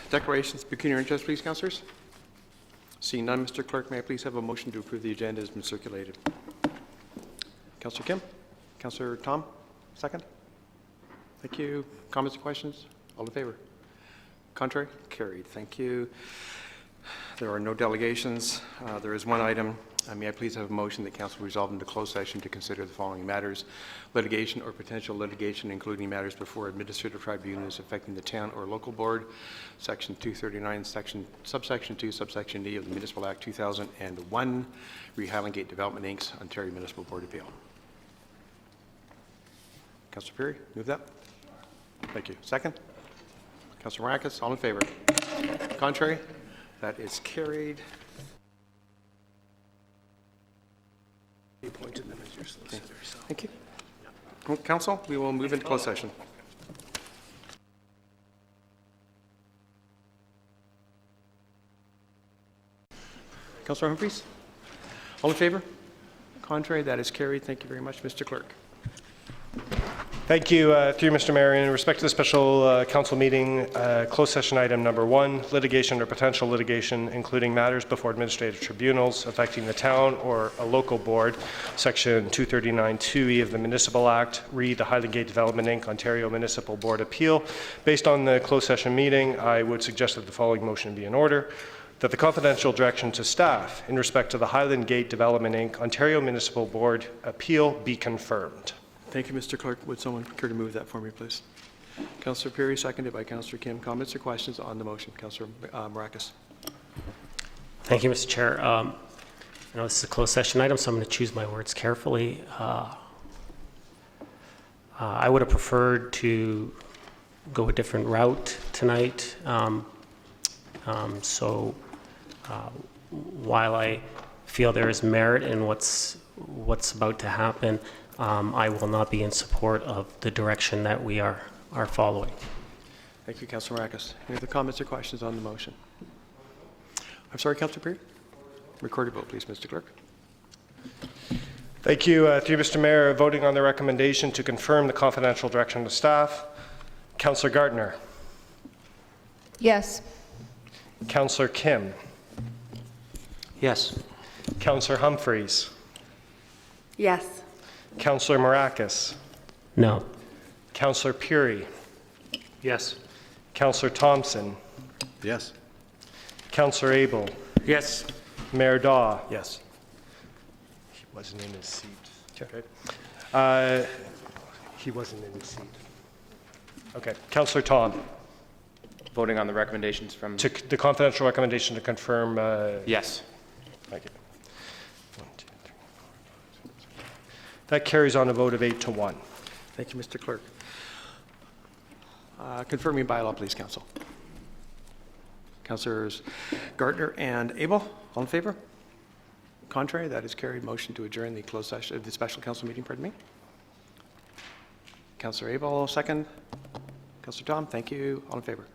Declarations of pecuniary interest, please, councillors. Seeing none, Mr. Clerk, may I please have a motion to approve the agenda as been circulated? Councillor Kim? Councillor Tom? Second? Thank you. Comments or questions? All in favor? Contrary? Carried. Thank you. There are no delegations. There is one item. May I please have a motion that council resolve into closed session to consider the following matters: litigation or potential litigation, including matters before administrative tribunals affecting the town or local board, section 239, subsection 2, subsection D of the Municipal Act 2001, Highland Gate Development Inc.'s Ontario Municipal Board Appeal. Councillor Perry, move that. Thank you. Second? Councillor Maracas, all in favor? Contrary? That is carried. You appointed them as your solicitor. So. Thank you. Well, council, we will move into closed session. Councillor Humphreys? All in favor? Contrary? That is carried. Thank you very much, Mr. Clerk. Thank you, through Mr. Mayor. In respect to the special council meeting, closed session item number 1, litigation or potential litigation, including matters before administrative tribunals affecting the town or a local board, section 239(2)(e) of the Municipal Act, re the Highland Gate Development Inc. Ontario Municipal Board Appeal. Based on the closed session meeting, I would suggest that the following motion be in order: that the confidential direction to staff in respect to the Highland Gate Development Inc. Ontario Municipal Board Appeal be confirmed. Thank you, Mr. Clerk. Would someone care to move that for me, please? Councillor Perry, seconded by Councillor Kim. Comments or questions on the motion? Councillor Maracas. Thank you, Mr. Chair. I know this is a closed session item, so I'm going to choose my words carefully. I would have preferred to go a different route tonight. While I feel there is merit in what's about to happen, I will not be in support of the direction that we are following. Thank you, Councillor Maracas. Any other comments or questions on the motion? I'm sorry, Councillor Perry. Recorded vote, please, Mr. Clerk. Thank you, through Mr. Mayor. Voting on the recommendation to confirm the confidential direction to staff, Councillor Gardner. Yes. Councillor Kim. Yes. Councillor Humphreys. Yes. Councillor Maracas. No. Councillor Peary. Yes. Councillor Thompson. Yes. Councillor Abel. Yes. Mayor Daw. Yes. He wasn't in his seat. Okay. He wasn't in his seat. Okay. Councillor Tom. Voting on the recommendations from... The confidential recommendation to confirm... Yes. Thank you. 1, 2, 3, 4, 5, 6. That carries on a vote of 8 to 1. Thank you, Mr. Clerk. Confirming bylaw, please, Council. Councillors Gardner and Abel, all in favor? Contrary? That is carried. Motion to adjourn the closed session, the special council meeting, pardon me. Councillor Abel, second. Councillor Tom, thank you. All in favor?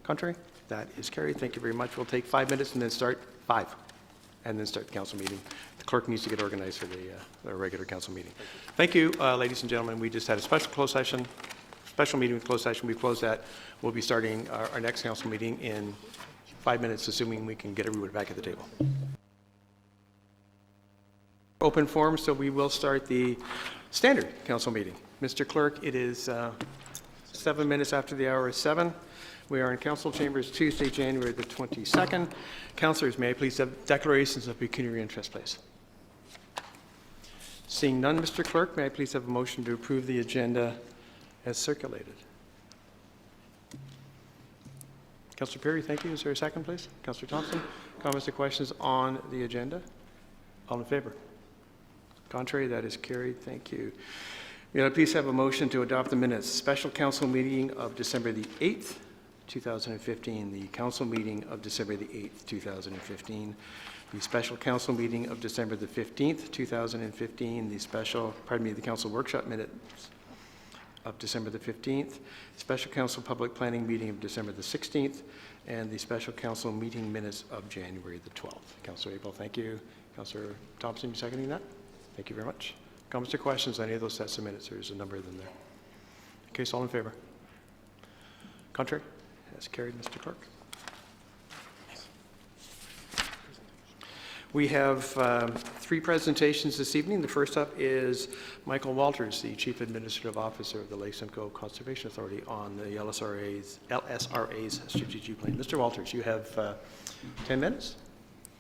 Contrary? That is carried. Thank you very much. We'll take 5 minutes and then start and then start the council meeting. The clerk needs to get organized for the regular council meeting. Thank you, ladies and gentlemen. We just had a special meeting with closed session. We've closed that. We'll be starting our next council meeting in 5 minutes, assuming we can get everyone back at the table. Open forum, so we will start the standard council meeting. Mr. Clerk, it is 7 minutes after the hour is 7. We are in council chambers Tuesday, January the 22nd. Councillors, may I please have declarations of pecuniary interest, please? Seeing none, Mr. Clerk, may I please have a motion to approve the agenda as circulated? Councillor Perry, thank you. Is there a second, please? Councillor Thompson, comments or questions on the agenda? All in favor? Contrary? That is carried. Thank you. May I please have a motion to adopt the minutes? Special council meeting of December the 8th, 2015, the council meeting of December the 8th, 2015, the special council meeting of December the 15th, 2015, the council workshop minutes of December the 15th, special council public planning meeting of December the 16th, and the special council meeting minutes of January the 12th. Councillor Abel, thank you. Councillor Thompson, you seconding that? Thank you very much. Comments or questions on any of those sets of minutes? There's a number of them there. Okay, so all in favor? Contrary? That's carried, Mr. Clerk. We have three presentations this evening. The first up is Michael Walters, the Chief Administrative Officer of the Lake Simcoe Conservation Authority on the LSRA's strategic plan. Mr. Walters, you have 10 minutes.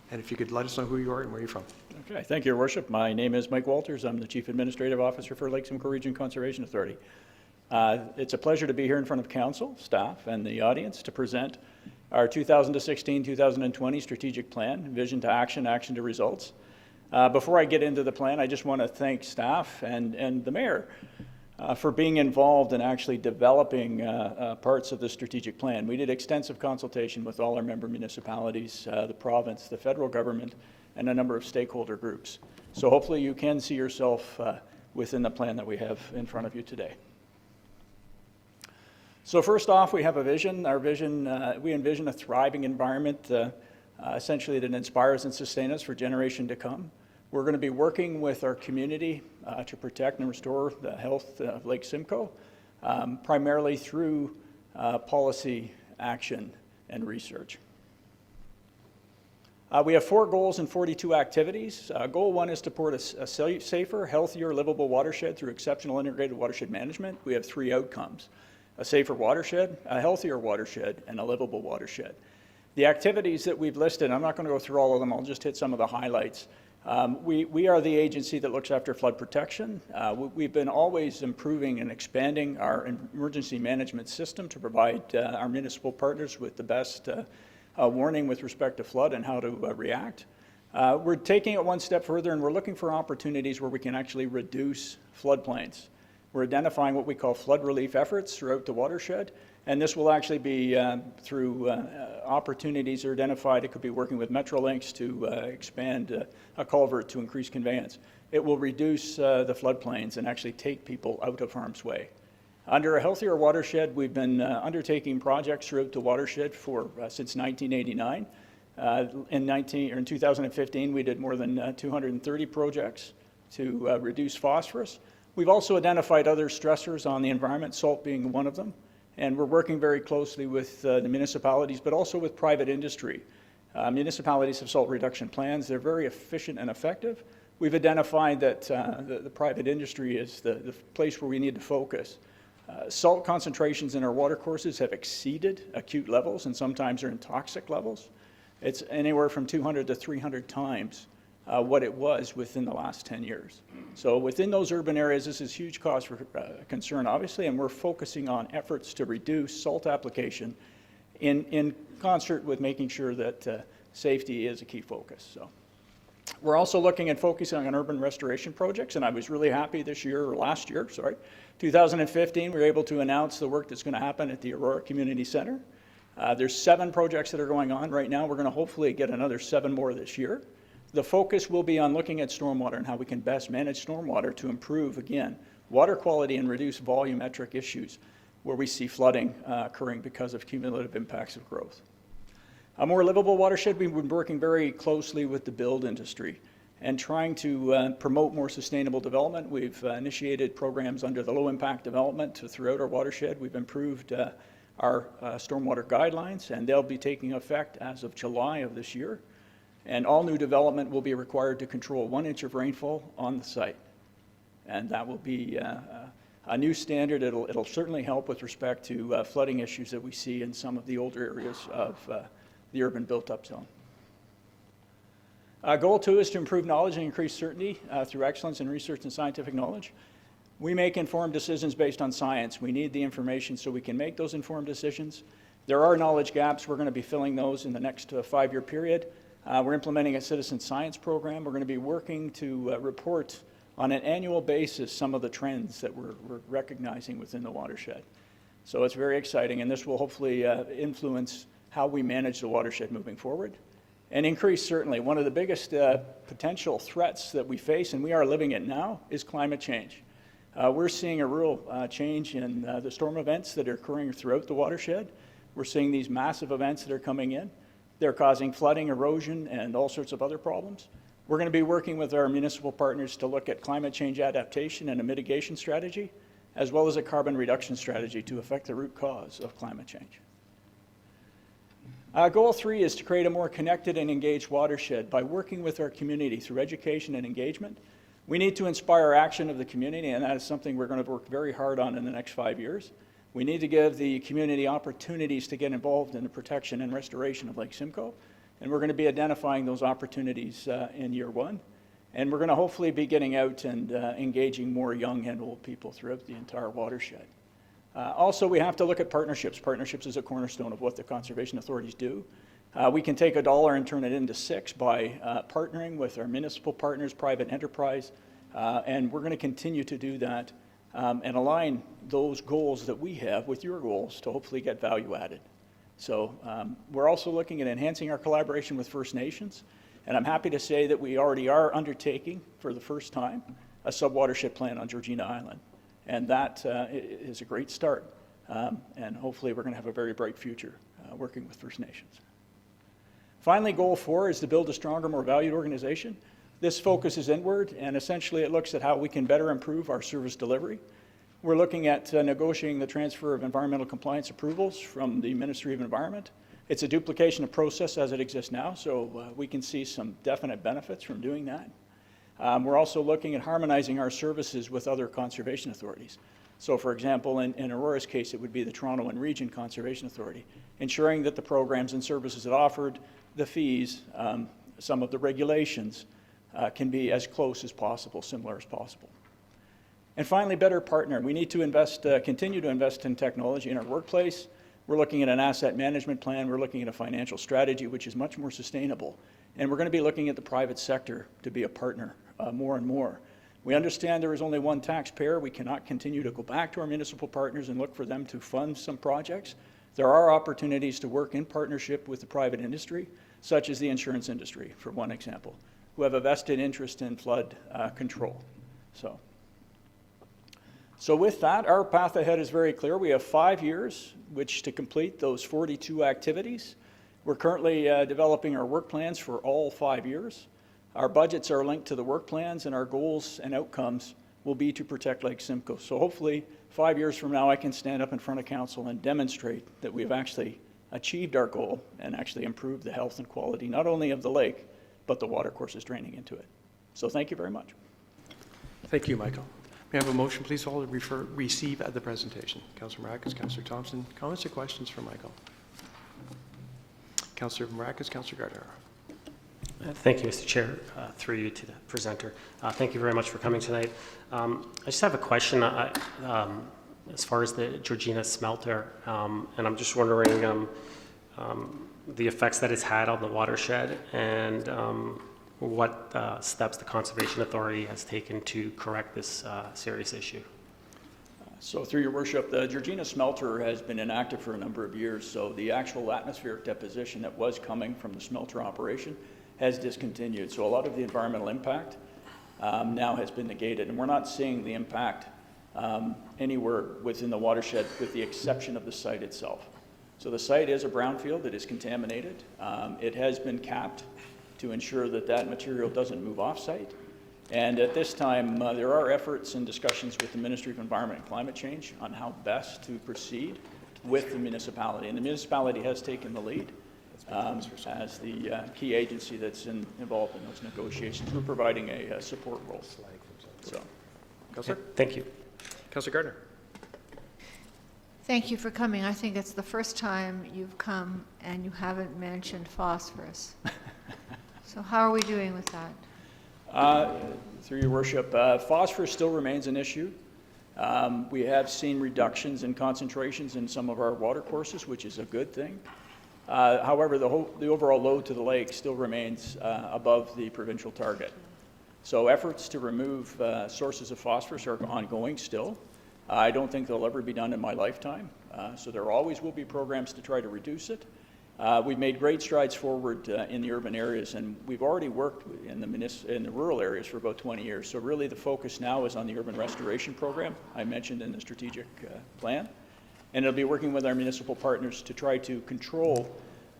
And if you could let us know who you are and where you're from. Okay, thank you, Your Worship. My name is Mike Walters. I'm the Chief Administrative Officer for Lake Simcoe Region Conservation Authority. It's a pleasure to be here in front of Council, staff, and the audience to present our 2016-2020 strategic plan, vision to action, action to results. Before I get into the plan, I just want to thank staff and the Mayor for being involved in actually developing parts of the strategic plan. We did extensive consultation with all our member municipalities, the province, the federal government, and a number of stakeholder groups. So hopefully you can see yourself within the plan that we have in front of you today. So first off, we have a vision. Our vision, we envision a thriving environment, essentially that inspires and sustains us for generation to come. We're going to be working with our community to protect and restore the health of Lake Simcoe, primarily through policy, action, and research. We have 4 goals and 42 activities. Goal 1 is to support a safer, healthier, livable watershed through exceptional integrated watershed management. We have 3 outcomes: a safer watershed, a healthier watershed, and a livable watershed. The activities that we've listed, I'm not going to go through all of them, I'll just hit some of the highlights. We are the agency that looks after flood protection. We've been always improving and expanding our emergency management system to provide our municipal partners with the best warning with respect to flood and how to react. We're taking it one step further, and we're looking for opportunities where we can actually reduce floodplains. We're identifying what we call flood relief efforts throughout the watershed, and this will actually be through opportunities that are identified. It could be working with Metrolinx to expand a culvert to increase conveyance. It will reduce the floodplains and actually take people out of harm's way. Under a healthier watershed, we've been undertaking projects throughout the watershed for since 1989. In 2015, we did more than 230 projects to reduce phosphorus. We've also identified other stressors on the environment, salt being one of them, and we're working very closely with the municipalities, but also with private industry. Municipalities have salt reduction plans. They're very efficient and effective. We've identified that the private industry is the place where we need to focus. Salt concentrations in our watercourses have exceeded acute levels, and sometimes are in toxic levels. It's anywhere from 200 to 300 times what it was within the last 10 years. So within those urban areas, this is huge cause for concern, obviously, and we're focusing on efforts to reduce salt application in concert with making sure that safety is a key focus. So we're also looking and focusing on urban restoration projects, and I was really happy this year, or last year, sorry, 2015, we were able to announce the work that's going to happen at the Aurora Community Center. There's 7 projects that are going on right now. We're going to hopefully get another 7 more this year. The focus will be on looking at stormwater and how we can best manage stormwater to improve, again, water quality and reduce volumetric issues where we see flooding occurring because of cumulative impacts of growth. A more livable watershed, we've been working very closely with the build industry and trying to promote more sustainable development. We've initiated programs under the low impact development throughout our watershed. We've improved our stormwater guidelines, and they'll be taking effect as of July of this year. And all new development will be required to control 1 inch of rainfall on the site. And that will be a new standard. It'll certainly help with respect to flooding issues that we see in some of the older areas of the urban built-up zone. Goal 2 is to improve knowledge and increase certainty through excellence in research and scientific knowledge. We make informed decisions based on science. We need the information so we can make those informed decisions. There are knowledge gaps. We're going to be filling those in the next 5-year period. We're implementing a citizen science program. We're going to be working to report on an annual basis some of the trends that we're recognizing within the watershed. So it's very exciting, and this will hopefully influence how we manage the watershed moving forward. And increase certainly. One of the biggest potential threats that we face, and we are living it now, is climate change. We're seeing a real change in the storm events that are occurring throughout the watershed. We're seeing these massive events that are coming in. They're causing flooding, erosion, and all sorts of other problems. We're going to be working with our municipal partners to look at climate change adaptation and a mitigation strategy, as well as a carbon reduction strategy to affect the root cause of climate change. Goal 3 is to create a more connected and engaged watershed by working with our community through education and engagement. We need to inspire action of the community, and that is something we're going to work very hard on in the next 5 years. We need to give the community opportunities to get involved in the protection and restoration of Lake Simcoe, and we're going to be identifying those opportunities in year 1. And we're going to hopefully be getting out and engaging more young and old people throughout the entire watershed. Also, we have to look at partnerships. Partnerships is a cornerstone of what the conservation authorities do. We can take $1 and turn it into 6 by partnering with our municipal partners, private enterprise, and we're going to continue to do that and align those goals that we have with your goals to hopefully get value added. So we're also looking at enhancing our collaboration with First Nations, and I'm happy to say that we already are undertaking for the first time a sub-watershed plan on Georgina Island. And that is a great start. And hopefully we're going to have a very bright future working with First Nations. Finally, goal 4 is to build a stronger, more valued organization. This focuses inward, and essentially it looks at how we can better improve our service delivery. We're looking at negotiating the transfer of environmental compliance approvals from the Ministry of Environment. It's a duplication of process as it exists now, so we can see some definite benefits from doing that. We're also looking at harmonizing our services with other conservation authorities. So for example, in Aurora's case, it would be the Toronto and Region Conservation Authority, ensuring that the programs and services it offered, the fees, some of the regulations can be as close as possible, similar as possible. And finally, better partner. We need to invest, continue to invest in technology in our workplace. We're looking at an asset management plan. We're looking at a financial strategy, which is much more sustainable. And we're going to be looking at the private sector to be a partner more and more. We understand there is only one taxpayer. We cannot continue to go back to our municipal partners and look for them to fund some projects. There are opportunities to work in partnership with the private industry, such as the insurance industry, for one example, who have a vested interest in flood control. So with that, our path ahead is very clear. We have 5 years which to complete those 42 activities. We're currently developing our work plans for all 5 years. Our budgets are linked to the work plans, and our goals and outcomes will be to protect Lake Simcoe. So hopefully 5 years from now, I can stand up in front of council and demonstrate that we've actually achieved our goal and actually improved the health and quality, not only of the lake, but the water courses draining into it. So thank you very much. Thank you, Michael. May I have a motion, please, all to receive the presentation? Councillor Maracus, Councillor Thompson. Comments or questions for Michael? Councillor Maracus, Councillor Gardner. Thank you, Mr. Chair. Through you to the presenter. Thank you very much for coming tonight. I just have a question as far as the Georgina smelter, and I'm just wondering the effects that it's had on the watershed and what steps the Conservation Authority has taken to correct this serious issue. So through your worship, the Georgina smelter has been inactive for a number of years, so the actual atmospheric deposition that was coming from the smelter operation has discontinued. So a lot of the environmental impact now has been negated, and we're not seeing the impact anywhere within the watershed with the exception of the site itself. So the site is a brownfield that is contaminated. It has been capped to ensure that that material doesn't move off-site. And at this time, there are efforts and discussions with the Ministry of Environment and Climate Change on how best to proceed with the municipality. And the municipality has taken the lead as the key agency that's involved in those negotiations. We're providing a support role. So, Councillor? Thank you. Councillor Gardner. Thank you for coming. I think it's the first time you've come and you haven't mentioned phosphorus. So how are we doing with that? Through your worship, phosphorus still remains an issue. We have seen reductions in concentrations in some of our water courses, which is a good thing. However, the overall load to the lake still remains above the provincial target. So efforts to remove sources of phosphorus are ongoing still. I don't think they'll ever be done in my lifetime. So there always will be programs to try to reduce it. We've made great strides forward in the urban areas, and we've already worked in the rural areas for about 20 years. So really the focus now is on the urban restoration program I mentioned in the strategic plan. And it'll be working with our municipal partners to try to control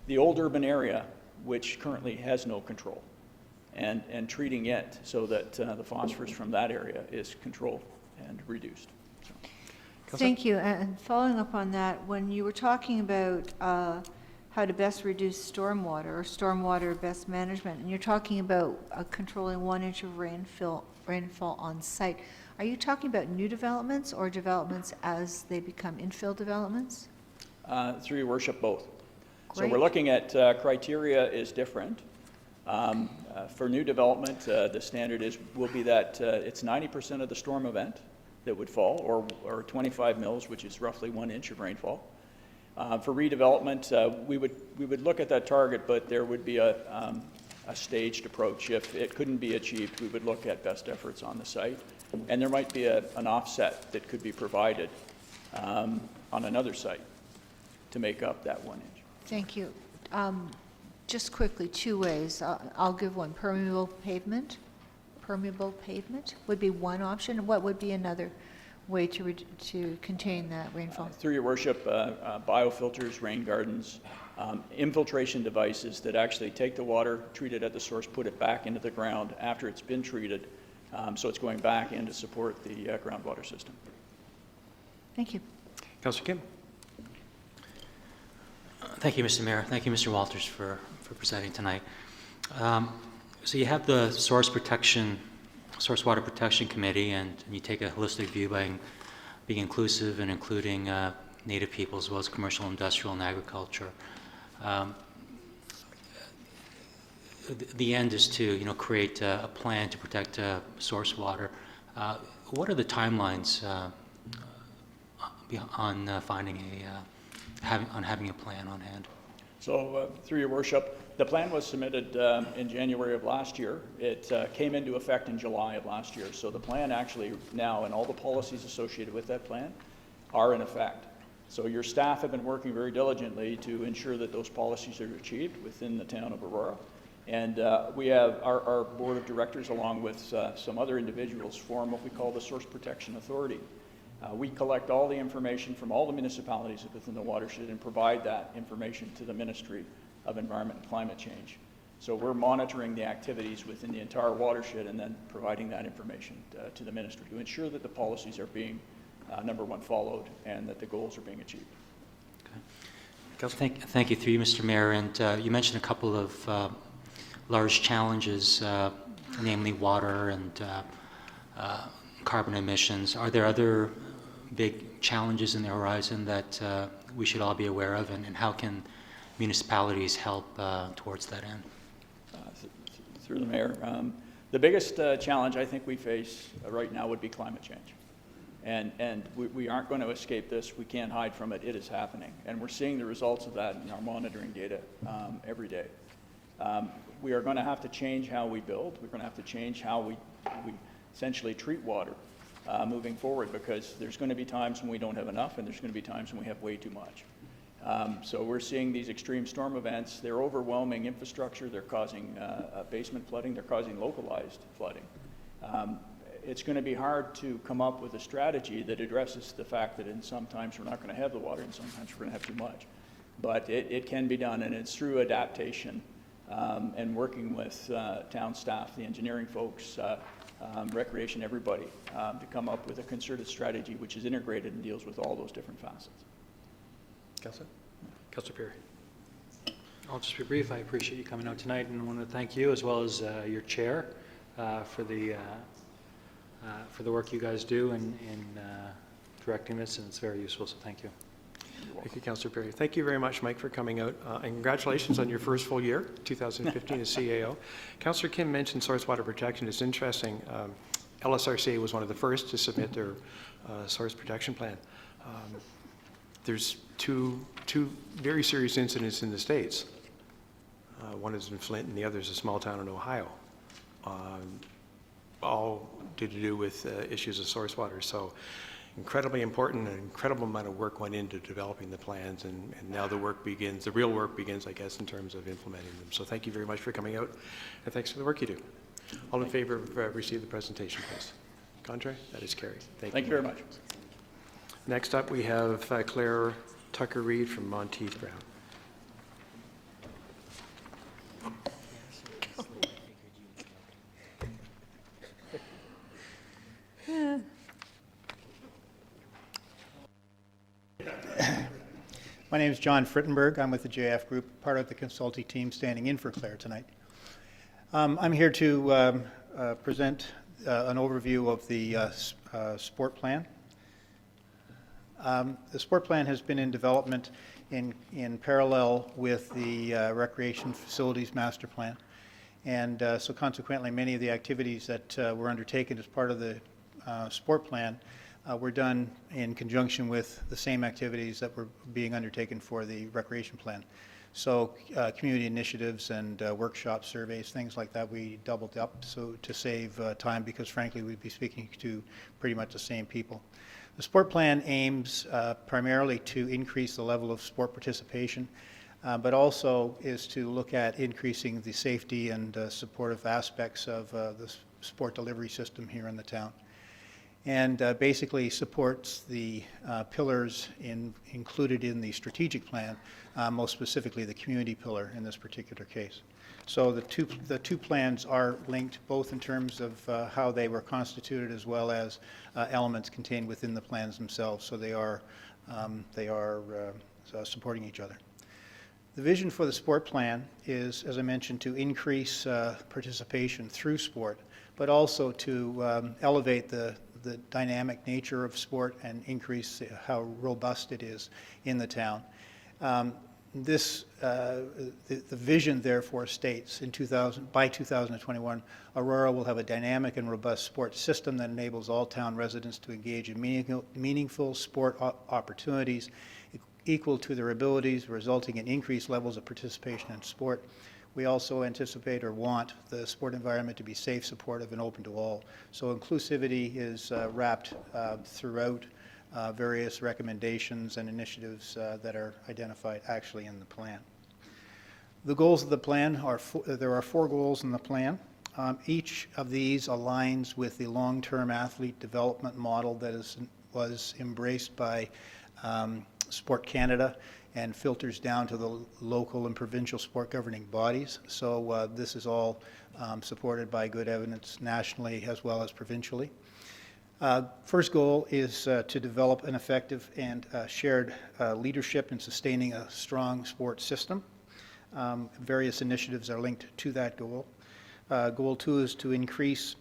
the old urban area, which currently has no control, and treating it so that the phosphorus from that area is controlled and reduced. So. Thank you. And following up on that, when you were talking about how to best reduce stormwater or stormwater best management, and you're talking about controlling 1 inch of rainfall on site. Are you talking about new developments or developments as they become infill developments? Through your worship, both. So Great. we're looking at criteria is different. For new development, the standard will be that it's 90% of the storm event that would fall, or 25 mils, which is roughly 1 inch of rainfall. For redevelopment, we would look at that target, but there would be a staged approach. If it couldn't be achieved, we would look at best efforts on the site, and there might be an offset that could be provided on another site to make up that 1 inch. Thank you. Just quickly, 2 ways. I'll give one. Permeable pavement would be one option. What would be another way to contain that rainfall? Through your worship, biofilters, rain gardens, infiltration devices that actually take the water, treat it at the source, put it back into the ground after it's been treated, so it's going back in to support the groundwater system. Thank you. Councillor Kim. Thank you, Mr. Mayor. Thank you, Mr. Walters, for presenting tonight. So you have the Source Water Protection Committee, and you take a holistic view by being inclusive and including Native people as well as commercial, industrial, and agriculture. The end is to create a plan to protect source water. What are the timelines on having a plan on hand? So through your worship, the plan was submitted in January of last year. It came into effect in July of last year. So the plan actually now, and all the policies associated with that plan, are in effect. So your staff have been working very diligently to ensure that those policies are achieved within the town of Aurora. And we have our board of directors, along with some other individuals, form what we call the Source Protection Authority. We collect all the information from all the municipalities within the watershed and provide that information to the Ministry of Environment and Climate Change. So we're monitoring the activities within the entire watershed and then providing that information to the ministry to ensure that the policies are being, number one, followed and that the goals are being achieved. Okay. Thank you, through you, Mr. Mayor. And you mentioned a couple of large challenges, namely water and carbon emissions. Are there other big challenges in the horizon that we should all be aware of, and how can municipalities help towards that end? Through the mayor, the biggest challenge I think we face right now would be climate change. And we aren't going to escape this. We can't hide from it. It is happening. And we're seeing the results of that in our monitoring data every day. We are going to have to change how we build. We're going to have to change how we essentially treat water moving forward, because there's going to be times when we don't have enough, and there's going to be times when we have way too much. So we're seeing these extreme storm events. They're overwhelming infrastructure. They're causing basement flooding. They're causing localized flooding. It's going to be hard to come up with a strategy that addresses the fact that sometimes we're not going to have the water and sometimes we're going to have too much. But it can be done, and it's through adaptation and working with town staff, the engineering folks, recreation, everybody, to come up with a concerted strategy which is integrated and deals with all those different facets. Councillor Perry. I'll just be brief. I appreciate you coming out tonight, and I want to thank you as well as your chair for the work you guys do in directing this, and it's very useful, so thank you. Thank you, Councillor Perry. Thank you very much, Mike, for coming out, and congratulations on your first full year, 2015 as CAO. Councillor Kim mentioned source water protection. It's interesting. LSRC was one of the first to submit their source protection plan. There's two very serious incidents in the States. One is in Flint, and the other is a small town in Ohio. All to do with issues of source water. So incredibly important, an incredible amount of work went into developing the plans, and now the work begins, the real work begins, I guess, in terms of implementing them. So thank you very much for coming out, and thanks for the work you do. All in favor of receive the presentation, please. Contrary? That is carried. Thank you very much. Next up, we have Claire Tucker-Reed from Monteith Brown. My name is John Frittenberg. I'm with the JF Group, part of the consulting team standing in for Claire tonight. I'm here to present an overview of the sport plan. The sport plan has been in development in parallel with the recreation facilities master plan. And so consequently, many of the activities that were undertaken as part of the sport plan were done in conjunction with the same activities that were being undertaken for the recreation plan. So community initiatives and workshops, surveys, things like that, we doubled up so to save time, because frankly we'd be speaking to pretty much the same people. The sport plan aims primarily to increase the level of sport participation, but also is to look at increasing the safety and supportive aspects of the sport delivery system here in the town. And basically supports the pillars included in the strategic plan, most specifically the community pillar in this particular case. So the two plans are linked, both in terms of how they were constituted as well as elements contained within the plans themselves. So they are supporting each other. The vision for the sport plan is, as I mentioned, to increase participation through sport, but also to elevate the dynamic nature of sport and increase how robust it is in the town. The vision therefore states by 2021, Aurora will have a dynamic and robust sports system that enables all town residents to engage in meaningful sport opportunities equal to their abilities, resulting in increased levels of participation in sport. We also anticipate or want the sport environment to be safe, supportive, and open to all. So inclusivity is wrapped throughout various recommendations and initiatives that are identified actually in the plan. The goals of the plan are, there are 4 goals in the plan. Each of these aligns with the long-term athlete development model that was embraced by Sport Canada and filters down to the local and provincial sport governing bodies. So this is all supported by good evidence nationally as well as provincially. First goal is to develop an effective and shared leadership in sustaining a strong sports system. Various initiatives are linked to that goal. Goal 2 is to increase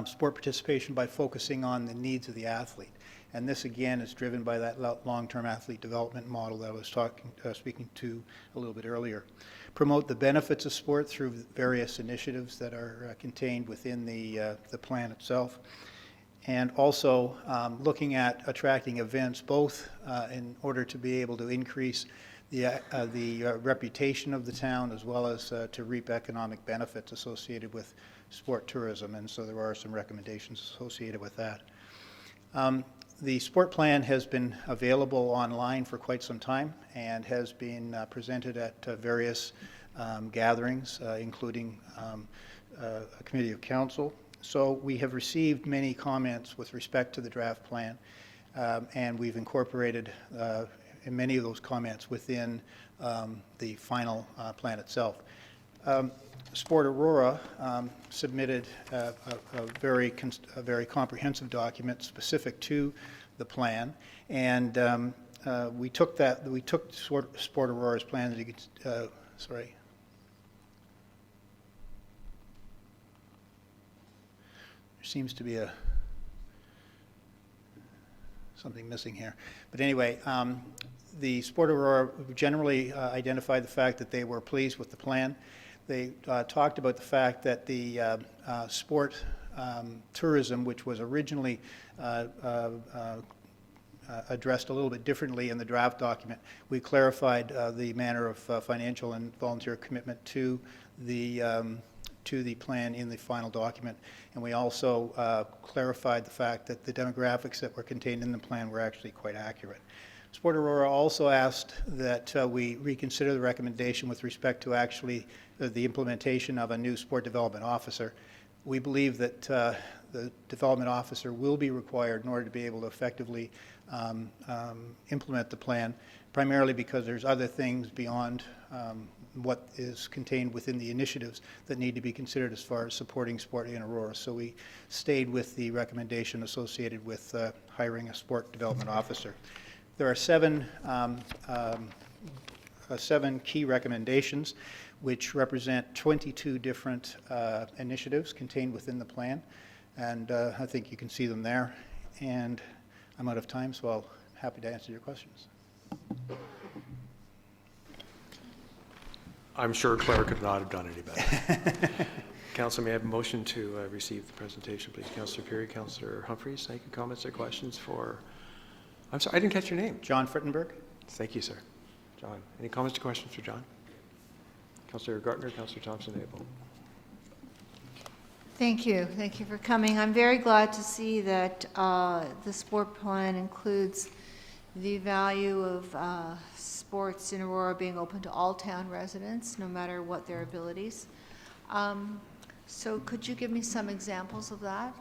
sport participation by focusing on the needs of the athlete. And this, again, is driven by that long-term athlete development model that I was speaking to a little bit earlier. Promote the benefits of sport through various initiatives that are contained within the plan itself. And also looking at attracting events, both in order to be able to increase the reputation of the town, as well as to reap economic benefits associated with sport tourism. And so there are some recommendations associated with that. The sport plan has been available online for quite some time and has been presented at various gatherings, including a committee of council. So we have received many comments with respect to the draft plan, and we've incorporated many of those comments within the final plan itself. Sport Aurora submitted a very comprehensive document specific to the plan, and we took Sport Aurora's plan. As you could, sorry. There seems to be something missing here, but anyway. The Sport Aurora generally identified the fact that they were pleased with the plan. They talked about the fact that the sport tourism, which was originally addressed a little bit differently in the draft document, we clarified the manner of financial and volunteer commitment to the plan in the final document. And we also clarified the fact that the demographics that were contained in the plan were actually quite accurate. Sport Aurora also asked that we reconsider the recommendation with respect to actually the implementation of a new sport development officer. We believe that the development officer will be required in order to be able to effectively implement the plan, primarily because there's other things beyond what is contained within the initiatives that need to be considered as far as supporting sport in Aurora. So we stayed with the recommendation associated with hiring a sport development officer. There are seven key recommendations, which represent 22 different initiatives contained within the plan, and I think you can see them there. And I'm out of time, so I'll happy to answer your questions. I'm sure Claire could not have done any better. Council, may I have a motion to receive the presentation, please? Councillor Perry, Councillor Humphreys, thank you. Comments or questions for, I'm sorry, I didn't catch your name. John Frittenberg? Thank you, sir. John, any comments or questions for John? Councillor Gartner, Councillor Thompson-Abel. Thank you. Thank you for coming. I'm very glad to see that the sport plan includes the value of sports in Aurora being open to all town residents, no matter what their abilities. So could you give me some examples of that?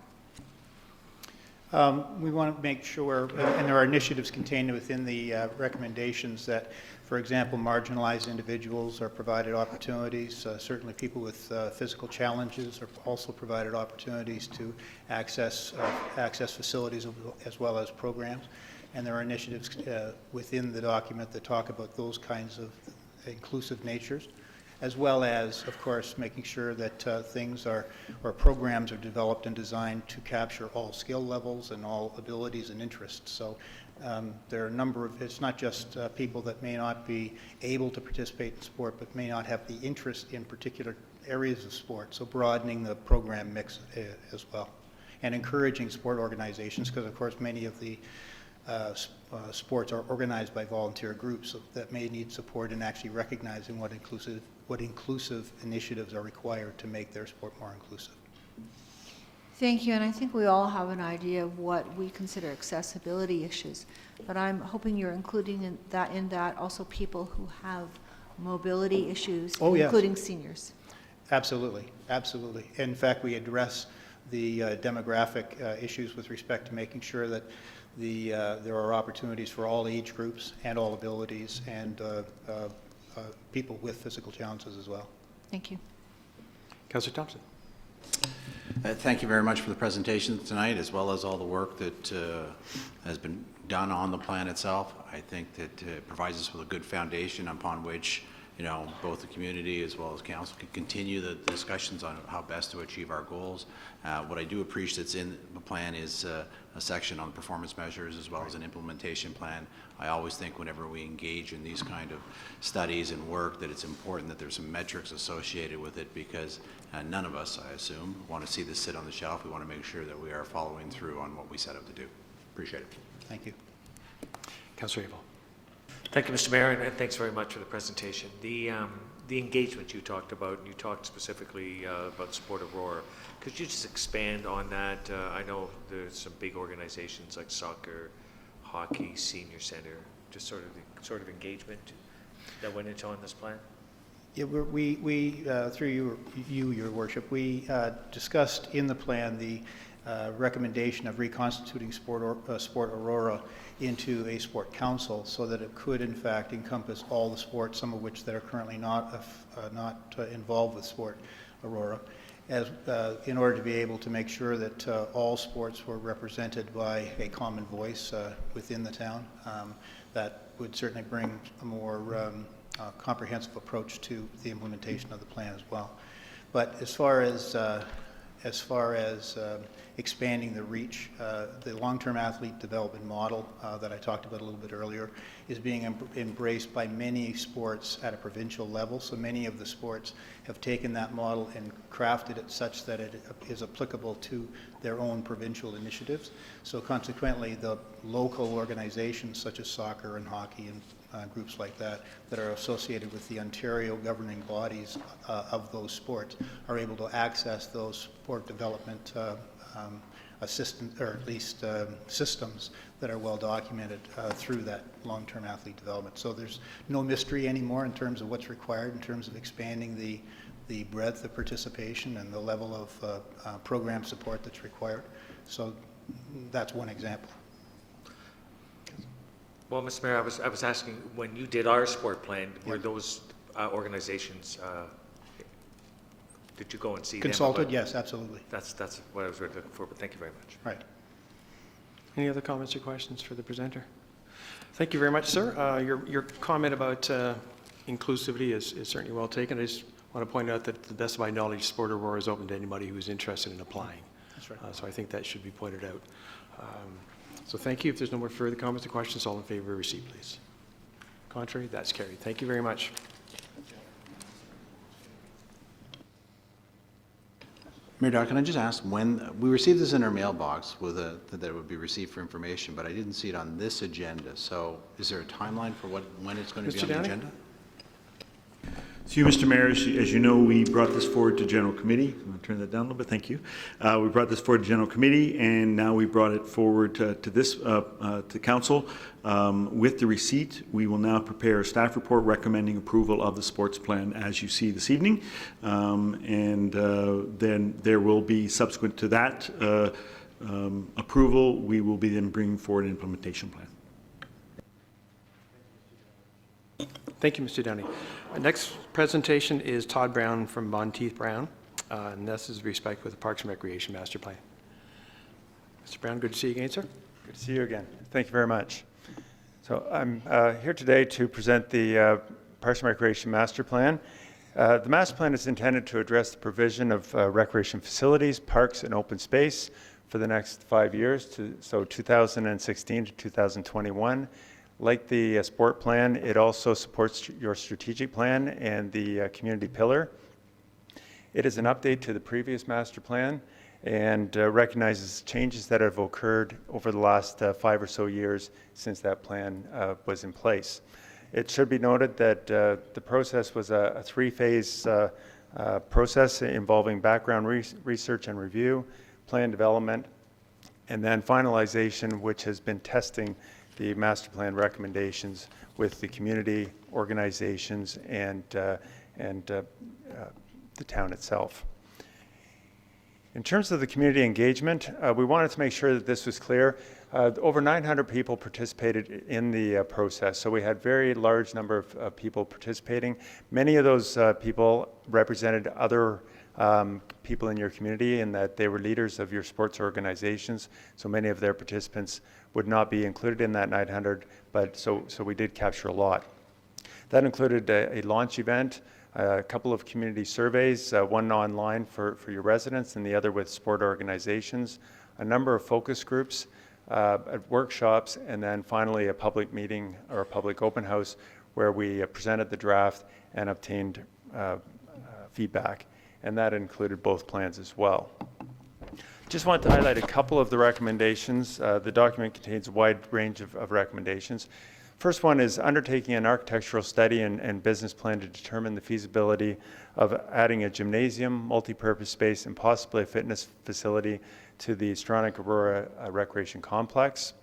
We want to make sure, and there are initiatives contained within the recommendations that, for example, marginalized individuals are provided opportunities. Certainly people with physical challenges are also provided opportunities to access facilities as well as programs. And there are initiatives within the document that talk about those kinds of inclusive natures, as well as, of course, making sure that programs are developed and designed to capture all skill levels and all abilities and interests. So there are a number of, it's not just people that may not be able to participate in sport, but may not have the interest in particular areas of sport. So broadening the program mix as well. And encouraging sport organizations, because of course many of the sports are organized by volunteer groups that may need support in actually recognizing what inclusive initiatives are required to make their sport more inclusive. Thank you, and I think we all have an idea of what we consider accessibility issues, but I'm hoping you're including in that also people who have mobility issues, Oh, yes. including seniors. Absolutely, absolutely. In fact, we address the demographic issues with respect to making sure that there are opportunities for all age groups and all abilities and people with physical challenges as well. Thank you. Councillor Thompson. Thank you very much for the presentation tonight, as well as all the work that has been done on the plan itself. I think that it provides us with a good foundation upon which, both the community as well as council can continue the discussions on how best to achieve our goals. What I do appreciate that's in the plan is a section on performance measures as well as an implementation plan. I always think whenever we engage in these kind of studies and work that it's important that there's some metrics associated with it, because none of us, I assume, want to see this sit on the shelf. We want to make sure that we are following through on what we set out to do. Appreciate it. Thank you. Councillor Abel. Thank you, Mr. Mayor, and thanks very much for the presentation. The engagement you talked about, and you talked specifically about Sport Aurora. Could you just expand on that? I know there's some big organizations like soccer, hockey, senior center, just sort of engagement that went into on this plan. Yeah, we through you, Your Worship, we discussed in the plan the recommendation of reconstituting Sport Aurora into a sport council so that it could in fact encompass all the sports, some of which that are currently not involved with Sport Aurora, as in order to be able to make sure that all sports were represented by a common voice within the town. That would certainly bring a more comprehensive approach to the implementation of the plan as well. But as far as expanding the reach, the long-term athlete development model that I talked about a little bit earlier is being embraced by many sports at a provincial level. So many of the sports have taken that model and crafted it such that it is applicable to their own provincial initiatives. So consequently, the local organizations such as soccer and hockey and groups like that are associated with the Ontario governing bodies of those sports are able to access those sport development assistance, or at least systems that are well documented through that long-term athlete development. So there's no mystery anymore in terms of what's required in terms of expanding the breadth of participation and the level of program support that's required. So that's one example. Well, Mr. Mayor, I was asking, when you did our sport plan, were those organizations, did you go and see Consulted, them? yes, absolutely. That's what I was really looking for, but thank you very much. Right. Any other comments or questions for the presenter? Thank you very much, sir. Your comment about inclusivity is certainly well taken. I just want to point out that, to the best of my knowledge, Sport Aurora is open to anybody who's interested in applying. That's right. So I think that should be pointed out. So thank you. If there's no more further comments or questions, all in favor of receipt, please. Contrary, that's carried. Thank you very much. Mayor Dodd, can I just ask when, we received this in our mailbox with that it would be received for information, but I didn't see it on this agenda. So is there a timeline for when it's going to be Mr. on the Downey? agenda? To you, Mr. Mayor, as you know, we brought this forward to General Committee. I'm going to turn that down a little bit. Thank you. We brought this forward to General Committee, and now we brought it forward to Council. With the receipt, we will now prepare a staff report recommending approval of the sports plan as you see this evening. And then there will be, subsequent to that approval, we will be then bringing forward an implementation plan. Thank you, Mr. Downey. Our next presentation is Todd Brown from Monteith Brown, and this is with respect with the Parks and Recreation Master Plan. Mr. Brown, good to see you again, sir. Good to see you again. Thank you very much. So I'm here today to present the Parks and Recreation Master Plan. The Master Plan is intended to address the provision of recreation facilities, parks, and open space for the next 5 years, so 2016 to 2021. Like the sport plan, it also supports your strategic plan and the community pillar. It is an update to the previous master plan and recognizes changes that have occurred over the last 5 or so years since that plan was in place. It should be noted that the process was a 3-phase process involving background research and review, plan development, and then finalization, which has been testing the master plan recommendations with the community organizations and the town itself. In terms of the community engagement, we wanted to make sure that this was clear. Over 900 people participated in the process, so we had a very large number of people participating. Many of those people represented other people in your community in that they were leaders of your sports organizations, so many of their participants would not be included in that 900, but so we did capture a lot. That included a launch event, a couple of community surveys, one online for your residents and the other with sport organizations, a number of focus groups, workshops, and then finally a public meeting or a public open house where we presented the draft and obtained feedback, and that included both plans as well. Just want to highlight a couple of the recommendations. The document contains a wide range of recommendations. First one is undertaking an architectural study and business plan to determine the feasibility of adding a gymnasium, multi-purpose space, and possibly a fitness facility to the Stronach Aurora Recreation Complex.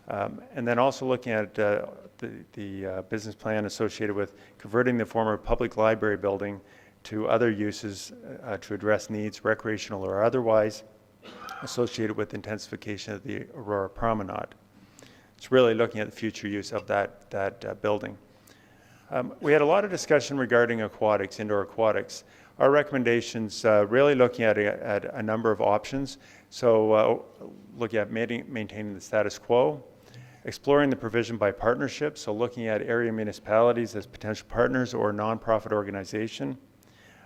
And then also looking at the business plan associated with converting the former public library building to other uses to address needs, recreational or otherwise, associated with intensification of the Aurora Promenade. It's really looking at the future use of that building. We had a lot of discussion regarding aquatics, indoor aquatics. Our recommendations really looking at a number of options. So looking at maintaining the status quo, exploring the provision by partnership, so looking at area municipalities as potential partners or nonprofit organization,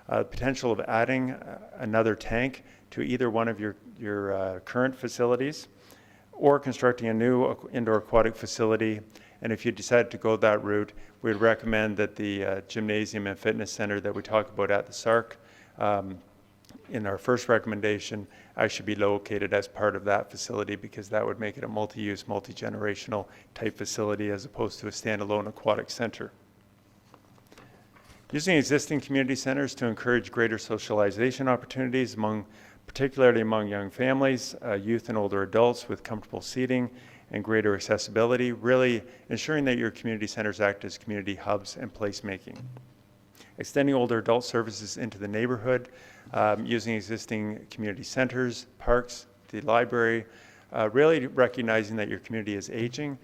potential of adding another tank to either one of your current facilities, or constructing a new indoor aquatic facility. And if you decide to go that route, we'd recommend that the gymnasium and fitness center that we talked about at the SARC in our first recommendation actually be located as part of that facility, because that would make it a multi-use, multi-generational type facility as opposed to a standalone aquatic center. Using existing community centers to encourage greater socialization opportunities particularly among young families, youth and older adults with comfortable seating and greater accessibility, really ensuring that your community centers act as community hubs and placemaking. Extending older adult services into the neighborhood, using existing community centers, parks, the library, really recognizing that your community is aging.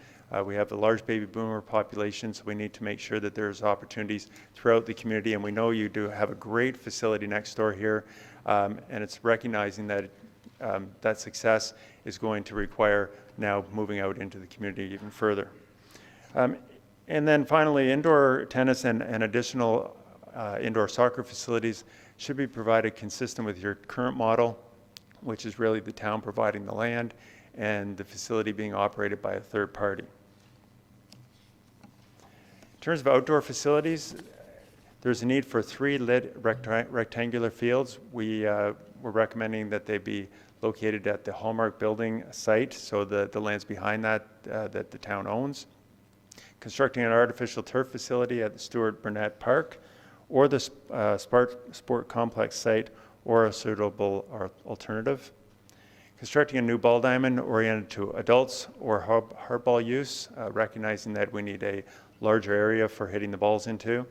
We have a large baby boomer population, so we need to make sure that there's opportunities throughout the community, and we know you do have a great facility next door here, and it's recognizing that that success is going to require now moving out into the community even further. And then finally, indoor tennis and additional indoor soccer facilities should be provided consistent with your current model, which is really the town providing the land and the facility being operated by a third party. In terms of outdoor facilities, there's a need for 3 lit rectangular fields. We're recommending that they be located at the Hallmark Building site, so the lands behind that that the town owns. Constructing an artificial turf facility at the Stuart Burnett Park or the Sport Complex site or a suitable alternative. Constructing a new ball diamond oriented to adults or hardball use, recognizing that we need a larger area for hitting the balls into.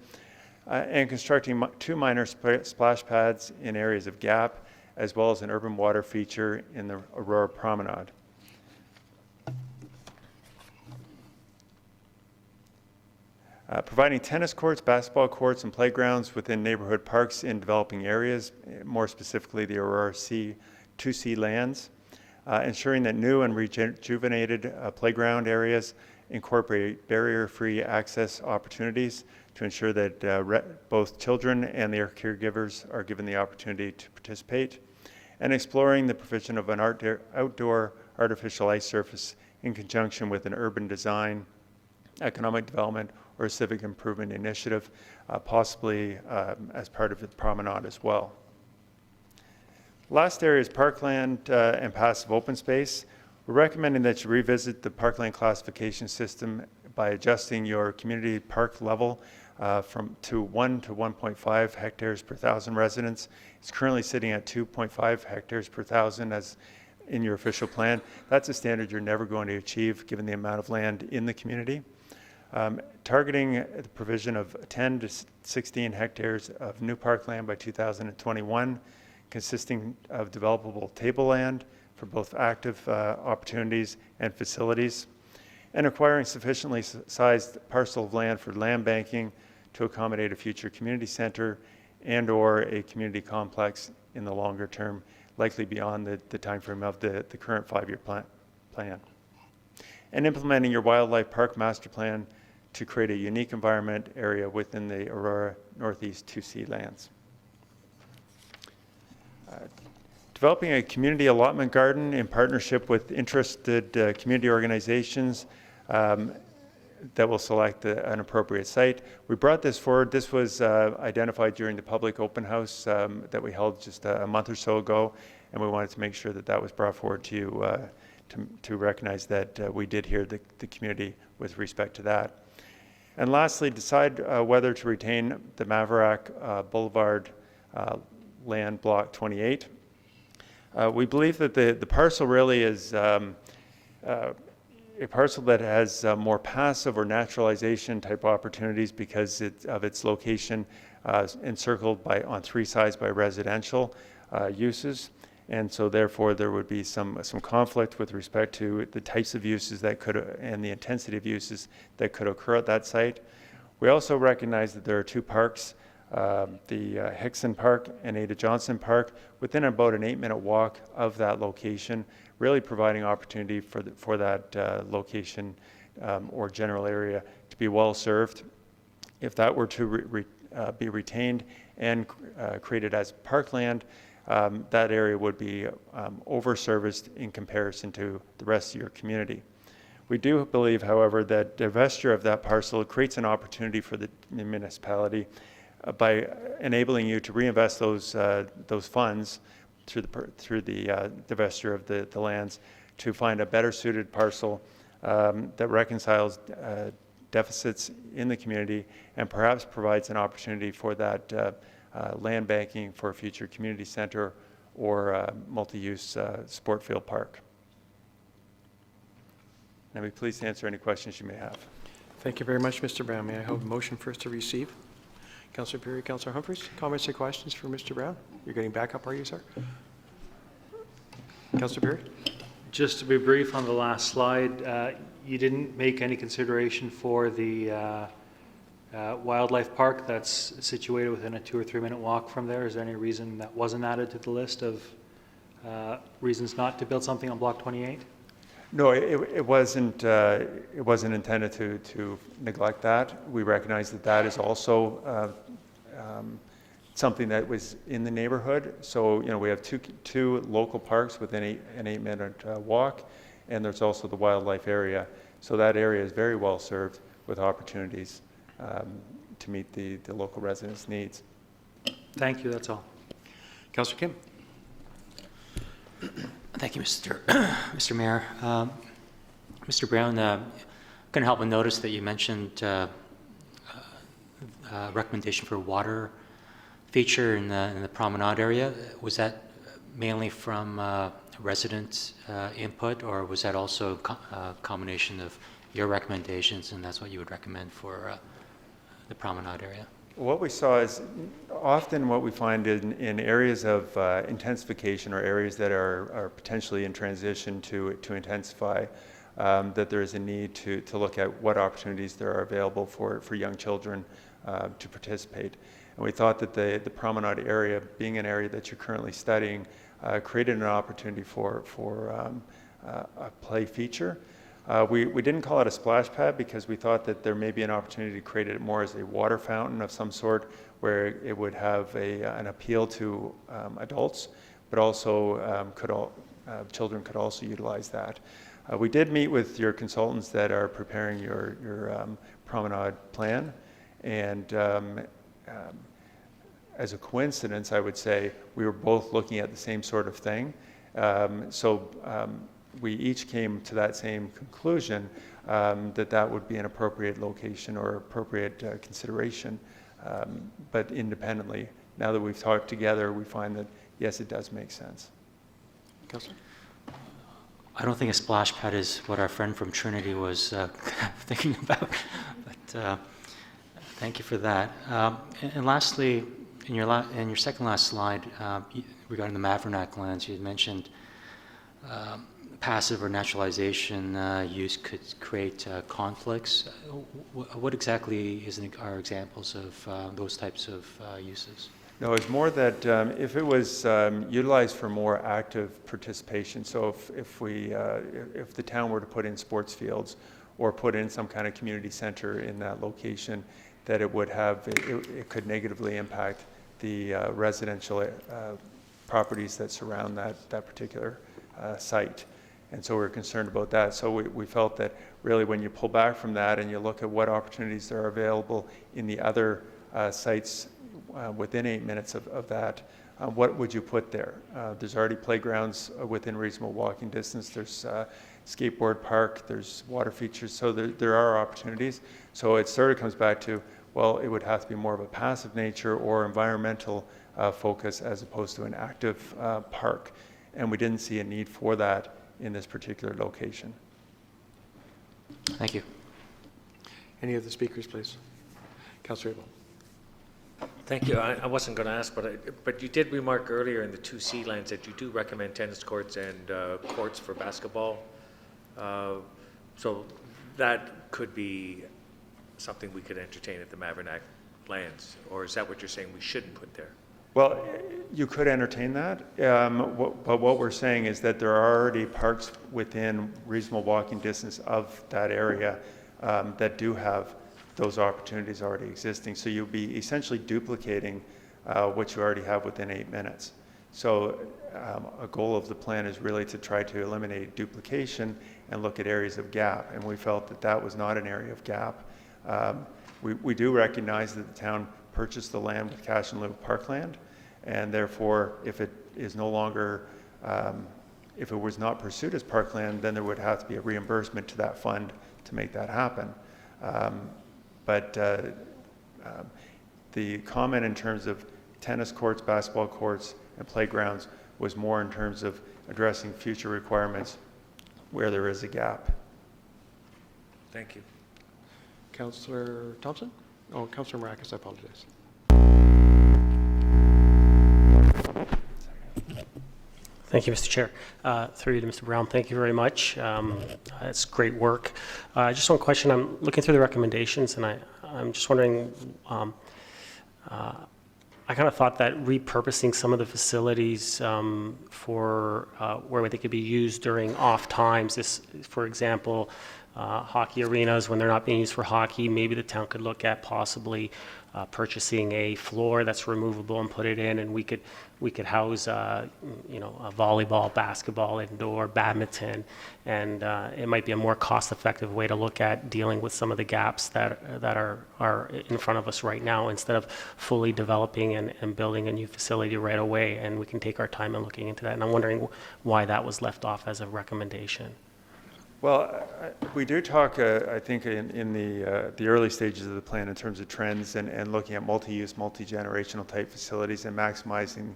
And constructing 2 minor splash pads in areas of gap, as well as an urban water feature in the Aurora Promenade. Providing tennis courts, basketball courts, and playgrounds within neighborhood parks in developing areas, more specifically the Aurora 2C lands. Ensuring that new and rejuvenated playground areas incorporate barrier-free access opportunities to ensure that both children and their caregivers are given the opportunity to participate. And exploring the provision of an outdoor artificial ice surface in conjunction with an urban design, economic development, or civic improvement initiative, possibly as part of the promenade as well. Last area is parkland and passive open space. We're recommending that you revisit the parkland classification system by adjusting your community park level to 1 to 1.5 hectares per 1,000 residents. It's currently sitting at 2.5 hectares per 1,000 as in your official plan. That's a standard you're never going to achieve given the amount of land in the community. Targeting the provision of 10 to 16 hectares of new parkland by 2021, consisting of developable tableland for both active opportunities and facilities, and acquiring sufficiently sized parcel of land for land banking to accommodate a future community center and or a community complex in the longer term, likely beyond the timeframe of the current 5-year plan. And implementing your wildlife park master plan to create a unique environment area within the Aurora Northeast 2C lands. Developing a community allotment garden in partnership with interested community organizations that will select an appropriate site. We brought this forward. This was identified during the public open house that we held just a month or so ago, and we wanted to make sure that that was brought forward to you to recognize that we did hear the community with respect to that. And lastly, decide whether to retain the Maverack Boulevard land block 28. We believe that the parcel really is a parcel that has more passive or naturalization type opportunities because of its location encircled on 3 sides by residential uses. And so therefore there would be some conflict with respect to the types of uses that could and the intensity of uses that could occur at that site. We also recognize that there are 2 parks, the Hickson Park and Ada Johnson Park, within about an 8-minute walk of that location, really providing opportunity for that location or general area to be well served. If that were to be retained and created as parkland, that area would be over-serviced in comparison to the rest of your community. We do believe, however, that divestiture of that parcel creates an opportunity for the municipality by enabling you to reinvest those funds through the divestiture of the lands to find a better suited parcel that reconciles deficits in the community and perhaps provides an opportunity for that land banking for a future community center or multi-use sport field park. And I'd be pleased to answer any questions you may have. Thank you very much, Mr. Brown. May I have a motion first to receive? Councillor Perry, Councillor Humphries, comments or questions for Mr. Brown? You're getting back up, are you, sir? Councillor Perry? Just to be brief on the last slide, you didn't make any consideration for the wildlife park that's situated within a 2 or 3 minute walk from there. Is there any reason that wasn't added to the list of reasons not to build something on block 28? No, it wasn't intended to neglect that. We recognize that that is also something that was in the neighborhood. So, we have two local parks within an 8-minute walk, and there's also the wildlife area. So that area is very well served with opportunities to meet the local residents' needs. Thank you, that's all. Councillor Kim. Thank you, Mr. Mayor. Mr. Brown, couldn't help but notice that you mentioned recommendation for water feature in the promenade area. Was that mainly from resident input, or was that also a combination of your recommendations, and that's what you would recommend for the promenade area? What we saw is often what we find in areas of intensification or areas that are potentially in transition to intensify, that there is a need to look at what opportunities there are available for young children to participate. And we thought that the promenade area, being an area that you're currently studying, created an opportunity for a play feature. We didn't call it a splash pad because we thought that there may be an opportunity to create it more as a water fountain of some sort, where it would have an appeal to adults, but also children could also utilize that. We did meet with your consultants that are preparing your promenade plan, and as a coincidence, I would say we were both looking at the same sort of thing. We each came to that same conclusion, that would be an appropriate location or appropriate consideration. But independently, now that we've talked together, we find that, yes, it does make sense. Councillor? I don't think a splash pad is what our friend from Trinity was thinking about, but thank you for that. And lastly, in your second last slide, regarding the Mavernack lands, you had mentioned passive or naturalization use could create conflicts. What exactly are examples of those types of uses? No, it's more that if it was utilized for more active participation, so if the town were to put in sports fields or put in some kind of community center in that location, that it could negatively impact the residential properties that surround that particular site. And so we're concerned about that. So we felt that really when you pull back from that and you look at what opportunities there are available in the other sites within 8 minutes of that, what would you put there? There's already playgrounds within reasonable walking distance. There's skateboard park, there's water features, so there are opportunities. So it sort of comes back to, well, it would have to be more of a passive nature or environmental focus as opposed to an active park. And we didn't see a need for that in this particular location. Thank you. Any other speakers, please? Councillor Abel. Thank you. I wasn't going to ask, but you did remark earlier in the 2C lands that you do recommend tennis courts and courts for basketball. So that could be something we could entertain at the Mavernack lands, or is that what you're saying we shouldn't put there? Well, you could entertain that, but what we're saying is that there are already parks within reasonable walking distance of that area that do have those opportunities already existing. So you'll be essentially duplicating what you already have within 8 minutes. So a goal of the plan is really to try to eliminate duplication and look at areas of gap. And we felt that that was not an area of gap. We do recognize that the town purchased the land with cash in lieu of parkland, and therefore if it is no longer, if it was not pursued as parkland, then there would have to be a reimbursement to that fund to make that happen. But the comment in terms of tennis courts, basketball courts, and playgrounds was more in terms of addressing future requirements where there is a gap. Thank you. Councillor Thompson? Oh, Councillor Maracus, I apologize. Thank you, Mr. Chair. Through you to Mr. Brown, thank you very much. It's great work. Just one question. I'm looking through the recommendations, and I'm just wondering, I kind of thought that repurposing some of the facilities for where they could be used during off times, this, for example, hockey arenas, when they're not being used for hockey, maybe the town could look at possibly purchasing a floor that's removable and put it in, and we could house, you know, a volleyball, basketball, indoor, badminton, and it might be a more cost-effective way to look at dealing with some of the gaps that are in front of us right now, instead of fully developing and building a new facility right away. And we can take our time in looking into that. And I'm wondering why that was left off as a recommendation. Well, we do talk, I think, in the early stages of the plan in terms of trends and looking at multi-use, multi-generational type facilities and maximizing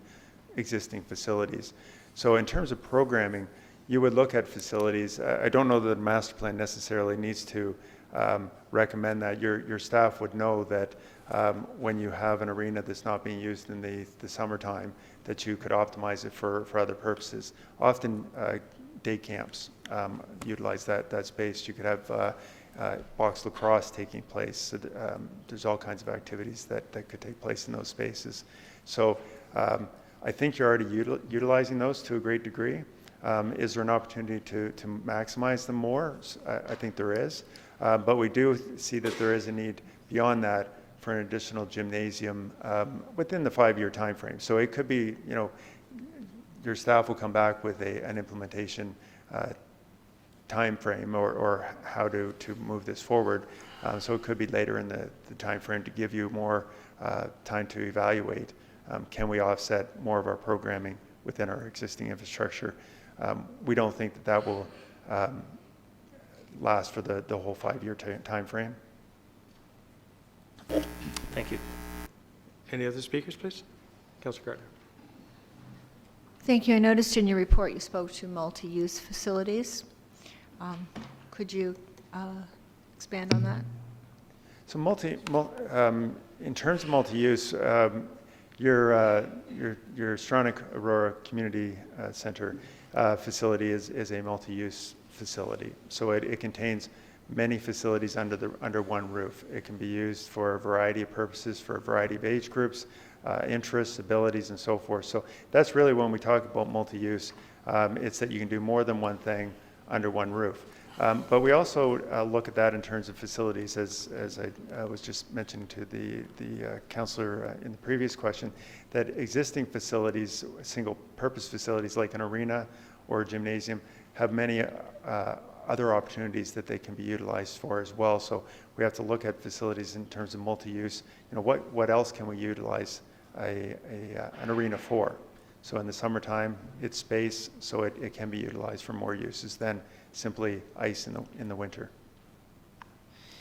existing facilities. So in terms of programming, you would look at facilities. I don't know that the master plan necessarily needs to recommend that. Your staff would know that when you have an arena that's not being used in the summertime, that you could optimize it for other purposes. Often, day camps utilize that space. You could have box lacrosse taking place. So there's all kinds of activities that could take place in those spaces. So I think you're already utilizing those to a great degree. Is there an opportunity to maximize them more? I think there is. But we do see that there is a need beyond that for an additional gymnasium within the 5-year time frame. So it could be, you know, your staff will come back with an implementation time frame or how to move this forward. So it could be later in the time frame to give you more time to evaluate. Can we offset more of our programming within our existing infrastructure? We don't think that will last for the whole 5-year time frame. Thank you. Any other speakers, please? Councillor Gardner. Thank you. I noticed in your report you spoke to multi-use facilities. Could you expand on that? So in terms of multi-use, your Stronach Aurora Community Center facility is a multi-use facility. So it contains many facilities under one roof. It can be used for a variety of purposes, for a variety of age groups, interests, abilities, and so forth. So that's really when we talk about multi-use, it's that you can do more than one thing under one roof. But we also look at that in terms of facilities, as I was just mentioning to the councillor in the previous question, that existing facilities, single-purpose facilities like an arena or a gymnasium, have many other opportunities that they can be utilized for as well. So we have to look at facilities in terms of multi-use. You know, what else can we utilize an arena for? So in the summertime, it's space, so it can be utilized for more uses than simply ice in the winter.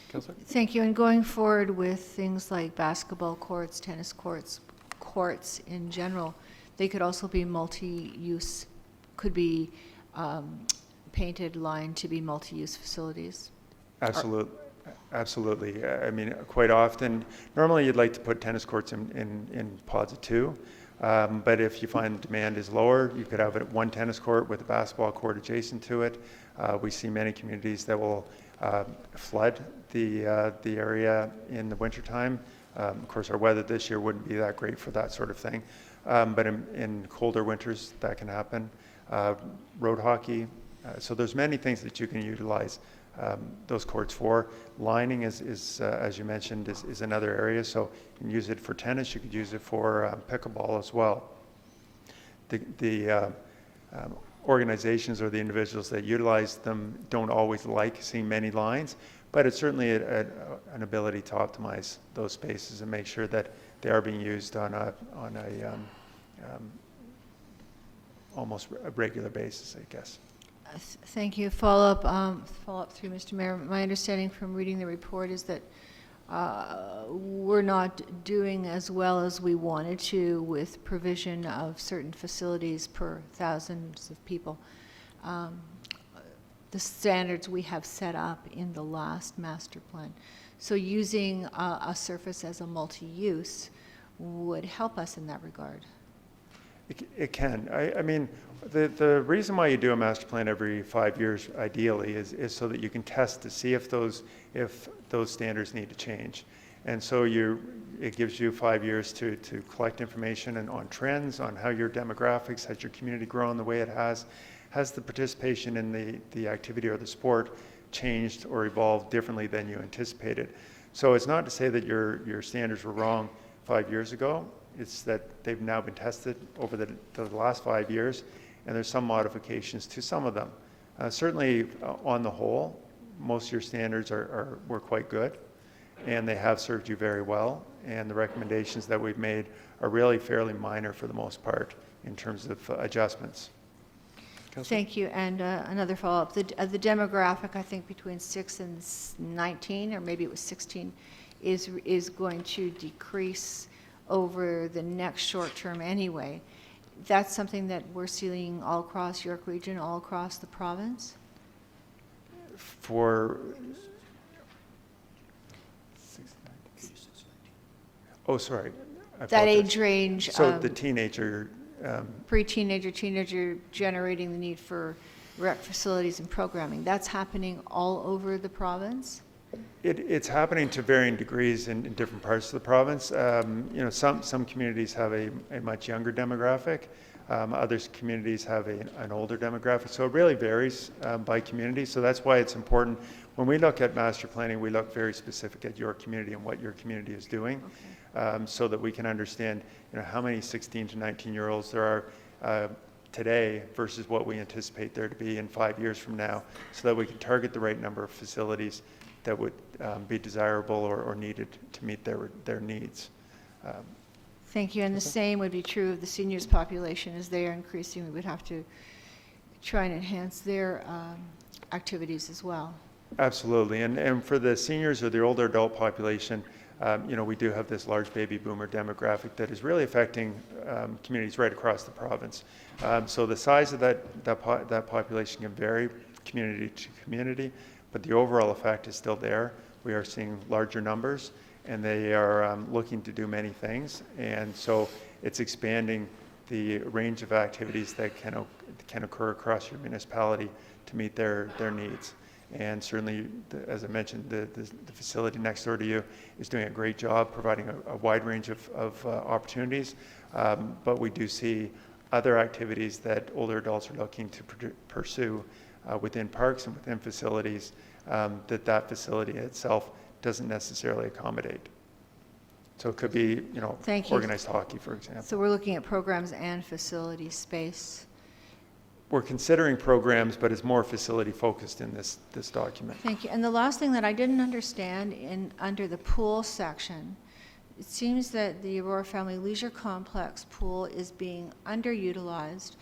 Councillor? Thank you. And going forward with things like basketball courts, tennis courts, courts in general, they could also be multi-use, could be painted, lined to be multi-use facilities? Absolutely. Absolutely. I mean, quite often, normally you'd like to put tennis courts in pods of 2, but if you find demand is lower, you could have one tennis court with a basketball court adjacent to it. We see many communities that will flood the area in the wintertime. Of course, our weather this year wouldn't be that great for that sort of thing, but in colder winters, that can happen. Road hockey. So there's many things that you can utilize those courts for. Lining is as you mentioned, is another area. So you can use it for tennis. You could use it for pickleball as well. The organizations or the individuals that utilize them don't always like seeing many lines, but it's certainly an ability to optimize those spaces and make sure that they are being used on a almost a regular basis, I guess. Thank you. Follow up through Mr. Mayor. My understanding from reading the report is that we're not doing as well as we wanted to with provision of certain facilities per thousands of people. The standards we have set up in the last master plan. So using a surface as a multi-use would help us in that regard. It can. I mean, the reason why you do a master plan every 5 years, ideally, is so that you can test to see if those standards need to change. And so it gives you 5 years to collect information and on trends, on how your demographics, has your community grown the way it has the participation in the activity or the sport changed or evolved differently than you anticipated. So it's not to say that your standards were wrong 5 years ago, it's that they've now been tested over the last 5 years, and there's some modifications to some of them. Certainly, on the whole, most of your standards were quite good, and they have served you very well, and the recommendations that we've made are really fairly minor for the most part in terms of adjustments. Thank you. And another follow-up. The demographic, I think, between 6 and 19, or maybe it was 16, is going to decrease over the next short term anyway. That's something that we're seeing all across York Region, all across the province? Oh, sorry. That age range. So the teenager. Pre-teenager, teenager generating the need for rec facilities and programming. That's happening all over the province? It's happening to varying degrees in different parts of the province. Some communities have a much younger demographic. Other communities have an older demographic. So it really varies by community. So that's why it's important. When we look at master planning, we look very specific at your community and what your community is doing, so that we can understand how many 16 to 19-year-olds there are today versus what we anticipate there to be in 5 years from now, so that we can target the right number of facilities that would be desirable or needed to meet their needs. Thank you. And the same would be true of the seniors population. As they are increasing, we would have to try and enhance their activities as well. Absolutely. And for the seniors or the older adult population, we do have this large baby boomer demographic that is really affecting communities right across the province. So the size of that population can vary community to community, but the overall effect is still there. We are seeing larger numbers, and they are looking to do many things. And so it's expanding the range of activities that can occur across your municipality to meet their needs. And certainly, as I mentioned, the facility next door to you is doing a great job providing a wide range of opportunities. But we do see other activities that older adults are looking to pursue within parks and within facilities that facility itself doesn't necessarily accommodate. So it could be, organized hockey, for example. So we're looking at programs and facility space. We're considering programs, but it's more facility focused in this document. Thank you. And the last thing that I didn't understand under the pool section, it seems that the Aurora Family Leisure Complex pool is being underutilized,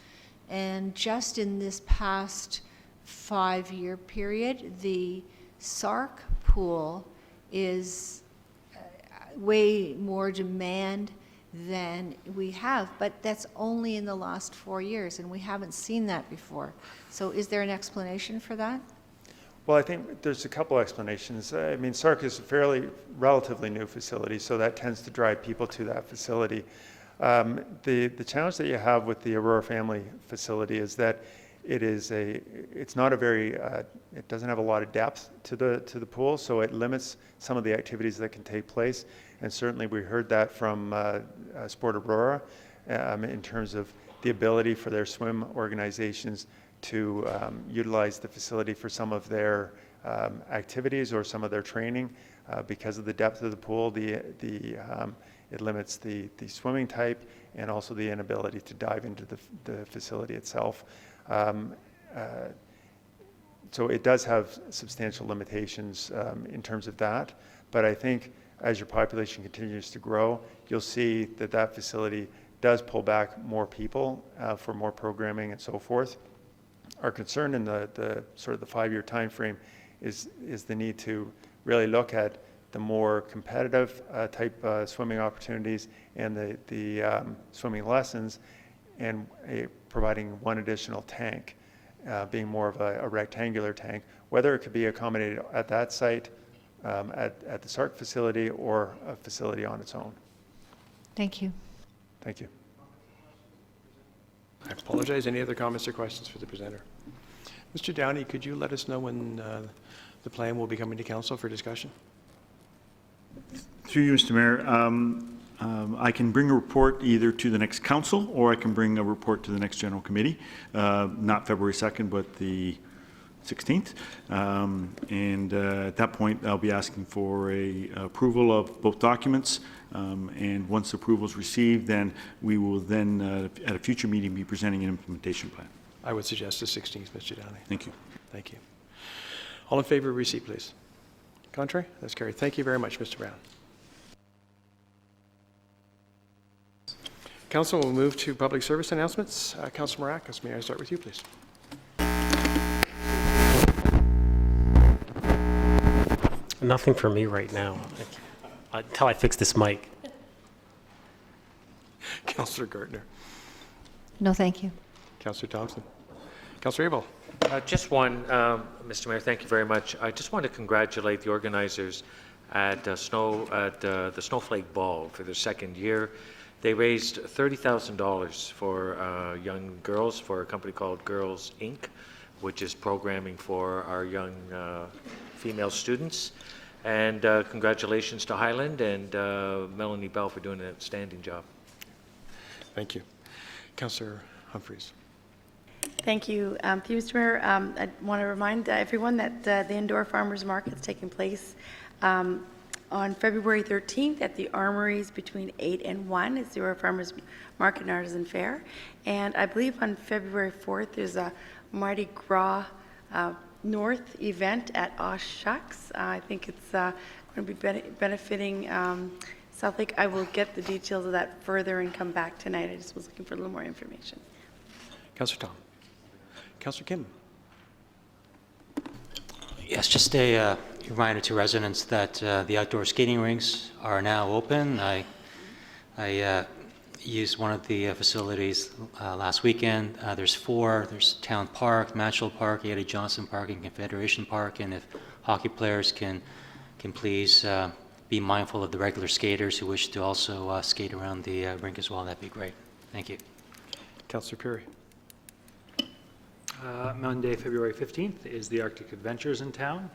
and just in this past 5-year period, the SARC pool is way more demand than we have, but that's only in the last 4 years, and we haven't seen that before. So is there an explanation for that? Well, I think there's a couple explanations. I mean, SARC is a relatively new facility, so that tends to drive people to that facility. The challenge that you have with the Aurora Family facility is that it doesn't have a lot of depth to the pool, so it limits some of the activities that can take place. And certainly we heard that from Sport Aurora in terms of the ability for their swim organizations to utilize the facility for some of their activities or some of their training. Because of the depth of the pool, it limits the swimming type and also the inability to dive into the facility itself. So it does have substantial limitations in terms of that, but I think as your population continues to grow, you'll see that facility does pull back more people for more programming and so forth. Our concern in the sort of the 5-year time frame is the need to really look at the more competitive type swimming opportunities and the swimming lessons, and providing one additional tank, being more of a rectangular tank, whether it could be accommodated at that site, at the SARC facility, or a facility on its own. Thank you. Thank you. I apologize. Any other comments or questions for the presenter? Mr. Downey, could you let us know when the plan will be coming to council for discussion? Through you, Mr. Mayor, I can bring a report either to the next council or I can bring a report to the next general committee, not February 2nd, but the 16th. At that point, I'll be asking for a approval of both documents. And once approval is received, then we will then, at a future meeting, be presenting an implementation plan. I would suggest the 16th, Mr. Downey. Thank you. Thank you. All in favor of receipt, please. Contrary? That's carried. Thank you very much, Mr. Brown. Council will move to public service announcements. Councilor Maracas, may I start with you, please? Nothing for me right now, until I fix this mic. Councilor Gartner. No, thank you. Councilor Thompson. Councilor Abel. Just one, Mr. Mayor, thank you very much. I just want to congratulate the organizers at the Snowflake Ball for their second year. They raised $30,000 for young girls for a company called Girls Inc., which is programming for our young female students. And congratulations to Highland and Melanie Bell for doing an outstanding job. Thank you. Councillor Humphreys. Thank you. Through you, Mr. Mayor, I want to remind everyone that the indoor farmers market is taking place on February 13th at the Armories between 8 and 1. It's the Aurora Farmers Market and Artisan Fair. And I believe on February 4th there's a Mardi Gras North event at Osh Shucks. I think it's going to be benefiting South Lake. I will get the details of that further and come back tonight. I just was looking for a little more information. Councillor Tom. Councillor Kim. Yes, just a reminder to residents that the outdoor skating rinks are now open. I used one of the facilities last weekend. There's 4. There's Town Park, Matchell Park, Ada Johnson Park, and Confederation Park. And if hockey players can please be mindful of the regular skaters who wish to also skate around the rink as well, that'd be great. Thank you. Councillor Perry. Monday, February 15th is the Arctic Adventures in town.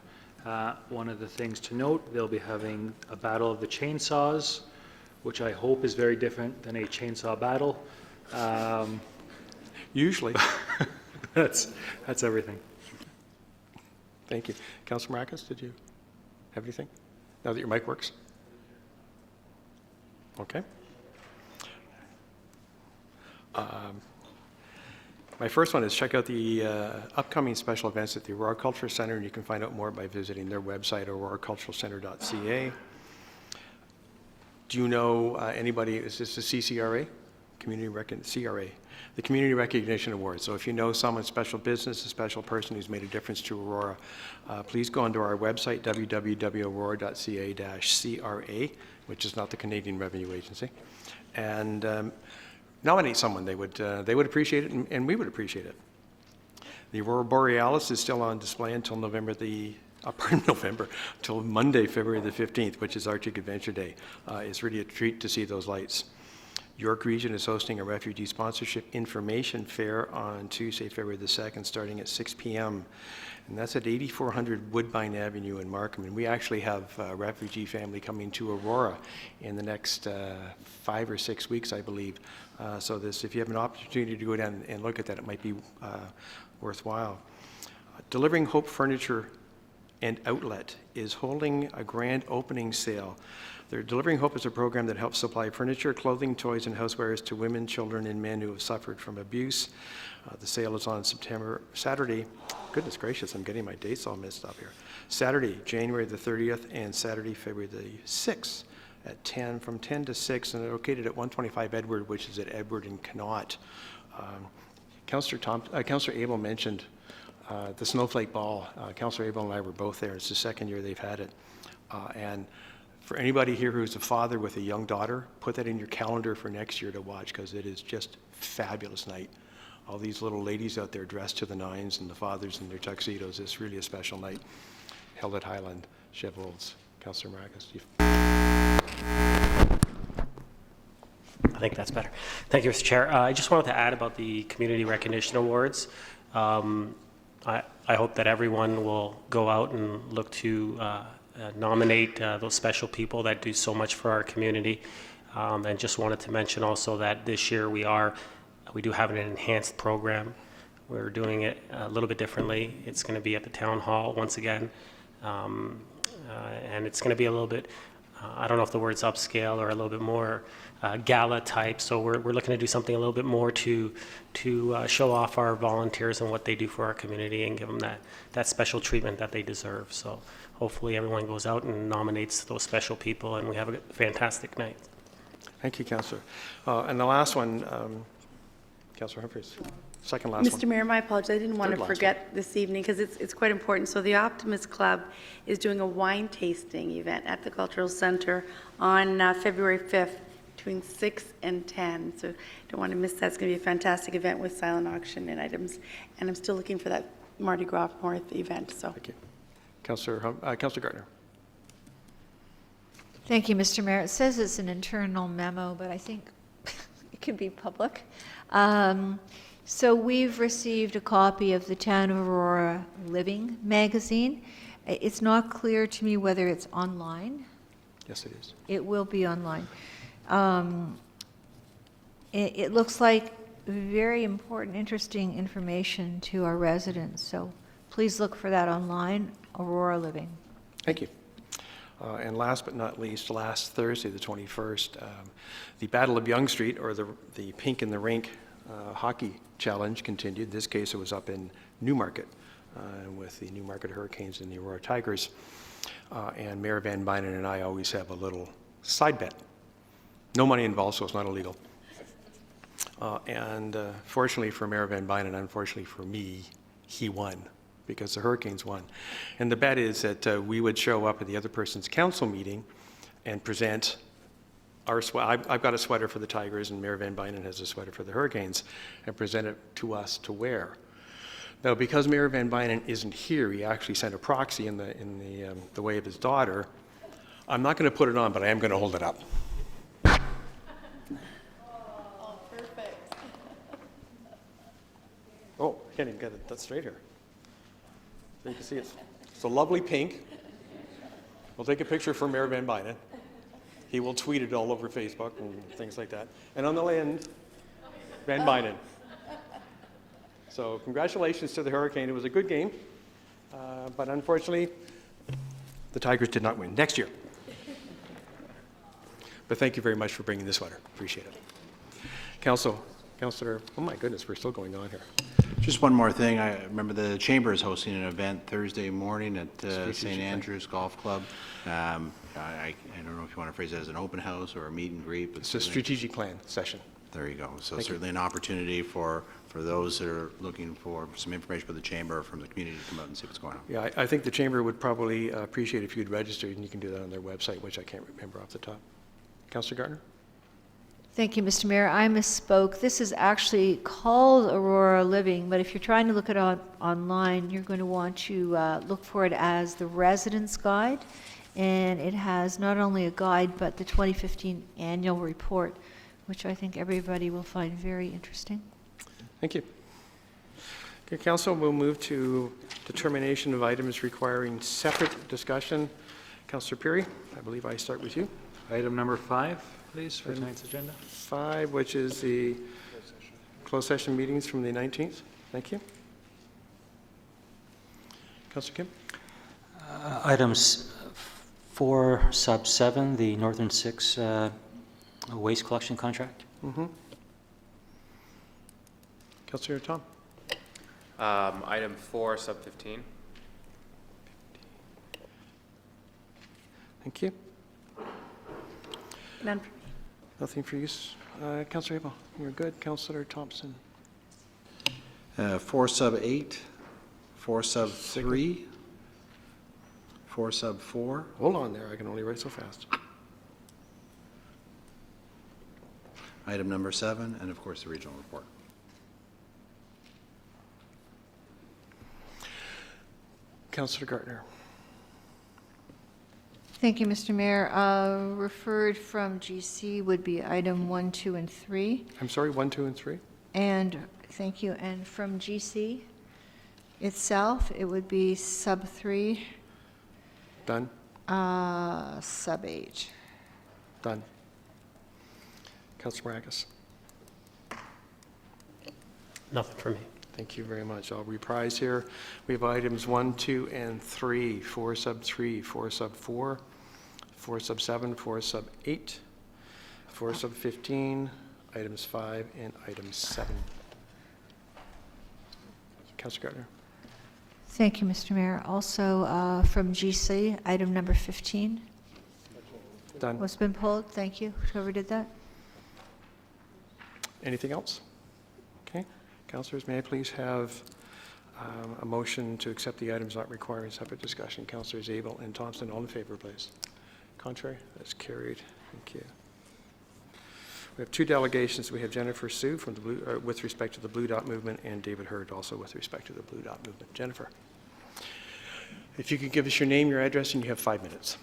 One of the things to note, they'll be having a battle of the chainsaws, which I hope is very different than a chainsaw battle. Usually. That's everything. Thank you. Councillor Maracas, did you have anything? Now that your mic works? Okay. My first one is check out the upcoming special events at the Aurora Cultural Centre, and you can find out more by visiting their website, auroraculturalcentre.ca. Do you know anybody, is this the CCRA? CRA, the Community Recognition Award. So if you know someone, special business, a special person who's made a difference to Aurora, please go onto our website, www.aurora.ca-CRA, which is not the Canadian Revenue Agency, and nominate someone. They would appreciate it, and we would appreciate it. The Aurora Borealis is still on display until until Monday, February the 15th, which is Arctic Adventure Day. It's really a treat to see those lights. York Region is hosting a refugee sponsorship information fair on Tuesday, February the 2nd, starting at 6 p.m. And that's at 8400 Woodbine Avenue in Markham. And we actually have a refugee family coming to Aurora in the next 5 or 6 weeks, I believe. So if you have an opportunity to go down and look at that, it might be worthwhile. Delivering Hope Furniture and Outlet is holding a grand opening sale. Their Delivering Hope is a program that helps supply furniture, clothing, toys, and housewares to women, children, and men who have suffered from abuse. The sale is on Saturday, goodness gracious, I'm getting my dates all messed up here. Saturday, January the 30th, and Saturday, February the 6th from 10 to 6, and they're located at 125 Edward, which is at Edward and Connaught. Councillor Abel mentioned the Snowflake Ball. Councillor Abel and I were both there. It's the second year they've had it. And for anybody here who's a father with a young daughter, put that in your calendar for next year to watch, because it is just a fabulous night. All these little ladies out there dressed to the nines, and the fathers in their tuxedos. It's really a special night. Held at Highland Chevrolet's. Councillor Maracas. I think that's better. Thank you, Mr. Chair. I just wanted to add about the Community Recognition Awards. I hope that everyone will go out and look to nominate those special people that do so much for our community. And just wanted to mention also that this year we do have an enhanced program. We're doing it a little bit differently. It's going to be at the town hall once again. And it's going to be a little bit, I don't know if the word's upscale or a little bit more gala type. So we're looking to do something a little bit more to show off our volunteers and what they do for our community and give them that special treatment that they deserve. So hopefully everyone goes out and nominates those special people and we have a fantastic night. Thank you, Councillor. And the last one, Councillor Humphries, second last one. Mr. Mayor, my apologies. I didn't want Third to last forget this evening because it's quite important. So the Optimist Club is doing a wine tasting event at the Cultural Center on February 5th between 6 and 10. So don't want to miss that. It's going to be a fantastic event with silent auction and items. And I'm still looking for that Mardi Gras North event. So Thank you. Councillor Gardner. Thank you, Mr. Mayor. It says it's an internal memo, but I think it can be public. So we've received a copy of the Town of Aurora Living magazine. It's not clear to me whether it's online. Yes, it is. It will be online. It looks like very important, interesting information to our residents. So please look for that online, Aurora Living. Thank you. And last but not least, last Thursday, the 21st, the Battle of Yonge Street, or the Pink in the Rink hockey challenge continued. In this case, it was up in Newmarket with the Newmarket Hurricanes and the Aurora Tigers. And Mayor Van Bynen and I always have a little side bet. No money involved, so it's not illegal. And fortunately for Mayor Van Bynen, unfortunately for me, he won, because the Hurricanes won. And the bet is that we would show up at the other person's council meeting and present our I've got a sweater for the Tigers and Mayor Van Bynen has a sweater for the Hurricanes, and present it to us to wear. Now, because Mayor Van Bynen isn't here, he actually sent a proxy in the way of his daughter. I'm not going to put it on, but I am going to hold it up. Oh, perfect. Oh, I can't even get that straight here. So you can see it's a lovely pink. We'll take a picture for Mayor Van Bynen. He will tweet it all over Facebook and things like that. And on the end, Van Bynen. So congratulations to the Hurricane. It was a good game, but unfortunately, the Tigers did not win. Next year. But thank you very much for bringing this sweater. Appreciate it. Councillor, oh my goodness, we're still going on here. Just one more thing. I remember the Chamber is hosting an event Thursday morning at St. Andrews Golf Club. I don't know if you want to phrase it as an open house or a meet and greet. But It's a strategic plan session. There you go. So Thank certainly an opportunity for those that are looking for some information about the Chamber or from the community to come out and see what's going on. Yeah, I think the Chamber would probably appreciate if you'd registered, and you can do that on their website, which I can't remember off the top. Councillor Gardner? Thank you, Mr. Mayor. I misspoke. This is actually called Aurora Living, but if you're trying to look it up online, you're going to want to look for it as the Residence Guide. And it has not only a guide, but the 2015 annual report, which I think everybody will find very interesting. Thank you. Okay, Council, we'll move to determination of items requiring separate discussion. Councillor Peary, I believe I start with you. Item number 5, please, for tonight's agenda. 5, which is the closed session meetings from the 19th. Thank you. Councillor Kim? Items 4 sub 7, the Northern 6 waste collection contract. Mm-hmm. Councillor Tom? Item 4, sub 15. Thank you. None for me. Nothing for you. Councillor Abel, you're good. Councillor Thompson? 4 sub 8, 4 sub 3, 4 sub 4. Hold on there. I can only write so fast. Item number 7, and of course the regional report. Councillor Gardner? Thank you, Mr. Mayor. Referred from GC would be item 1, 2, and 3. I'm sorry, 1, 2, and 3? And, thank you, and from GC itself, it would be sub 3. Done. Sub 8. Done. Councillor Maracus. Nothing for me. Thank you very much. I'll reprise here. We have items 1, 2, and 3, 4 sub 3, 4 sub 4, 4 sub 7, 4 sub 8, 4 sub 15, items 5, and item 7. Councillor Gardner. Thank you, Mr. Mayor. Also, from GC, item number 15 Done. was been pulled. Thank you, whoever did that. Anything else? Okay. Councillors, may I please have a motion to accept the items not requiring separate discussion? Councillors Abel and Thompson, all in favor, please. Contrary? That's carried. Thank you. We have 2 delegations. We have Jennifer Sue from the Blue, with respect to the Blue Dot Movement, and David Hurd also with respect to the Blue Dot Movement. Jennifer, if you could give us your name, your address, and you have 5 minutes.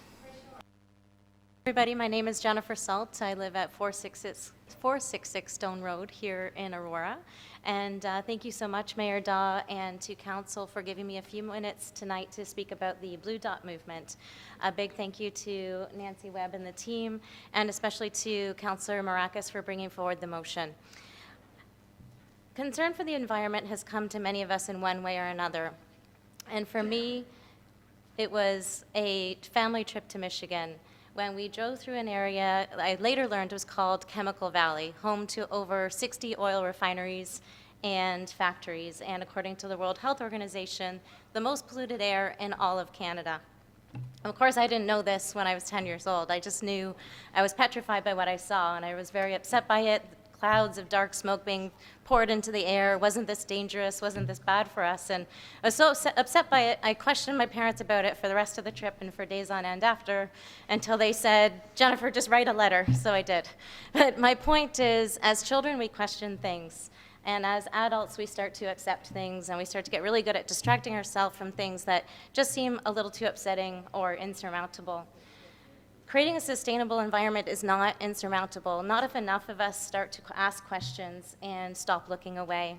Everybody, my name is Jennifer Salt. I live at 466 Stone Road here in Aurora. And thank you so much, Mayor Daw, and to Council for giving me a few minutes tonight to speak about the Blue Dot Movement. A big thank you to Nancy Webb and the team, and especially to Councillor Maracus for bringing forward the motion. Concern for the environment has come to many of us in one way or another. And for me, it was a family trip to Michigan. When we drove through an area I later learned was called Chemical Valley, home to over 60 oil refineries and factories, and according to the World Health Organization, the most polluted air in all of Canada. Of course, I didn't know this when I was 10 years old. I just knew I was petrified by what I saw, and I was very upset by it. Clouds of dark smoke being poured into the air. Wasn't this dangerous? Wasn't this bad for us? And I was so upset by it, I questioned my parents about it for the rest of the trip and for days on end after, until they said, Jennifer, just write a letter. So I did. But my point is, as children, we question things. And as adults, we start to accept things, and we start to get really good at distracting ourselves from things that just seem a little too upsetting or insurmountable. Creating a sustainable environment is not insurmountable, not if enough of us start to ask questions and stop looking away.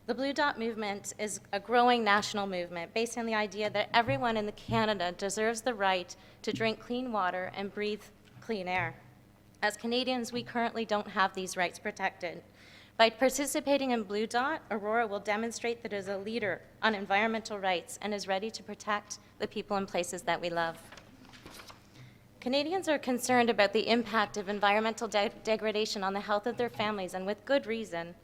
The Blue Dot Movement is a growing national movement based on the idea that everyone in Canada deserves the right to drink clean water and breathe clean air. As Canadians, we currently don't have these rights protected. By participating in Blue Dot, Aurora will demonstrate that it is a leader on environmental rights and is ready to protect the people and places that we love. Canadians are concerned about the impact of environmental degradation on the health of their families, and with good reason.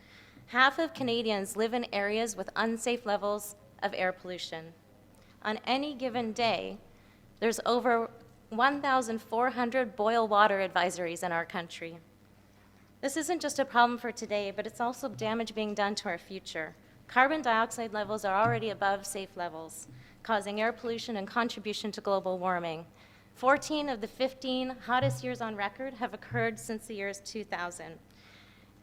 Half of Canadians live in areas with unsafe levels of air pollution. On any given day, there's over 1,400 boil water advisories in our country. This isn't just a problem for today, but it's also damage being done to our future. Carbon dioxide levels are already above safe levels, causing air pollution and contribution to global warming. 14 of the 15 hottest years on record have occurred since the year 2000.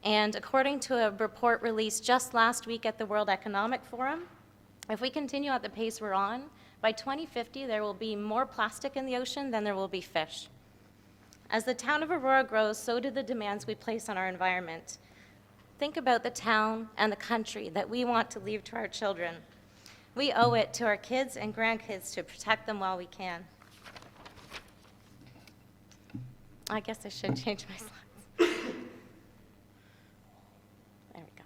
And according to a report released just last week at the World Economic Forum, if we continue at the pace we're on, by 2050 there will be more plastic in the ocean than there will be fish. As the town of Aurora grows, so do the demands we place on our environment. Think about the town and the country that we want to leave to our children. We owe it to our kids and grandkids to protect them while we can. I guess I should change my slides. There we go.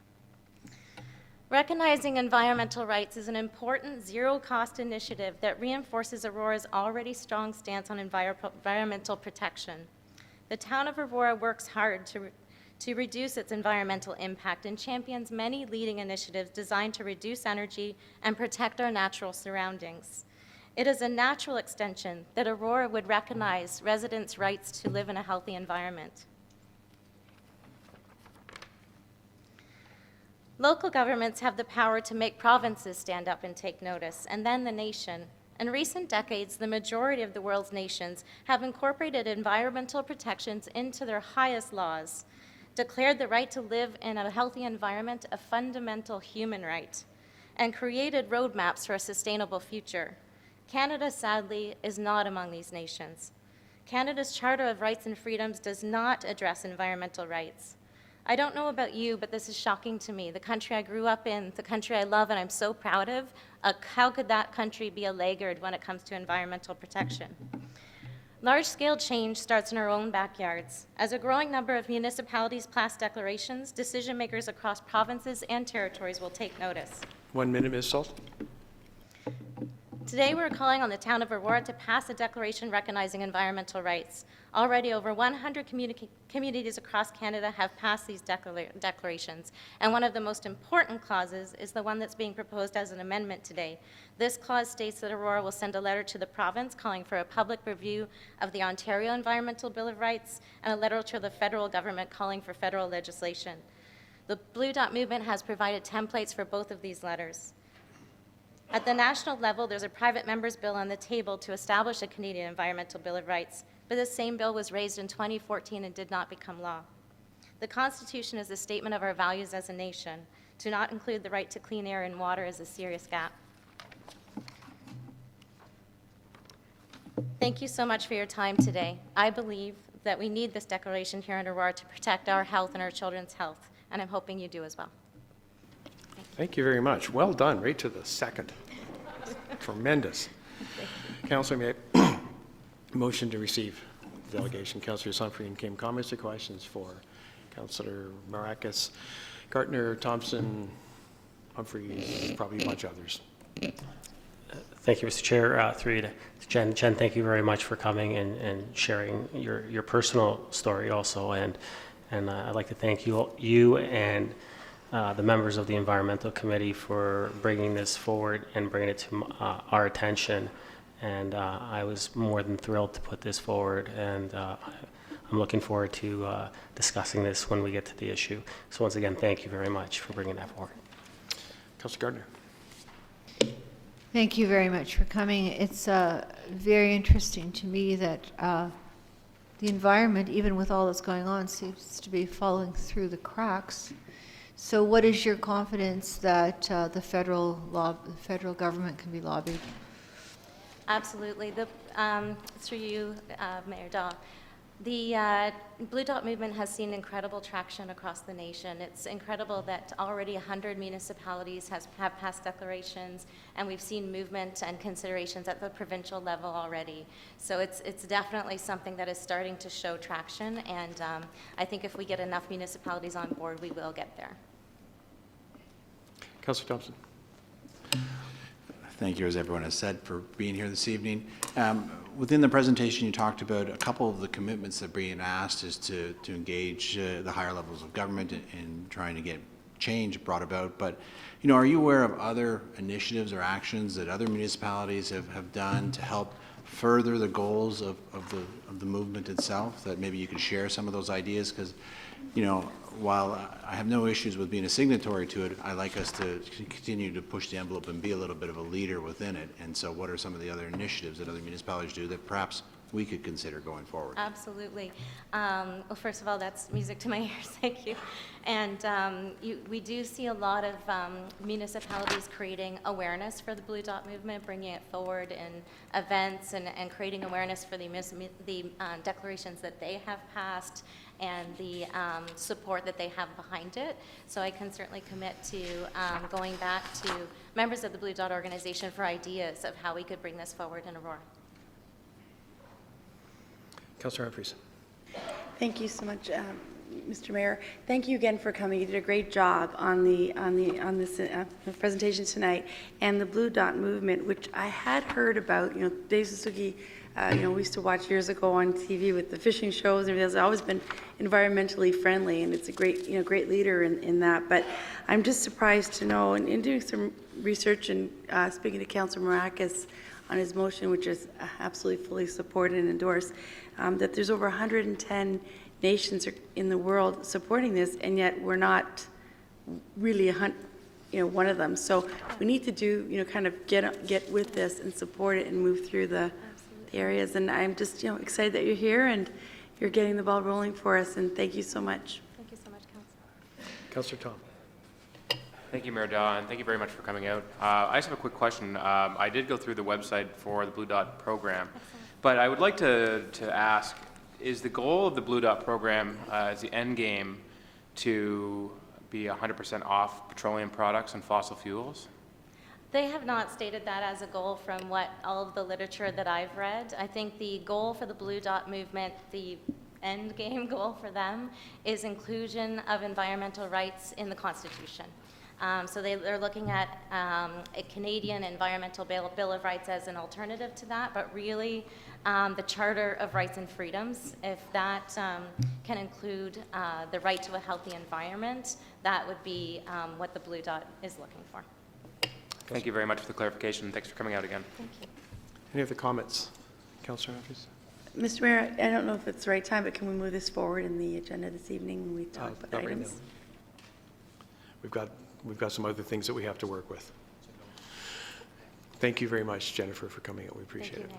Recognizing environmental rights is an important zero-cost initiative that reinforces Aurora's already strong stance on environmental protection. The town of Aurora works hard to reduce its environmental impact and champions many leading initiatives designed to reduce energy and protect our natural surroundings. It is a natural extension that Aurora would recognize residents' rights to live in a healthy environment. Local governments have the power to make provinces stand up and take notice, and then the nation. In recent decades, the majority of the world's nations have incorporated environmental protections into their highest laws, declared the right to live in a healthy environment a fundamental human right, and created roadmaps for a sustainable future. Canada, sadly, is not among these nations. Canada's Charter of Rights and Freedoms does not address environmental rights. I don't know about you, but this is shocking to me. The country I grew up in, the country I love and I'm so proud of, how could that country be a laggard when it comes to environmental protection? Large-scale change starts in our own backyards. As a growing number of municipalities pass declarations, decision-makers across provinces and territories will take notice. 1 minute, Ms. Salt. Today, we're calling on the town of Aurora to pass a declaration recognizing environmental rights. Already, over 100 communities across Canada have passed these declarations, and one of the most important clauses is the one that's being proposed as an amendment today. This clause states that Aurora will send a letter to the province calling for a public review of the Ontario Environmental Bill of Rights and a letter to the federal government calling for federal legislation. The Blue Dot Movement has provided templates for both of these letters. At the national level, there's a private member's bill on the table to establish a Canadian Environmental Bill of Rights, but this same bill was raised in 2014 and did not become law. The Constitution is a statement of our values as a nation. To not include the right to clean air and water is a serious gap. Thank you so much for your time today. I believe that we need this declaration here in Aurora to protect our health and our children's health, and I'm hoping you do as well. Thank you very much. Well done, right to the second. Tremendous. Councillor, may I motion to receive the delegation. Councillor Sunfrey and Kim, comments or questions for Councillor Maracus, Gartner, Thompson, Humphreys, probably a bunch of others. Thank you, Mr. Chair. Through you to Jen. Jen, thank you very much for coming and sharing your personal story also. And I'd like to thank you and the members of the Environmental Committee for bringing this forward and bringing it to our attention. And I was more than thrilled to put this forward, and I'm looking forward to discussing this when we get to the issue. So once again, thank you very much for bringing that forward. Councillor Gardner. Thank you very much for coming. It's very interesting to me that the environment, even with all that's going on, seems to be falling through the cracks. So what is your confidence that the federal government can be lobbied? Absolutely. Through you, Mayor Daw, the Blue Dot Movement has seen incredible traction across the nation. It's incredible that already 100 municipalities have passed declarations, and we've seen movement and considerations at the provincial level already. So it's definitely something that is starting to show traction, and I think if we get enough municipalities on board, we will get there. Councillor Thompson. Thank you, as everyone has said, for being here this evening. Within the presentation, you talked about a couple of the commitments that are being asked is to engage the higher levels of government in trying to get change brought about. But, you know, are you aware of other initiatives or actions that other municipalities have done to help further the goals of the movement itself, that maybe you could share some of those ideas? Because, you know, while I have no issues with being a signatory to it, I like us to continue to push the envelope and be a little bit of a leader within it. And so what are some of the other initiatives that other municipalities do that perhaps we could consider going forward? Absolutely. Well, first of all, that's music to my ears. Thank you. And we do see a lot of municipalities creating awareness for the Blue Dot Movement, bringing it forward in events and creating awareness for the declarations that they have passed and the support that they have behind it. So I can certainly commit to going back to members of the Blue Dot organization for ideas of how we could bring this forward in Aurora. Councillor Humphreys. Thank you so much, Mr. Mayor. Thank you again for coming. You did a great job on this presentation tonight, and the Blue Dot Movement, which I had heard about. You know, Dave Suzuki, we used to watch years ago on TV with the fishing shows and everything. It's always been environmentally friendly, and it's a great, great leader in that. But I'm just surprised to know, and in doing some research and speaking to Councillor Maracus on his motion, which is absolutely fully supported and endorsed, that there's over 110 nations in the world supporting this, and yet we're not really one of them. So we need to do, kind of get with this and support it and move through the areas. And I'm just, excited that you're here and you're getting the ball rolling for us. And thank you so much. Thank you so much, Councillor. Councillor Tom. Thank you, Mayor Daw, and thank you very much for coming out. I just have a quick question. I did go through the website for the Blue Dot program, but I would like to ask, is the goal of the Blue Dot program as the end game to be 100% off petroleum products and fossil fuels? They have not stated that as a goal from what all of the literature that I've read. I think the goal for the Blue Dot movement, the end game goal for them, is inclusion of environmental rights in the Constitution. So they're looking at a Canadian Environmental Bill of Rights as an alternative to that, but really the Charter of Rights and Freedoms, if that can include the right to a healthy environment, that would be what the Blue Dot is looking for. Thank you very much for the clarification. Thanks for coming out again. Thank you. Any other comments? Councillor Matthews? Mr. Mayor, I don't know if it's the right time, but can we move this forward in the agenda this evening when we talk about Not right now. items? We've got some other things that we have to work with. Thank you very much, Jennifer, for coming out. We appreciate it.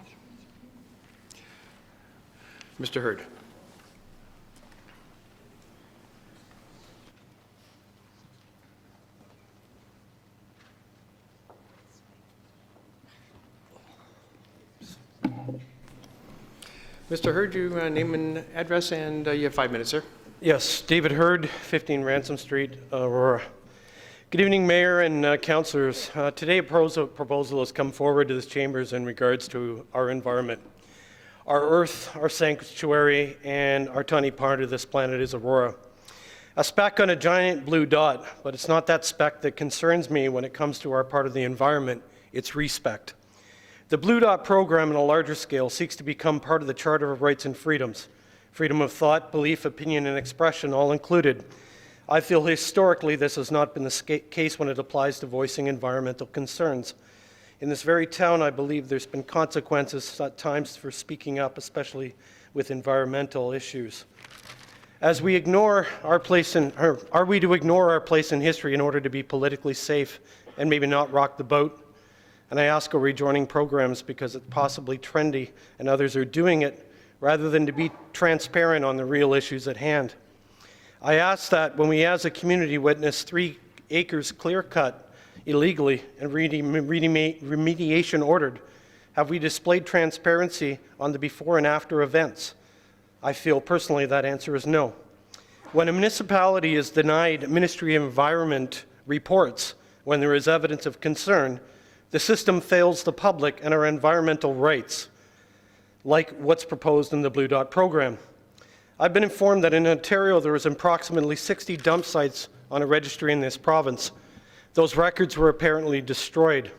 Mr. Hurd. Mr. Hurd, you name and address, and you have 5 minutes, sir. Yes, David Hurd, 15 Ransom Street, Aurora. Good evening, Mayor and councillors. Today, a proposal has come forward to this chambers in regards to our environment. Our Earth, our sanctuary, and our tiny part of this planet is Aurora. A speck on a giant blue dot, but it's not that speck that concerns me when it comes to our part of the environment. It's respect. The Blue Dot program on a larger scale seeks to become part of the Charter of Rights and Freedoms. Freedom of thought, belief, opinion, and expression all included. I feel historically this has not been the case when it applies to voicing environmental concerns. In this very town, I believe there's been consequences at times for speaking up, especially with environmental issues. As we ignore our place in, or are we to ignore our place in history in order to be politically safe and maybe not rock the boat? And I ask, are we joining programs because it's possibly trendy and others are doing it, rather than to be transparent on the real issues at hand? I ask that when we as a community witness 3 acres clear-cut illegally and remediation ordered, have we displayed transparency on the before and after events? I feel personally that answer is no. When a municipality is denied Ministry of Environment reports when there is evidence of concern, the system fails the public and our environmental rights, like what's proposed in the Blue Dot program. I've been informed that in Ontario there is approximately 60 dump sites on a registry in this province. Those records were apparently destroyed.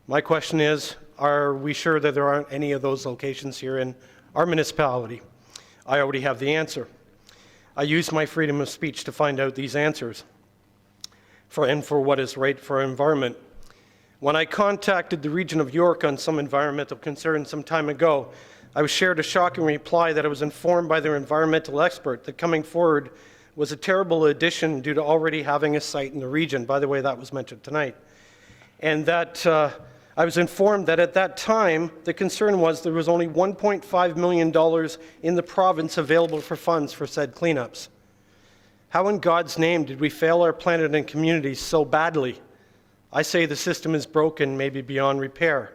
My question is, are we sure that there aren't any of those locations here in our municipality? I already have the answer. I use my freedom of speech to find out these answers for what is right for our environment. When I contacted the region of York on some environmental concerns some time ago, I was shared a shocking reply that I was informed by their environmental expert that coming forward was a terrible addition due to already having a site in the region. By the way, that was mentioned tonight. And that I was informed that at that time, the concern was there was only $1.5 million in the province available for funds for said cleanups. How in God's name did we fail our planet and communities so badly? I say the system is broken, maybe beyond repair.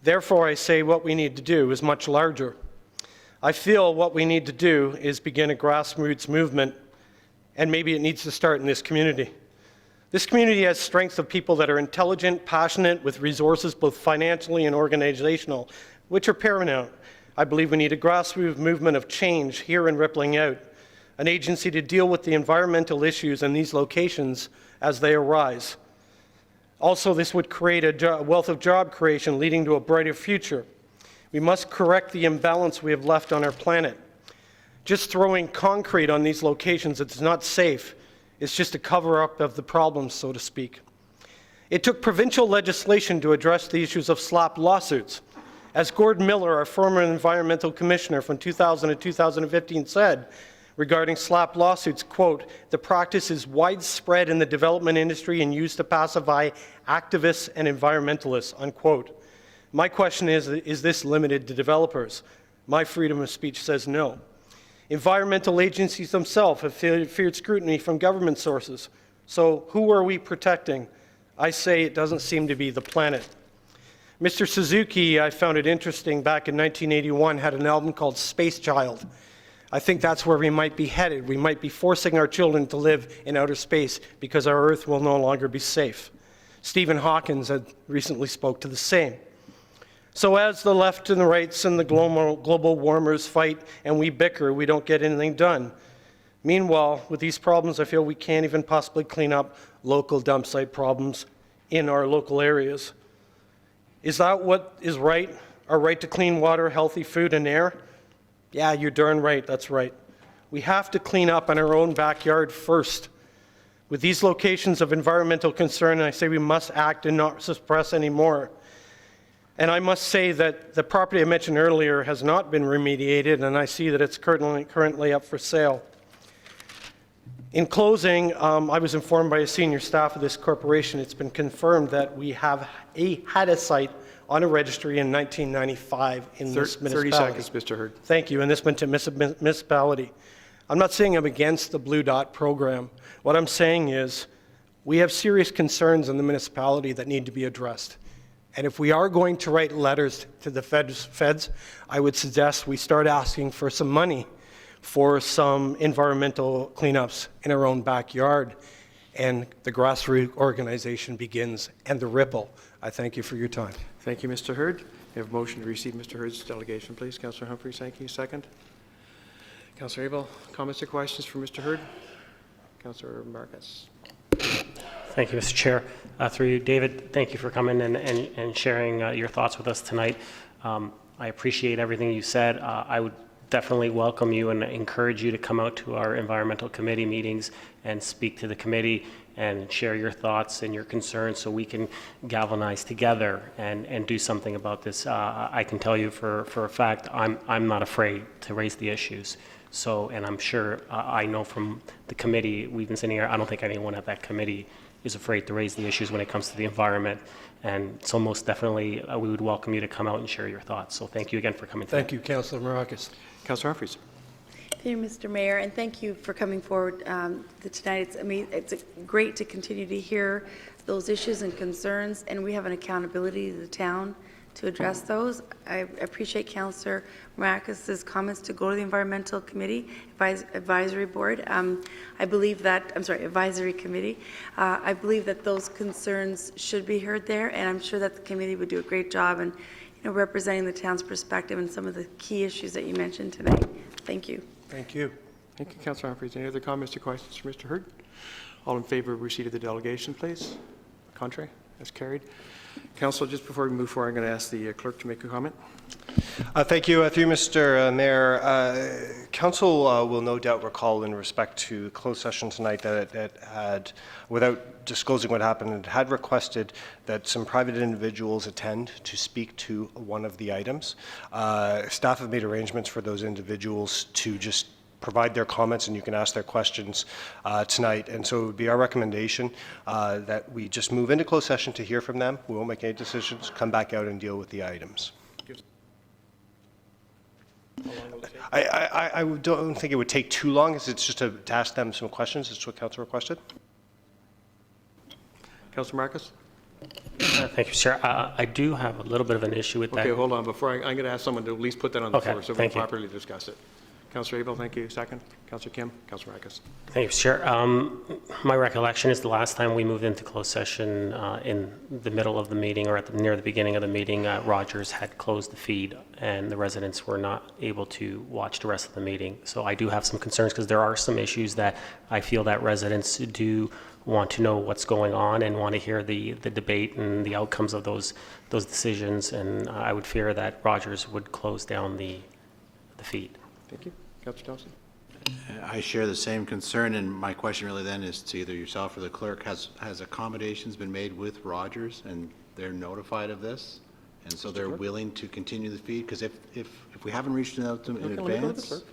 Therefore, I say what we need to do is much larger. I feel what we need to do is begin a grassroots movement, and maybe it needs to start in this community. This community has strengths of people that are intelligent, passionate, with resources both financially and organizational, which are paramount. I believe we need a grassroots movement of change here and rippling out, an agency to deal with the environmental issues in these locations as they arise. Also, this would create a wealth of job creation leading to a brighter future. We must correct the imbalance we have left on our planet. Just throwing concrete on these locations, it's not safe. It's just a cover-up of the problems, so to speak. It took provincial legislation to address the issues of slap lawsuits. As Gordon Miller, our former environmental commissioner from 2000 to 2015 said, regarding slap lawsuits, quote, "The practice is widespread in the development industry and used to pacify activists and environmentalists," unquote. My question is this limited to developers? My freedom of speech says no. Environmental agencies themselves have feared scrutiny from government sources. So who are we protecting? I say it doesn't seem to be the planet. Mr. Suzuki, I found it interesting, back in 1981, had an album called Space Child. I think that's where we might be headed. We might be forcing our children to live in outer space because our Earth will no longer be safe. Stephen Hawkins had recently spoke to the same. So as the left and the rights and the global warmers fight and we bicker, we don't get anything done. Meanwhile, with these problems, I feel we can't even possibly clean up local dump site problems in our local areas. Is that what is right? Our right to clean water, healthy food, and air? Yeah, you're darn right, that's right. We have to clean up in our own backyard first. With these locations of environmental concern, I say we must act and not suppress anymore. And I must say that the property I mentioned earlier has not been remediated, and I see that it's currently up for sale. In closing, I was informed by a senior staff of this corporation, it's been confirmed that we have had a site on a registry in 1995 in this municipality. 30 seconds, Mr. Hurd. Thank you, and this went to municipality. I'm not saying I'm against the Blue Dot program. What I'm saying is we have serious concerns in the municipality that need to be addressed. And if we are going to write letters to the feds, I would suggest we start asking for some money for some environmental cleanups in our own backyard. And the grassroots organization begins, and the ripple. I thank you for your time. Thank you, Mr. Hurd. We have a motion to receive Mr. Hurd's delegation, please. Councillor Humphries, thank you. Second. Councillor Abel, comments or questions for Mr. Hurd? Councillor Marcus. Thank you, Mr. Chair. Through you, David, thank you for coming and sharing your thoughts with us tonight. I appreciate everything you said. I would definitely welcome you and encourage you to come out to our environmental committee meetings and speak to the committee and share your thoughts and your concerns so we can galvanize together and do something about this. I can tell you for a fact, I'm not afraid to raise the issues. So, and I'm sure, I know from the committee, we've been sitting here, I don't think anyone at that committee is afraid to raise the issues when it comes to the environment. And so most definitely, we would welcome you to come out and share your thoughts. So thank you again for coming tonight. Thank you, Councillor Marcus. Councillor Humphries. Thank you, Mr. Mayor, and thank you for coming forward tonight. It's great to continue to hear those issues and concerns, and we have an accountability to the town to address those. I appreciate Councillor Marcus's comments to go to the Environmental Committee, Advisory Board. I believe that, Advisory Committee. I believe that those concerns should be heard there, and I'm sure that the committee would do a great job in representing the town's perspective and some of the key issues that you mentioned tonight. Thank you. Thank you. Thank you, Councillor Humphries. Any other comments or questions for Mr. Hurd? All in favor of receipt of the delegation, please. Contrary? That's carried. Council, just before we move forward, I'm going to ask the clerk to make a comment. Thank you. Through Mr. Mayor, Council will no doubt recall in respect to closed session tonight that it had, without disclosing what happened, it had requested that some private individuals attend to speak to one of the items. Staff have made arrangements for those individuals to just provide their comments and you can ask their questions tonight. And so it would be our recommendation that we just move into closed session to hear from them. We won't make any decisions, come back out and deal with the items. I don't think it would take too long. It's just to ask them some questions. It's what Council requested. Councillor Marcus? Thank you, sir. I do have a little bit of an issue with that. Okay, hold on. Before I'm going to ask someone to at least put that on the Okay, floor so we thank can you. properly discuss it. Councillor Abel, thank you. Second. Councillor Kim. Councillor Marcus. Thank you, Chair. My recollection is the last time we moved into closed session in the middle of the meeting or near the beginning of the meeting, Rogers had closed the feed and the residents were not able to watch the rest of the meeting. So I do have some concerns because there are some issues that I feel that residents do want to know what's going on and want to hear the debate and the outcomes of those decisions. And I would fear that Rogers would close down the feed. Thank you. Councillor Thompson. I share the same concern, and my question really then is to either yourself or the clerk, has accommodations been made with Rogers and they're notified of this? And so they're willing to continue the feed? Because if we haven't reached out to them in advance.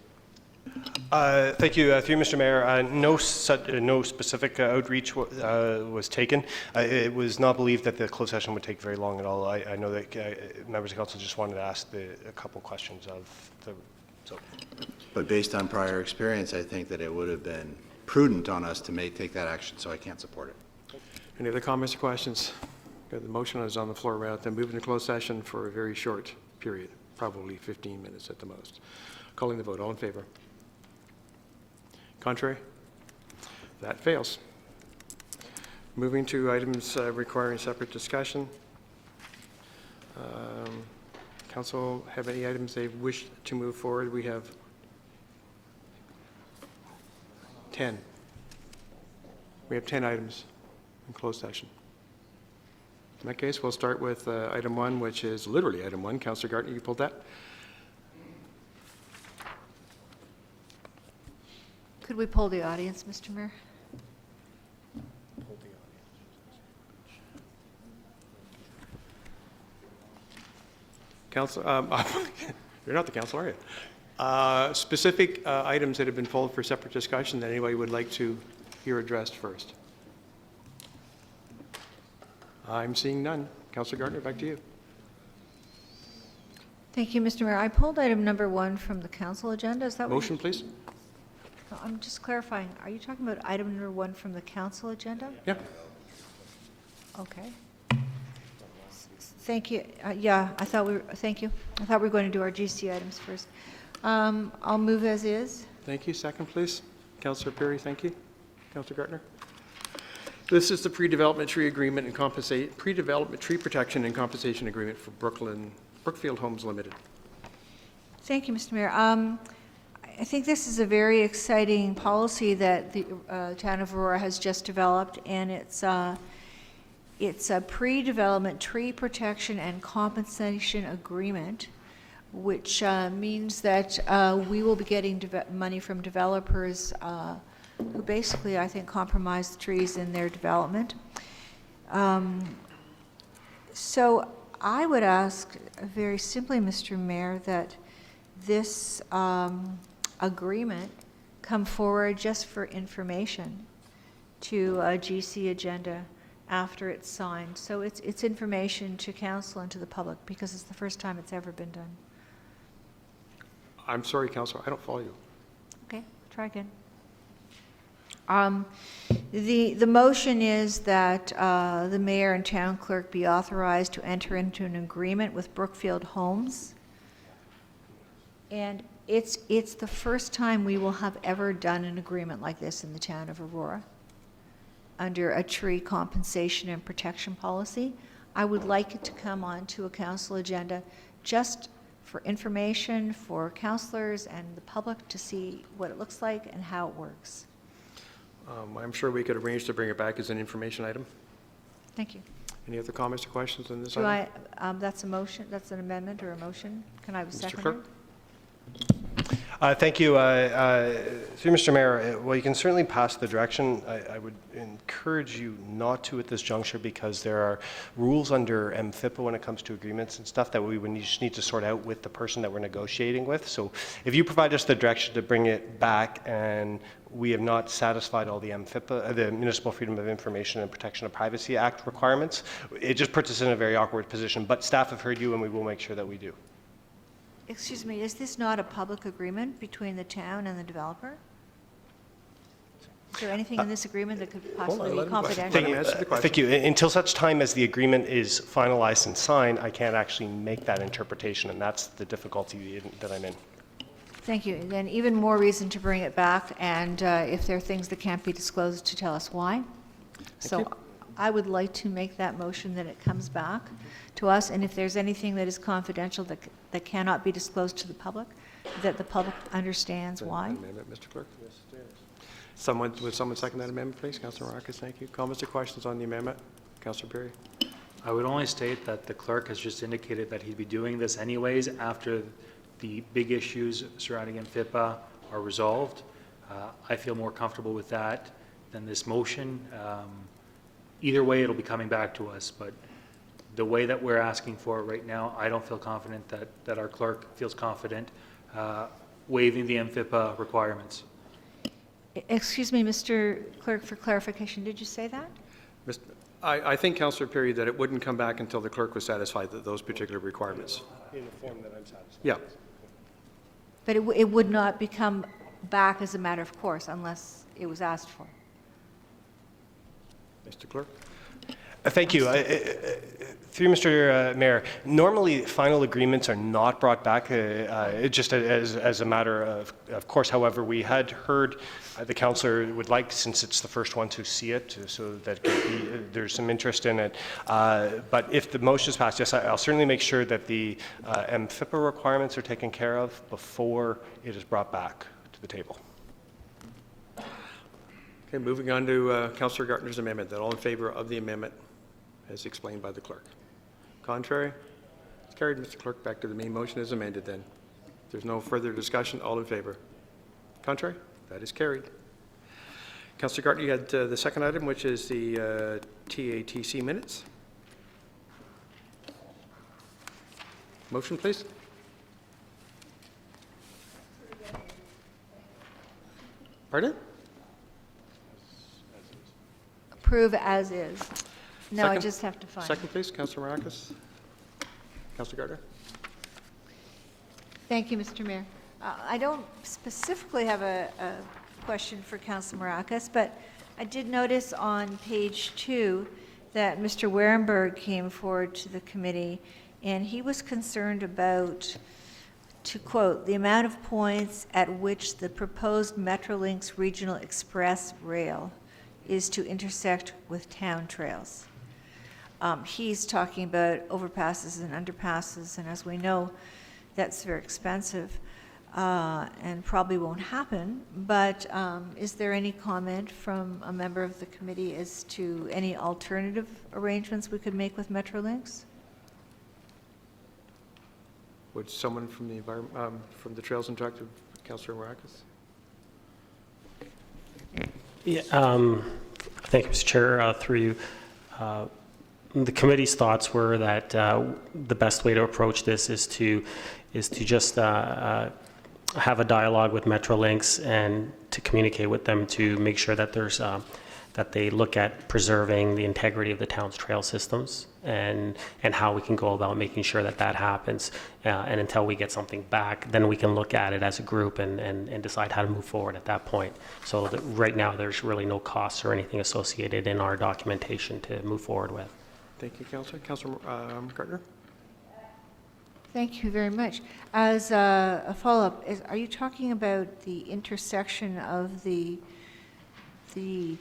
Thank you. Through Mr. Mayor, no specific outreach was taken. It was not believed that the closed session would take very long at all. I know that members of council just wanted to ask a couple questions of the. So. But based on prior experience, I think that it would have been prudent on us to take that action, so I can't support it. Any other comments or questions? Okay, the motion is on the floor. We're then moving to closed session for a very short period, probably 15 minutes at the most. Calling the vote. All in favor? Contrary? That fails. Moving to items requiring separate discussion. Council have any items they wish to move forward? We have 10. We have 10 items in closed session. In that case, we'll start with item 1, which is literally item 1. Councillor Gartner, you pulled that? Could we poll the audience, Mr. Mayor? Council, you're not the council, are you? Specific items that have been pulled for separate discussion that anybody would like to hear addressed first? I'm seeing none. Councillor Gardner, back to you. Thank you, Mr. Mayor. I pulled item number 1 from the council agenda. Is that what Motion, please. No, I'm just clarifying. Are you talking about item number 1 from the council agenda? Yeah. Okay. Thank you. Yeah, thank you. I thought we were going to do our GC items first. I'll move as is. Thank you. Second, please. Councillor Perry, thank you. Councillor Gardner. This is the pre-development tree agreement and pre-development tree protection and compensation agreement for Brookfield Homes Limited. Thank you, Mr. Mayor. I think this is a very exciting policy that the town of Aurora has just developed, and it's a pre-development tree protection and compensation agreement, which means that we will be getting money from developers who basically, I think, compromise the trees in their development. So I would ask very simply, Mr. Mayor, that this agreement come forward just for information to a GC agenda after it's signed. So it's information to council and to the public because it's the first time it's ever been done. I'm sorry, Councillor, I don't follow you. Okay, try again. The motion is that the mayor and town clerk be authorized to enter into an agreement with Brookfield Homes. And it's the first time we will have ever done an agreement like this in the town of Aurora under a tree compensation and protection policy. I would like it to come on to a council agenda just for information for councillors and the public to see what it looks like and how it works. I'm sure we could arrange to bring it back as an information item. Thank you. Any other comments or questions on this Do item? that's a motion, that's an amendment or a motion? Can I have a Mr. second? Clerk? Thank you. Through Mr. Mayor, well, you can certainly pass the direction. I would encourage you not to at this juncture because there are rules under MFIPA when it comes to agreements and stuff that we would just need to sort out with the person that we're negotiating with. So if you provide us the direction to bring it back and we have not satisfied all the MFIPA, the Municipal Freedom of Information and Protection of Privacy Act requirements, it just puts us in a very awkward position. But staff have heard you and we will make sure that we do. Excuse me, is this not a public agreement between the town and the developer? Is there anything in this agreement that could possibly be confidential? Thank you. Until such time as the agreement is finalized and signed, I can't actually make that interpretation, and that's the difficulty that I'm in. Thank you. Then even more reason to bring it back, and if there are things that can't be disclosed, to tell us why. So I would like to make that motion that it comes back to us, and if there's anything that is confidential that cannot be disclosed to the public, that the public understands why. Amendment, Mr. Clerk? Would someone second that amendment, please? Councillor Marcus, thank you. Comments or questions on the amendment? Councillor Perry? I would only state that the clerk has just indicated that he'd be doing this anyways after the big issues surrounding MFIPA are resolved. I feel more comfortable with that than this motion. Either way, it'll be coming back to us, but the way that we're asking for it right now, I don't feel confident that our clerk feels confident waiving the MFIPA requirements. Excuse me, Mr. Clerk, for clarification, did you say that? I think, Councillor Perry, that it wouldn't come back until the clerk was satisfied that those particular requirements. In the form that I'm satisfied. Yeah. But it would not become back as a matter of course unless it was asked for. Mr. Clerk? Thank you. Through Mr. Mayor, normally final agreements are not brought back just as a matter of course. However, we had heard the councillor would like, since it's the first one to see it, so that there's some interest in it. But if the motion is passed, yes, I'll certainly make sure that the MFIPA requirements are taken care of before it is brought back to the table. Okay, moving on to Councillor Gartner's amendment. That all in favor of the amendment as explained by the clerk? Contrary? It's carried. Mr. Clerk, back to the main motion as amended then. If there's no further discussion, all in favor? Contrary? That is carried. Councillor Gartner, you had the second item, which is the TATC minutes. Motion, please. Pardon? Approve as is. No, I Second? just have to find. Second, please, Councillor Maracus. Councillor Gardner. Thank you, Mr. Mayor. I don't specifically have a question for Councilor Maracus, but I did notice on page 2 that Mr. Warenberg came forward to the committee, and he was concerned about, to quote, the amount of points at which the proposed Metrolinx Regional Express rail is to intersect with town trails. He's talking about overpasses and underpasses, and as we know, that's very expensive and probably won't happen. But is there any comment from a member of the committee as to any alternative arrangements we could make with Metrolinx? Would someone from the from the Trails and Tractor, Councillor Maracus? Yeah, thank you, Mr. Chair. Through you, the committee's thoughts were that the best way to approach this is to just have a dialogue with Metrolinx and to communicate with them to make sure that there's that they look at preserving the integrity of the town's trail systems and how we can go about making sure that that happens. And until we get something back, then we can look at it as a group and decide how to move forward at that point. So that right now, there's really no costs or anything associated in our documentation to move forward with. Thank you, Councillor. Councillor Gardner. Thank you very much. As a follow-up, are you talking about the intersection of the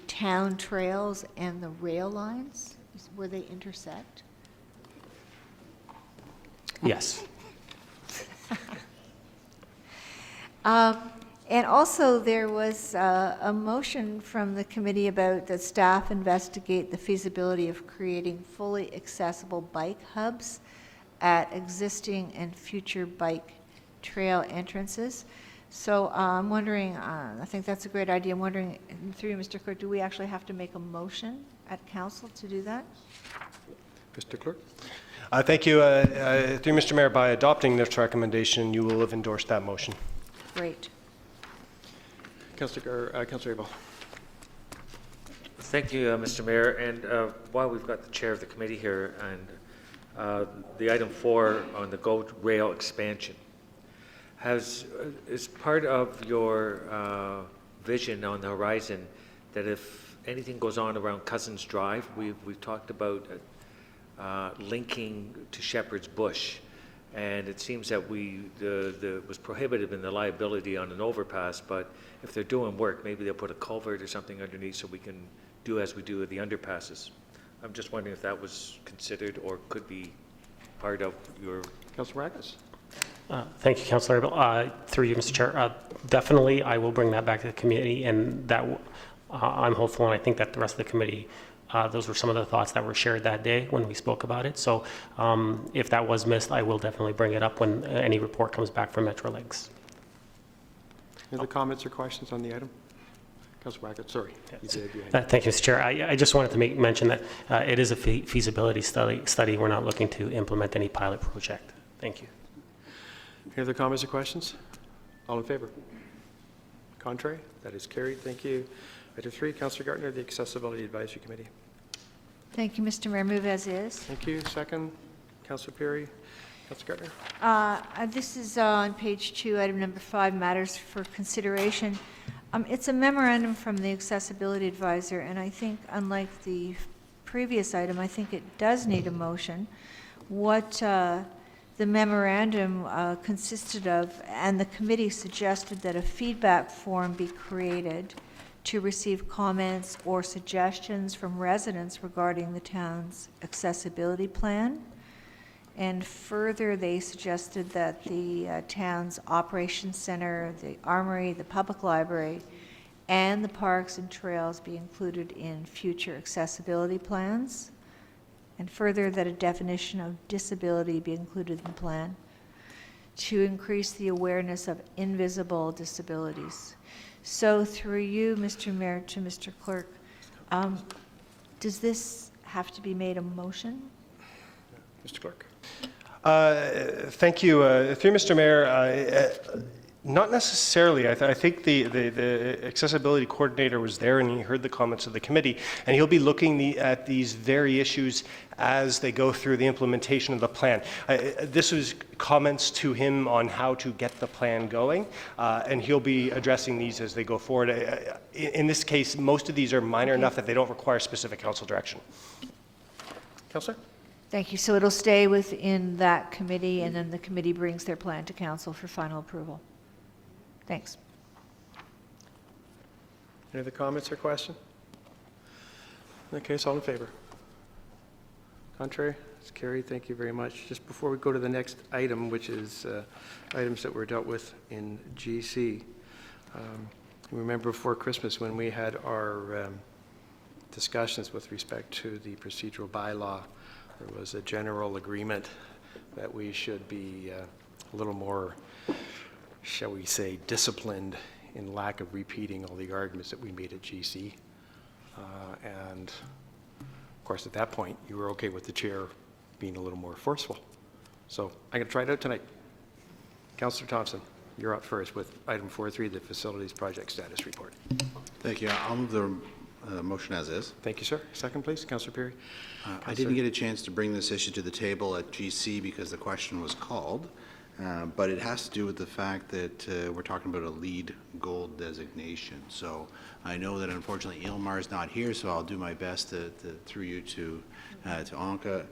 town trails and the rail lines, where they intersect? Yes. And also, there was a motion from the committee about that staff investigate the feasibility of creating fully accessible bike hubs at existing and future bike trail entrances. So I'm wondering, I think that's a great idea. I'm wondering, through you, Mr. Clerk, do we actually have to make a motion at council to do that? Mr. Clerk. Thank you. Through Mr. Mayor, by adopting this recommendation, you will have endorsed that motion. Great. Councillor Abel. Thank you, Mr. Mayor. And while we've got the chair of the committee here, and the item 4 on the GO rail expansion, is part of your vision on the horizon that if anything goes on around Cousins Drive, we've talked about linking to Shepherd's Bush, and it seems that was prohibitive in the liability on an overpass, but if they're doing work, maybe they'll put a culvert or something underneath so we can do as we do with the underpasses. I'm just wondering if that was considered or could be part of your... Councillor Maracus. Thank you, Councillor Abel. Through you, Mr. Chair, definitely I will bring that back to the committee, and that I'm hopeful, and I think that the rest of the committee, those were some of the thoughts that were shared that day when we spoke about it. So if that was missed, I will definitely bring it up when any report comes back from Metrolinx. Any other comments or questions on the item? Councillor Maracus, sorry. Thank you, Mr. Chair. I just wanted to mention that it is a feasibility study. We're not looking to implement any pilot project. Thank you. Any other comments or questions? All in favor? Contrary? That is carried. Thank you. Item 3, Councillor Gartner, the Accessibility Advisory Committee. Thank you, Mr. Mayor. Move as is. Thank you. Second, Councillor Perry. Councillor Gartner. This is on page 2, item number 5, matters for consideration. It's a memorandum from the Accessibility Advisor, and I think unlike the previous item, I think it does need a motion. What the memorandum consisted of, and the committee suggested that a feedback form be created to receive comments or suggestions from residents regarding the town's accessibility plan. And further, they suggested that the town's operations center, the armory, the public library, and the parks and trails be included in future accessibility plans. And further, that a definition of disability be included in the plan to increase the awareness of invisible disabilities. So through you, Mr. Mayor, to Mr. Clerk, does this have to be made a motion? Mr. Clerk. Thank you. Through Mr. Mayor, not necessarily. I think the accessibility coordinator was there and he heard the comments of the committee, and he'll be looking at these very issues as they go through the implementation of the plan. This was comments to him on how to get the plan going, and he'll be addressing these as they go forward. In this case, most of these are minor enough that they don't require specific council direction. Councillor? Thank you. So it'll stay within that committee, and then the committee brings their plan to council for final approval. Thanks. Any other comments or questions? In that case, all in favor? Contrary? It's carried. Thank you very much. Just before we go to the next item, which is items that were dealt with in GC, remember before Christmas when we had our discussions with respect to the procedural bylaw, there was a general agreement that we should be a little more, shall we say, disciplined in lack of repeating all the arguments that we made at GC. And of course, at that point, you were okay with the chair being a little more forceful. So I'm going to try it out tonight. Councillor Thompson, you're up first with item 4.3, the facilities project status report. Thank you. I'll move the motion as is. Thank you, sir. Second, please. Councillor Perry. I didn't get a chance to bring this issue to the table at GC because the question was called, but it has to do with the fact that we're talking about a LEED Gold designation. So I know that unfortunately Ilmar is not here, so I'll do my best to through you to Anka.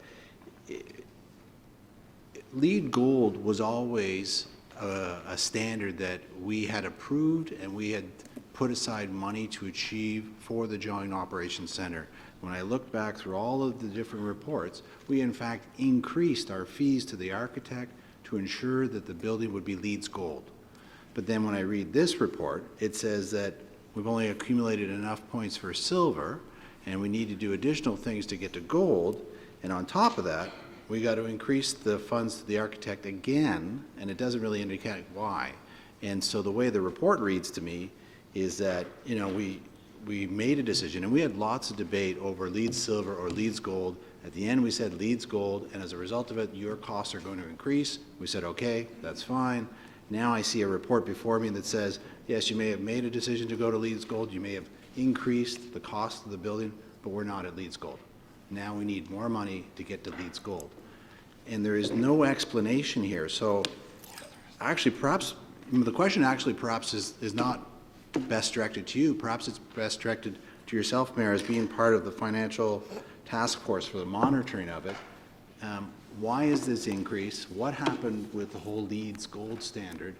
LEED Gold was always a standard that we had approved and we had put aside money to achieve for the Joint Operations Center. When I look back through all of the different reports, we in fact increased our fees to the architect to ensure that the building would be LEED Gold. But then when I read this report, it says that we've only accumulated enough points for silver and we need to do additional things to get to gold, and on top of that, we got to increase the funds to the architect again, and it doesn't really indicate why. And so the way the report reads to me is that, you know, we made a decision, and we had lots of debate over LEED Silver or LEED Gold. At the end, we said LEED Gold, and as a result of it, your costs are going to increase. We said, okay, that's fine. Now I see a report before me that says, yes, you may have made a decision to go to LEED Gold, you may have increased the cost of the building, but we're not at LEED Gold. Now we need more money to get to LEED Gold. And there is no explanation here. So actually, perhaps, the question actually perhaps is not best directed to you. Perhaps it's best directed to yourself, Mayor, as being part of the financial task force for the monitoring of it. Why is this increase? What happened with the whole LEED Gold standard?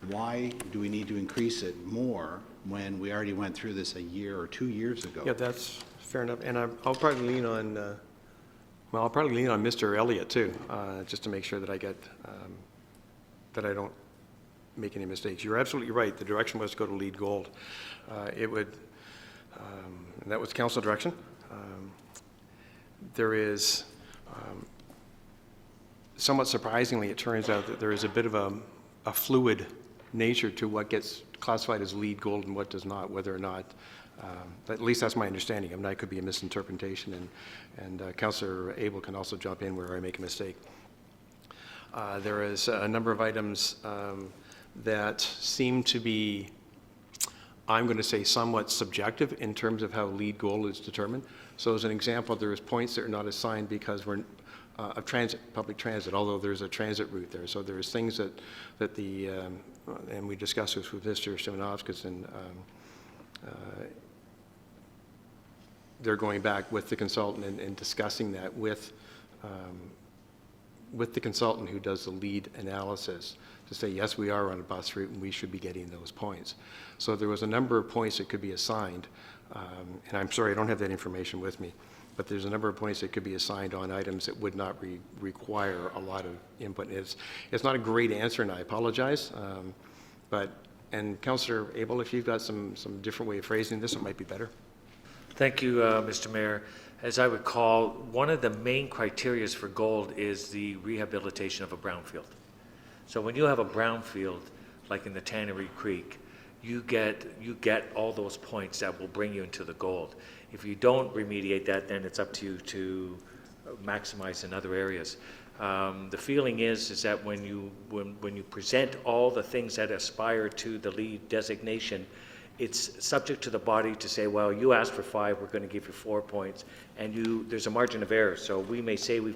Why do we need to increase it more when we already went through this a year or 2 years ago? Yeah, that's fair enough. And I'll probably lean on, well, I'll probably lean on Mr. Elliott too, just to make sure that I get, that I don't make any mistakes. You're absolutely right. The direction was to go to LEED Gold. It would, and that was council direction. There is, somewhat surprisingly, it turns out that there is a bit of a fluid nature to what gets classified as LEED Gold and what does not, whether or not, at least that's my understanding. I mean, that could be a misinterpretation, and Councillor Abel can also jump in where I make a mistake. There is a number of items that seem to be, I'm going to say, somewhat subjective in terms of how LEED Gold is determined. So as an example, there is points that are not assigned because we're of transit, public transit, although there's a transit route there. So there's things that the, and we discussed this with Mr. Simonovskis, and they're going back with the consultant and discussing that with the consultant who does the lead analysis to say, yes, we are on a bus route and we should be getting those points. So there was a number of points that could be assigned, and I'm sorry, I don't have that information with me, but there's a number of points that could be assigned on items that would not require a lot of input. It's not a great answer, and I apologize, and Councillor Abel, if you've got some different way of phrasing this, it might be better. Thank you, Mr. Mayor. As I recall, one of the main criteria for gold is the rehabilitation of a brownfield. So when you have a brownfield, like in the Tannery Creek, you get all those points that will bring you into the gold. If you don't remediate that, then it's up to you to maximize in other areas. The feeling is that when you present all the things that aspire to the lead designation, it's subject to the body to say, well, you asked for 5, we're going to give you 4 points, and there's a margin of error. So we may say we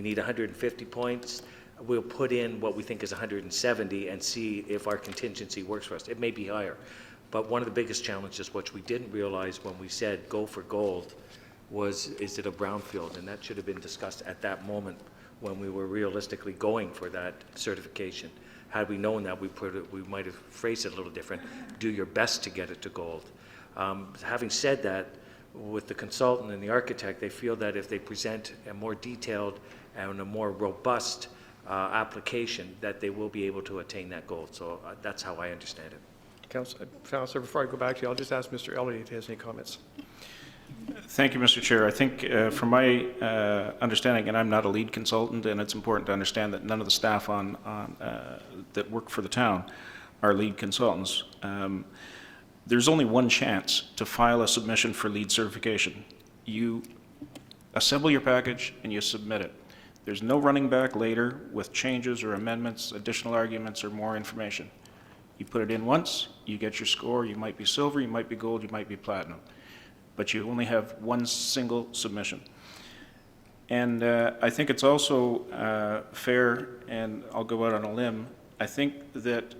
need 150 points. We'll put in what we think is 170 and see if our contingency works for us. It may be higher. But one of the biggest challenges, which we didn't realize when we said go for gold, was is it a brownfield? And that should have been discussed at that moment when we were realistically going for that certification. Had we known that, we might have phrased it a little different. Do your best to get it to gold. Having said that, with the consultant and the architect, they feel that if they present a more detailed and a more robust application, that they will be able to attain that goal. So that's how I understand it. Councillor, before I go back to you, I'll just ask Mr. Elliott if he has any comments. Thank you, Mr. Chair. I think from my understanding, and I'm not a lead consultant, and it's important to understand that none of the staff that work for the town are lead consultants. There's only one chance to file a submission for lead certification. You assemble your package and you submit it. There's no running back later with changes or amendments, additional arguments, or more information. You put it in once, you get your score. You might be silver, you might be gold, you might be platinum. But you only have one single submission. And I think it's also fair, and I'll go out on a limb, I think that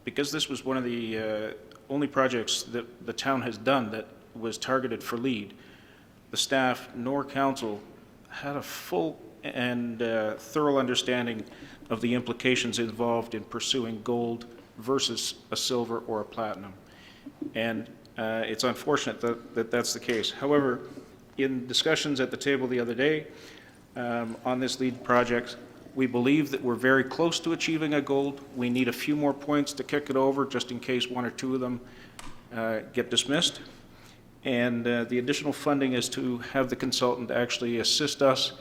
because this was one of the only projects that the town has done that was targeted for lead, the staff nor council had a full and thorough understanding of the implications involved in pursuing gold versus a silver or a platinum. And it's unfortunate that that's the case. However, in discussions at the table the other day on this lead project, we believe that we're very close to achieving a gold. We need a few more points to kick it over just in case 1 or 2 of them get dismissed. And the additional funding is to have the consultant actually assist us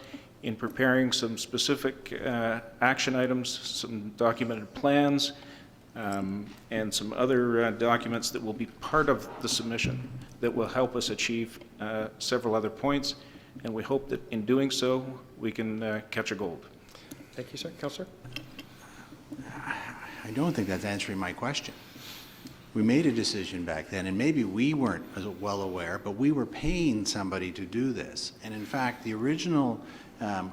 in preparing some specific action items, some documented plans, and some other documents that will be part of the submission that will help us achieve several other points. And we hope that in doing so, we can catch a gold. Thank you, sir. Councillor? I don't think that's answering my question. We made a decision back then, and maybe we weren't as well aware, but we were paying somebody to do this. And in fact, the original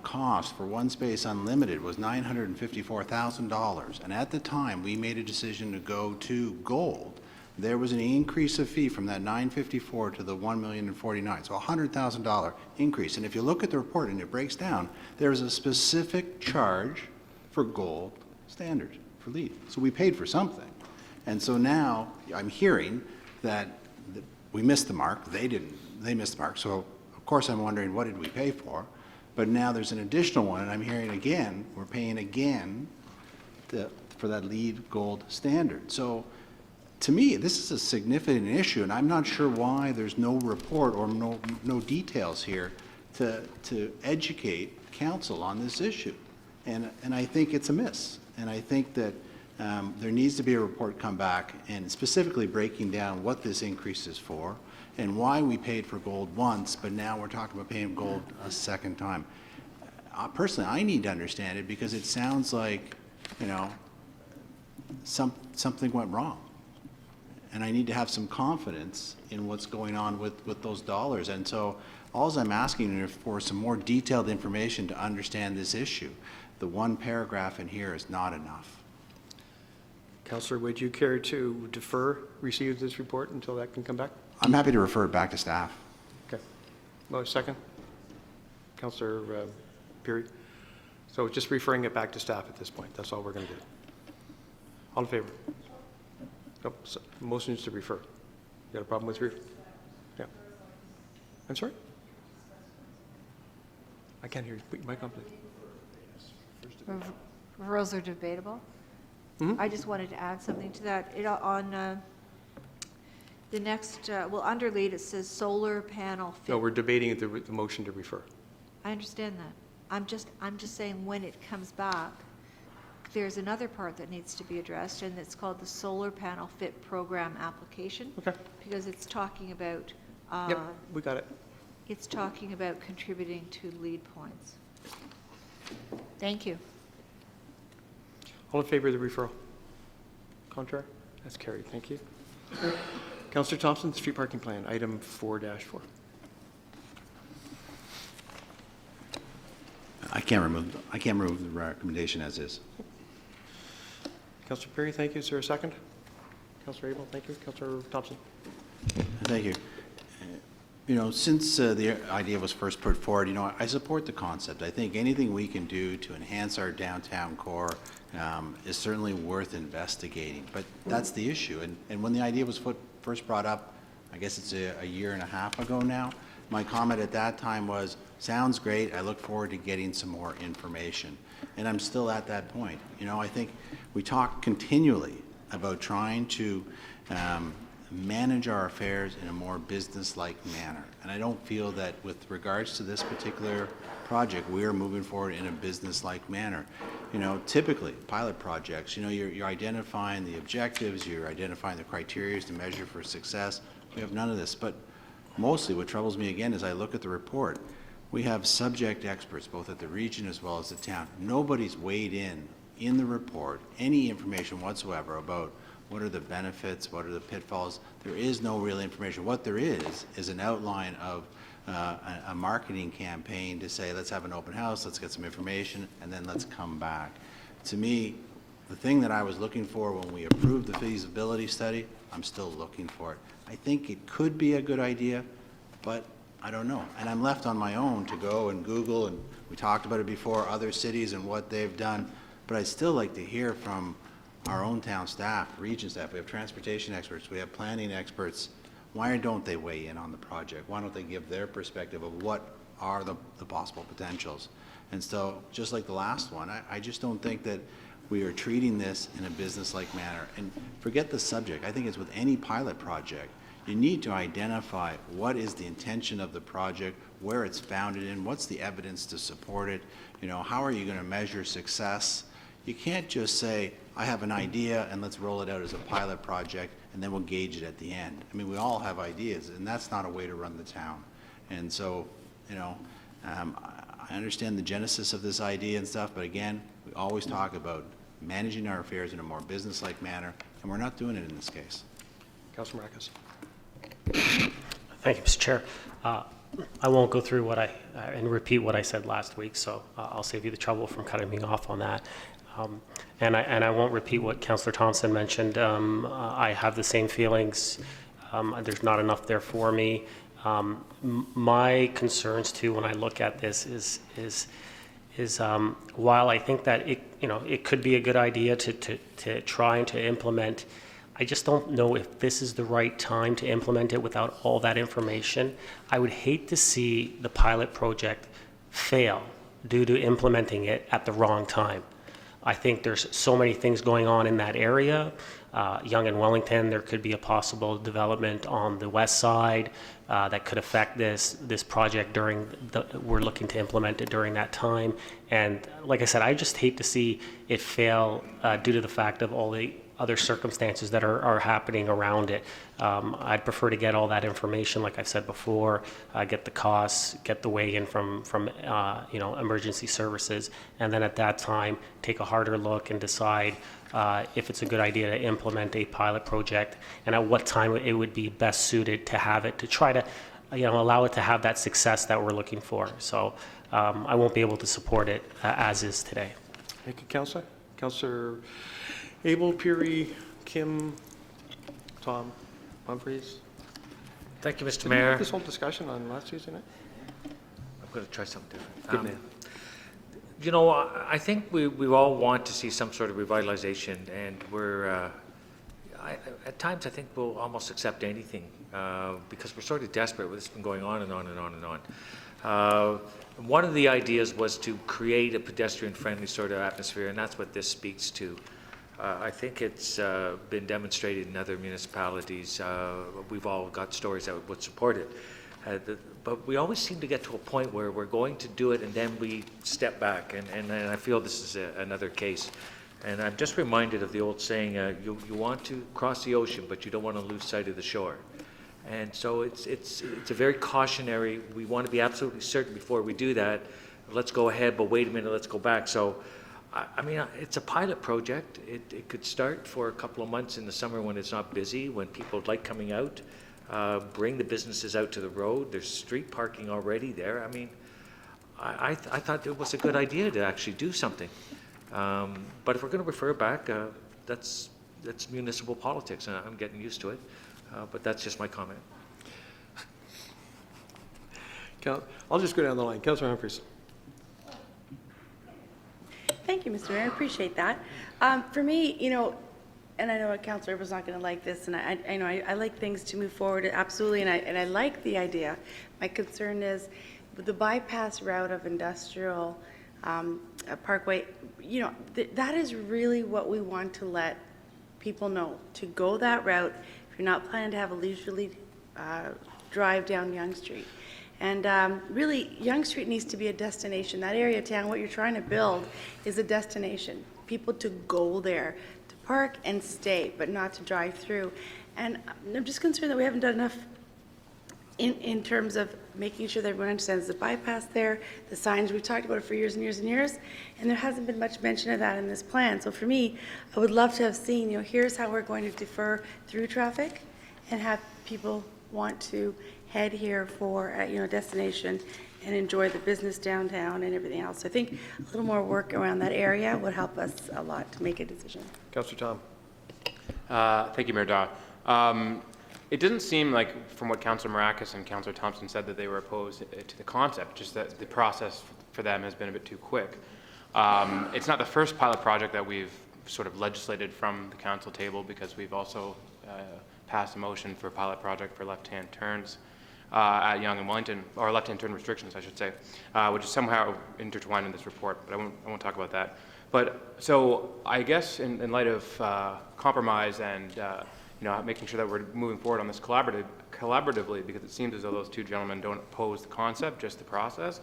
cost for One Space Unlimited was $954,000. And at the time we made a decision to go to gold, there was an increase of fee from that $954,000 to the $1,049,000, so a $100,000 increase. And if you look at the report and it breaks down, there is a specific charge for gold standard for lead. So we paid for something. And so now I'm hearing that we missed the mark. They missed the mark. So of course I'm wondering, what did we pay for? But now there's an additional one, and I'm hearing again, we're paying again for that lead gold standard. So to me, this is a significant issue, and I'm not sure why there's no report or no details here to educate council on this issue. And I think it's a miss. And I think that there needs to be a report come back and specifically breaking down what this increase is for and why we paid for gold once, but now we're talking about paying gold a second time. Personally, I need to understand it because it sounds like, you know, something went wrong. And I need to have some confidence in what's going on with those dollars. And so all I'm asking is for some more detailed information to understand this issue. The one paragraph in here is not enough. Councillor, would you care to defer receive this report until that can come back? I'm happy to refer it back to staff. Okay. Second? Councillor Perry? So just referring it back to staff at this point. That's all we're going to do. All in favor? Nope. So motion is to refer. You got a problem with refer? Yeah. I'm sorry? I can't hear you. Put your mic on, please. Referrals are debatable. I just wanted to add something to that. On the next, well, under lead, it says solar panel fit. No, we're debating the motion to refer. I understand that. I'm just saying when it comes back, there's another part that needs to be addressed, and it's called the solar panel fit program application. Okay. Because it's talking about. Yep, we got it. It's talking about contributing to lead points. Thank you. All in favor of the referral? Contrary? That's carried. Thank you. Councillor Thompson, street parking plan, item 4-4. I can't remove the recommendation as is. Councillor Perry, thank you. Is there a second? Councillor Abel, thank you. Councillor Thompson. Thank you. You know, since the idea was first put forward, you know, I support the concept. I think anything we can do to enhance our downtown core is certainly worth investigating. But that's the issue. And when the idea was first brought up, I guess it's a year and a half ago now, my comment at that time was, sounds great. I look forward to getting some more information. And I'm still at that point. You know, I think we talk continually about trying to manage our affairs in a more business-like manner. And I don't feel that with regards to this particular project, we are moving forward in a business-like manner. You know, typically, pilot projects, you know, you're identifying the objectives, you're identifying the criteria to measure for success. We have none of this. But mostly what troubles me again is I look at the report. We have subject experts, both at the region as well as the town. Nobody's weighed in the report, any information whatsoever about what are the benefits, what are the pitfalls. There is no real information. What there is an outline of a marketing campaign to say, let's have an open house, let's get some information, and then let's come back. To me, the thing that I was looking for when we approved the feasibility study, I'm still looking for it. I think it could be a good idea, but I don't know. And I'm left on my own to go and Google, and we talked about it before, other cities and what they've done, but I'd still like to hear from our own town staff, region staff. We have transportation experts, we have planning experts. Why don't they weigh in on the project? Why don't they give their perspective of what are the possible potentials? And so, just like the last one, I just don't think that we are treating this in a business-like manner. And forget the subject. I think it's with any pilot project. You need to identify what is the intention of the project, where it's founded in, what's the evidence to support it, you know, how are you going to measure success? You can't just say, I have an idea and let's roll it out as a pilot project and then we'll gauge it at the end. I mean, we all have ideas, and that's not a way to run the town. And so, you know, I understand the genesis of this idea and stuff, but again, we always talk about managing our affairs in a more business-like manner, and we're not doing it in this case. Councilor Marcus. Thank you, Mr. Chair. I won't go through and repeat what I said last week, so I'll save you the trouble from cutting me off on that. And I won't repeat what Councillor Thompson mentioned. I have the same feelings. There's not enough there for me. My concerns too, when I look at this, is while I think that it could be a good idea to try and to implement, I just don't know if this is the right time to implement it without all that information. I would hate to see the pilot project fail due to implementing it at the wrong time. I think there's so many things going on in that area. Yonge and Wellington, there could be a possible development on the west side that could affect this project we're looking to implement it during that time. And like I said, I just hate to see it fail due to the fact of all the other circumstances that are happening around it. I'd prefer to get all that information, like I said before, get the costs, get the weigh-in from emergency services, and then at that time, take a harder look and decide if it's a good idea to implement a pilot project and at what time it would be best suited to have it, to try to allow it to have that success that we're looking for. So I won't be able to support it as is today. Thank you, Councillor. Councillor Abel, Peary, Kim, Tom, Humphreys. Thank you, Mr. Didn't we Mayor. have this whole discussion on last Tuesday night? I'm going to try something different. Good man. You know, I think we all want to see some sort of revitalization, and at times I think we'll almost accept anything because we're sort of desperate with this been going on and on and on and on. One of the ideas was to create a pedestrian-friendly sort of atmosphere, and that's what this speaks to. I think it's been demonstrated in other municipalities. We've all got stories that would support it. But we always seem to get to a point where we're going to do it and then we step back, and I feel this is another case. And I'm just reminded of the old saying, you want to cross the ocean, but you don't want to lose sight of the shore. And so it's a very cautionary, we want to be absolutely certain before we do that, let's go ahead, but wait a minute, let's go back. So, I mean, it's a pilot project. It could start for a couple of months in the summer when it's not busy, when people like coming out. Bring the businesses out to the road. There's street parking already there. I mean, I thought it was a good idea to actually do something. But if we're going to refer back, that's municipal politics, and I'm getting used to it. But that's just my comment. I'll just go down the line. Councillor Humphries. Thank you, Mr. Mayor. I appreciate that. For me, you know, and I know Councillor was not going to like this, and I know I like things to move forward, absolutely, and I like the idea. My concern is with the bypass route of industrial parkway, you know, that is really what we want to let people know, to go that route if you're not planning to have a leisurely drive down Yonge Street. And really, Yonge Street needs to be a destination. That area of town, what you're trying to build is a destination. People to go there, to park and stay, but not to drive through. And I'm just concerned that we haven't done enough in terms of making sure that everyone understands the bypass there, the signs, we've talked about it for years and years and years, and there hasn't been much mention of that in this plan. So for me, I would love to have seen, you know, here's how we're going to defer through traffic and have people want to head here for you know, destination and enjoy the business downtown and everything else. So I think a little more work around that area would help us a lot to make a decision. Councillor Tom. Thank you, Mayor Daw. It doesn't seem like, from what Councillor Maracus and Councillor Thompson said, that they were opposed to the concept, just that the process for them has been a bit too quick. It's not the first pilot project that we've sort of legislated from the council table, because we've also passed a motion for a pilot project for left-hand turns at Yonge and Wellington, or left-hand turn restrictions, I should say, which is somehow intertwined in this report, but I won't talk about that. But so I guess in light of compromise and you know, making sure that we're moving forward on this collaboratively, because it seems as though those two gentlemen don't oppose the concept, just the process,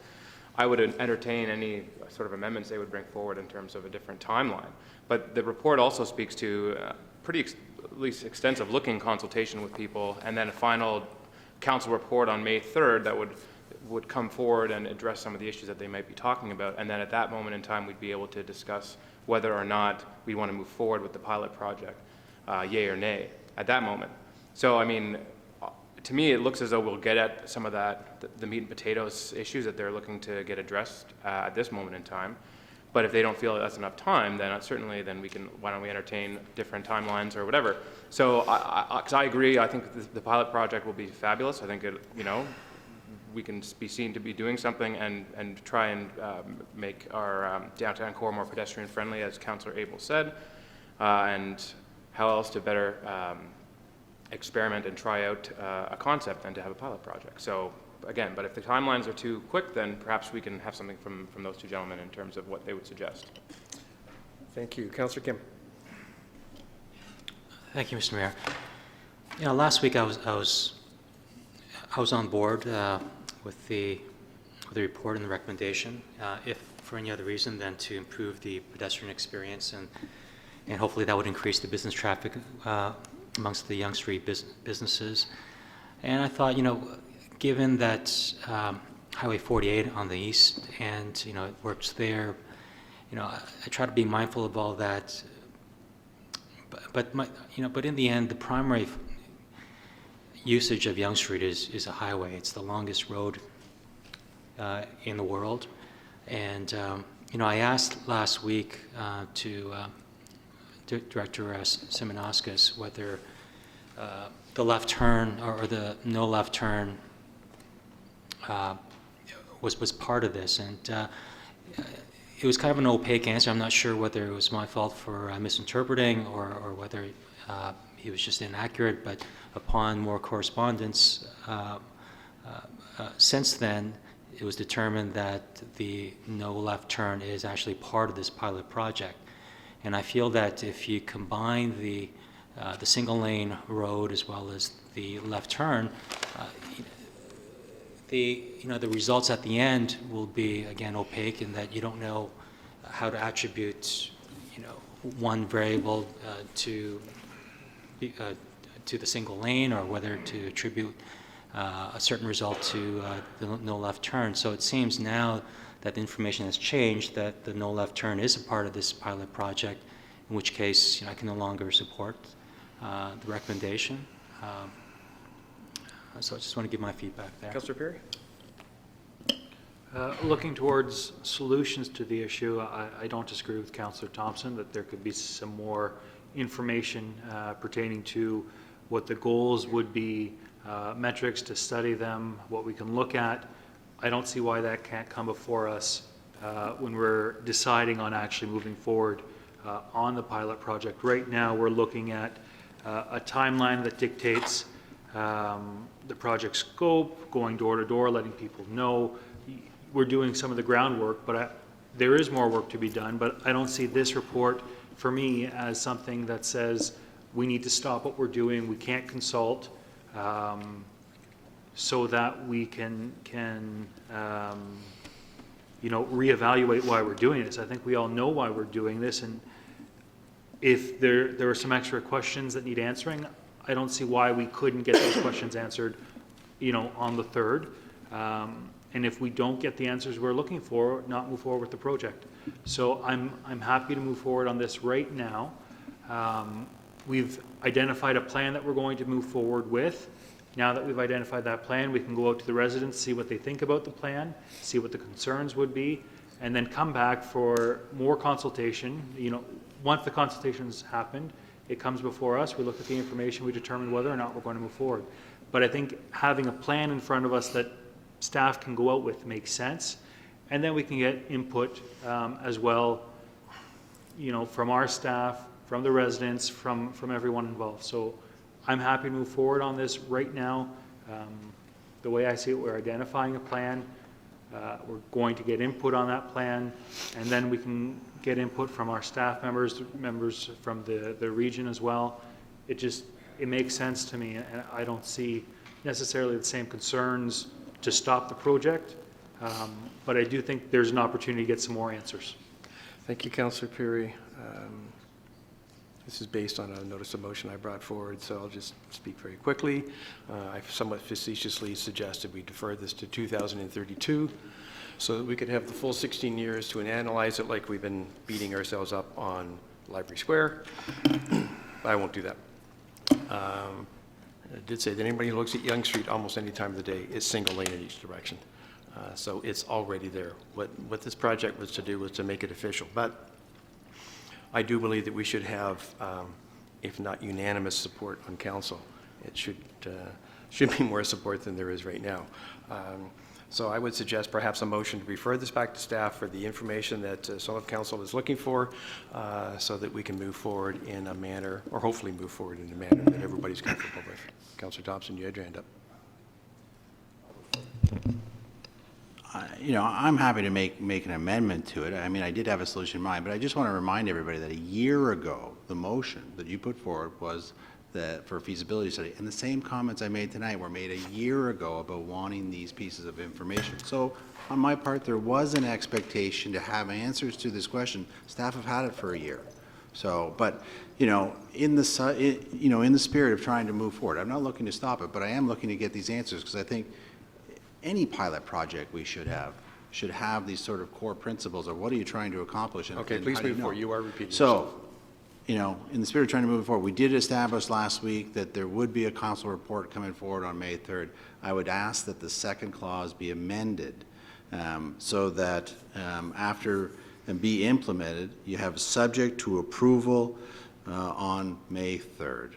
I would entertain any sort of amendments they would bring forward in terms of a different timeline. But the report also speaks to pretty at least extensive looking consultation with people, and then a final council report on May 3rd that would come forward and address some of the issues that they might be talking about. And then at that moment in time, we'd be able to discuss whether or not we want to move forward with the pilot project, yay or nay, at that moment. So, I mean, to me, it looks as though we'll get at some of that, the meat and potatoes issues that they're looking to get addressed at this moment in time. But if they don't feel that that's enough time, then certainly, then we can, why don't we entertain different timelines or whatever. So, because I agree, I think the pilot project will be fabulous. I think it, you know, we can be seen to be doing something and try and make our downtown core more pedestrian friendly, as Councillor Abel said, and how else to better experiment and try out a concept than to have a pilot project. So again, but if the timelines are too quick, then perhaps we can have something from those two gentlemen in terms of what they would suggest. Thank you. Councillor Kim. Thank you, Mr. Mayor. You know, last week I was on board with the report and the recommendation, if for any other reason than to improve the pedestrian experience, and hopefully that would increase the business traffic amongst the Yonge Street businesses. And I thought, you know, given that Highway 48 on the east, and you know, it works there, you know, I try to be mindful of all that. But in the end, the primary usage of Yonge Street is a highway. It's the longest road in the world, and you know, I asked last week to Director Simonauskas whether left turn or the no left turn was part of this, and it was kind of an opaque answer. I'm not sure whether it was my fault for misinterpreting or whether he was just inaccurate, but upon more correspondence since then, it was determined that the no left turn is actually part of this pilot project. And I feel that if you combine the single lane road as well as the left turn, the results at the end will be again opaque in that you don't know how to attribute one variable to the single lane, or whether to attribute a certain result to the no left turn. So it seems now that the information has changed, that the no left turn is a part of this pilot project, in which case I can no longer support the recommendation. So I just want to give my feedback there. Councillor Perry? Looking towards solutions to the issue, I don't disagree with Councillor Thompson that there could be some more information pertaining to what the goals would be, metrics to study them, what we can look at. I don't see why that can't come before us when we're deciding on actually moving forward on the pilot project. Right now, we're looking at a timeline that dictates the project scope, going door to door, letting people know. We're doing some of the groundwork, but there is more work to be done. But I don't see this report, for me, as something that says we need to stop what we're doing, we can't consult, so that we can reevaluate why we're doing this. I think we all know why we're doing this, and if there are some extra questions that need answering, I don't see why we couldn't get those questions answered, on the 3rd. And if we don't get the answers we're looking for, not move forward with the project. So I'm happy to move forward on this right now. We've identified a plan that we're going to move forward with. Now that we've identified that plan, we can go out to the residents, see what they think about the plan, see what the concerns would be, and then come back for more consultation. Once the consultation's happened, it comes before us, we look at the information, we determine whether or not we're going to move forward. But I think having a plan in front of us that staff can go out with makes sense, and then we can get input as well, from our staff, from the residents, from everyone involved. So I'm happy to move forward on this right now. The way I see it, we're identifying a plan. We're going to get input on that plan, and then we can get input from our staff members from the region as well. It makes sense to me, and I don't see necessarily the same concerns to stop the project, but I do think there's an opportunity to get some more answers. Thank you, Councillor Perry. This is based on a notice of motion I brought forward, so I'll just speak very quickly. I somewhat facetiously suggested we defer this to 2032 so that we could have the full 16 years to analyze it like we've been beating ourselves up on Library Square. I won't do that. I did say that anybody who looks at Yonge Street almost any time of the day is single lane in each direction. So it's already there. What this project was to do was to make it official. But I do believe that we should have, if not unanimous support on council, it should be more support than there is right now. So I would suggest perhaps a motion to refer this back to staff for the information that some of council is looking for, so that we can move forward in a manner, or hopefully move forward in a manner that everybody's comfortable with. Councillor Thompson, you had your hand up. I'm happy to make an amendment to it. I mean, I did have a solution in mind, but I just want to remind everybody that a year ago, the motion that you put forward was for a feasibility study. And the same comments I made tonight were made a year ago about wanting these pieces of information. So on my part, there was an expectation to have answers to this question. Staff have had it for a year. So, but, in the spirit of trying to move forward, I'm not looking to stop it, but I am looking to get these answers, because I think any pilot project we should have these sort of core principles of what are you trying to accomplish. And, okay, please move forward. You are repeating yourself. So, in the spirit of trying to move forward, we did establish last week that there would be a council report coming forward on May 3rd. I would ask that the second clause be amended so that after and be implemented, you have subject to approval on May 3rd.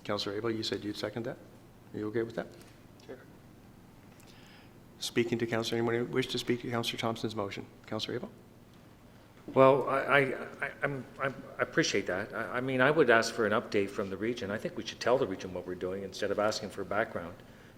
Councillor Abel, you said you'd second that? Are you okay with that? Sure. Speaking to Councillor, anyone who wish to speak to Councillor Thompson's motion? Councillor Abel? Well, I appreciate that. I mean, I would ask for an update from the region. I think we should tell the region what we're doing instead of asking for background,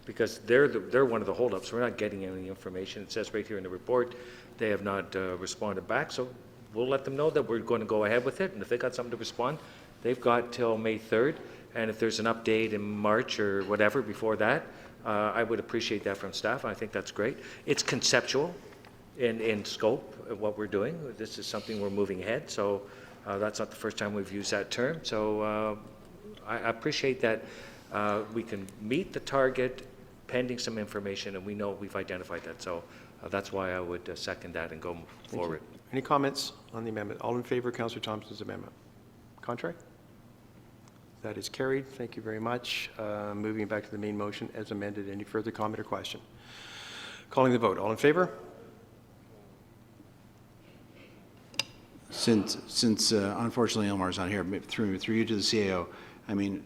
because they're one of the holdups. We're not getting any information. It says right here in the report, they have not responded back, so we'll let them know that we're going to go ahead with it, and if they got something to respond, they've got till May 3rd, and if there's an update in March or whatever before that, I would appreciate that from staff. I think that's great. It's conceptual in scope of what we're doing. This is something we're moving ahead, so that's not the first time we've used that term. So I appreciate that we can meet the target pending some information, and we know we've identified that. So that's why I would second that and go forward. Any comments on the amendment? All in favor of Councillor Thompson's amendment? Contrary? That is carried. Thank you very much. Moving back to the main motion as amended. Any further comment or question? Calling the vote. All in favor? Since unfortunately Elmar's not here, through you to the CAO, I mean,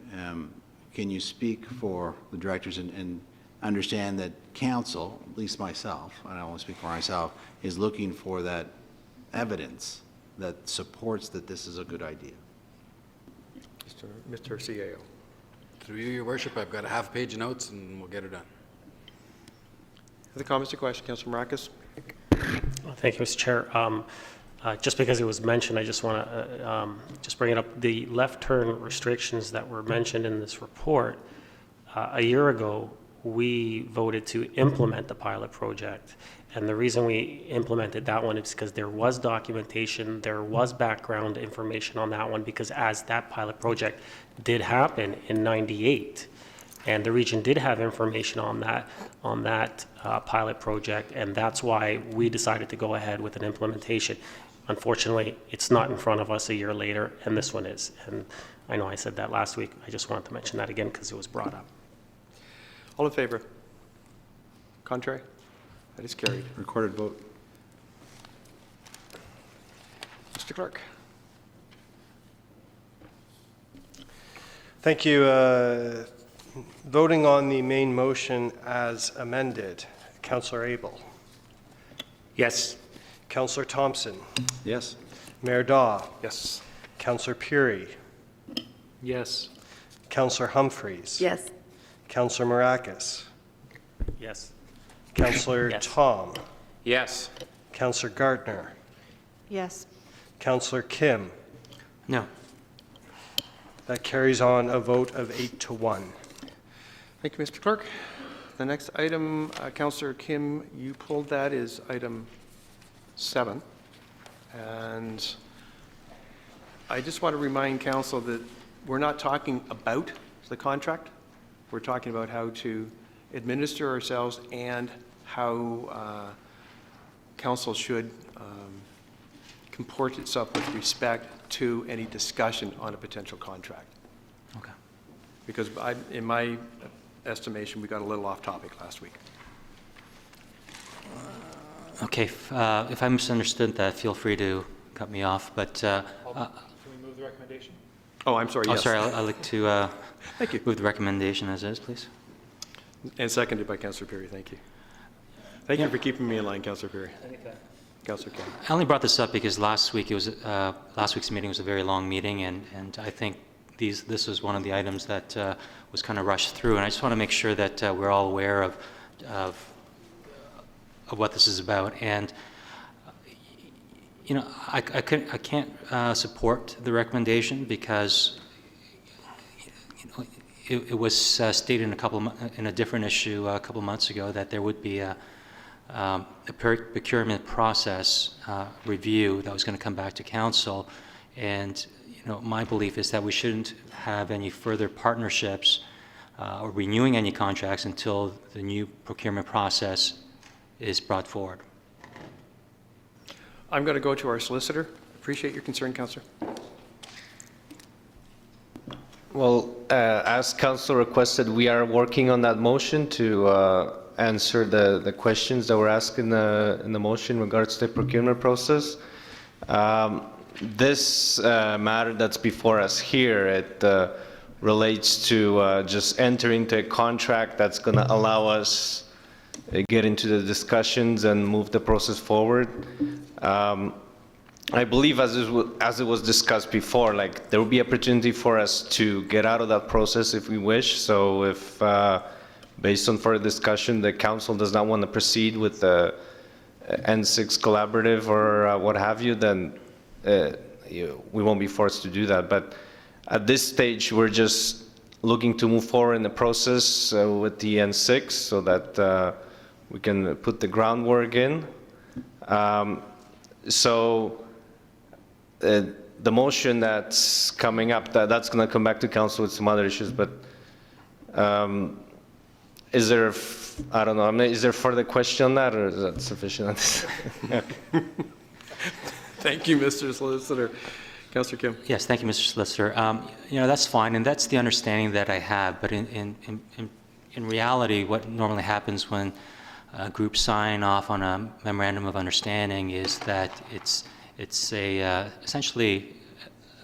can you speak for the directors and understand that council, at least myself, and I won't speak for myself, is looking for that evidence that supports that this is a good idea? Mr. CAO. Through you, Your Worship, I've got a half-page of notes, and we'll get it done. Other comments or questions? Councillor Marcus? Thank you, Mr. Chair. Just because it was mentioned, I just want to just bring it up. The left turn restrictions that were mentioned in this report, a year ago, we voted to implement the pilot project. And the reason we implemented that one is because there was documentation, there was background information on that one, because as that pilot project did happen in '98, and the region did have information on that pilot project, and that's why we decided to go ahead with an implementation. Unfortunately, it's not in front of us a year later, and this one is. And I know I said that last week. I just wanted to mention that again because it was brought up. All in favor? Contrary? That is carried. Recorded vote. Mr. Clerk. Thank you. Voting on the main motion as amended, Councillor Abel. Yes. Councillor Thompson. Yes. Mayor Daw. Yes. Councillor Puri. Yes. Councillor Humphreys. Yes. Councillor Maracus. Yes. Councillor Yes. Tom. Yes. Councillor Gardner. Yes. Councillor Kim. No. That carries on a vote of 8-1. Thank you, Mr. Clerk. The next item, Councillor Kim, you pulled that, is item 7. And I just want to remind council that we're not talking about the contract. We're talking about how to administer ourselves and how council should comport itself with respect to any discussion on a potential contract. Okay. Because in my estimation, we got a little off topic last week. Okay, if I misunderstood that, feel free to cut me off, but... Can we move the recommendation? Oh, I'm sorry, yes. Oh, sorry, I'd like to Thank you. move the recommendation as is, please. And seconded by Councillor Perry, thank you. Thank you for keeping me in line, Councillor Perry. Councillor Kim. I only brought this up because last week's meeting was a very long meeting, and I think this was one of the items that was kind of rushed through, and I just want to make sure that we're all aware of what this is about. And you know, I can't support the recommendation because it was stated in a different issue a couple months ago that there would be a procurement process review that was going to come back to council, and you know, my belief is that we shouldn't have any further partnerships or renewing any contracts until the new procurement process is brought forward. I'm going to go to our solicitor. Appreciate your concern, Councillor. Well, as Council requested, we are working on that motion to answer the questions that were asked in the motion in regards to the procurement process. This matter that's before us here, relates to just entering into a contract that's going to allow us get into the discussions and move the process forward. I believe, as it was discussed before, like there will be opportunity for us to get out of that process if we wish. So if, based on further discussion, the council does not want to proceed with the N6 collaborative or what have you, then we won't be forced to do that. But at this stage, we're just looking to move forward in the process with the N6 so that we can put the groundwork in. The motion that's coming up, that's going to come back to council with some other issues, but is there, I don't know, I mean, is there further question on that, or is that sufficient on this? Thank you, Mr. Solicitor. Councillor Kim. Yes, thank you, Mr. Solicitor. That's fine, and that's the understanding that I have, but in reality, what normally happens when groups sign off on a memorandum of understanding is that it's essentially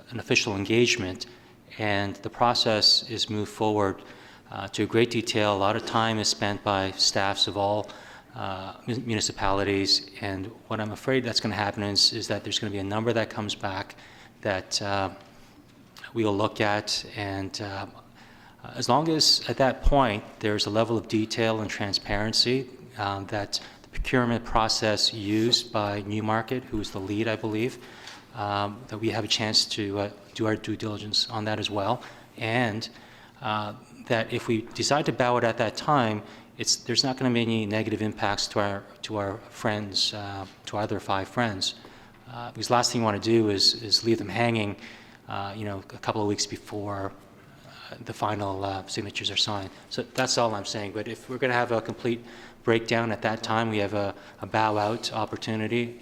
an official engagement, and the process is moved forward to a great detail. A lot of time is spent by staffs of all municipalities, and what I'm afraid that's going to happen is that there's going to be a number that comes back that we'll look at, and as long as at that point there's a level of detail and transparency that the procurement process used by Newmarket, who's the lead, I believe, that we have a chance to do our due diligence on that as well, and that if we decide to bow it at that time, there's not going to be any negative impacts to our friends, to our other 5 friends. Because the last thing you want to do is leave them hanging, a couple of weeks before the final signatures are signed. So that's all I'm saying. But if we're going to have a complete breakdown at that time, we have a bow out opportunity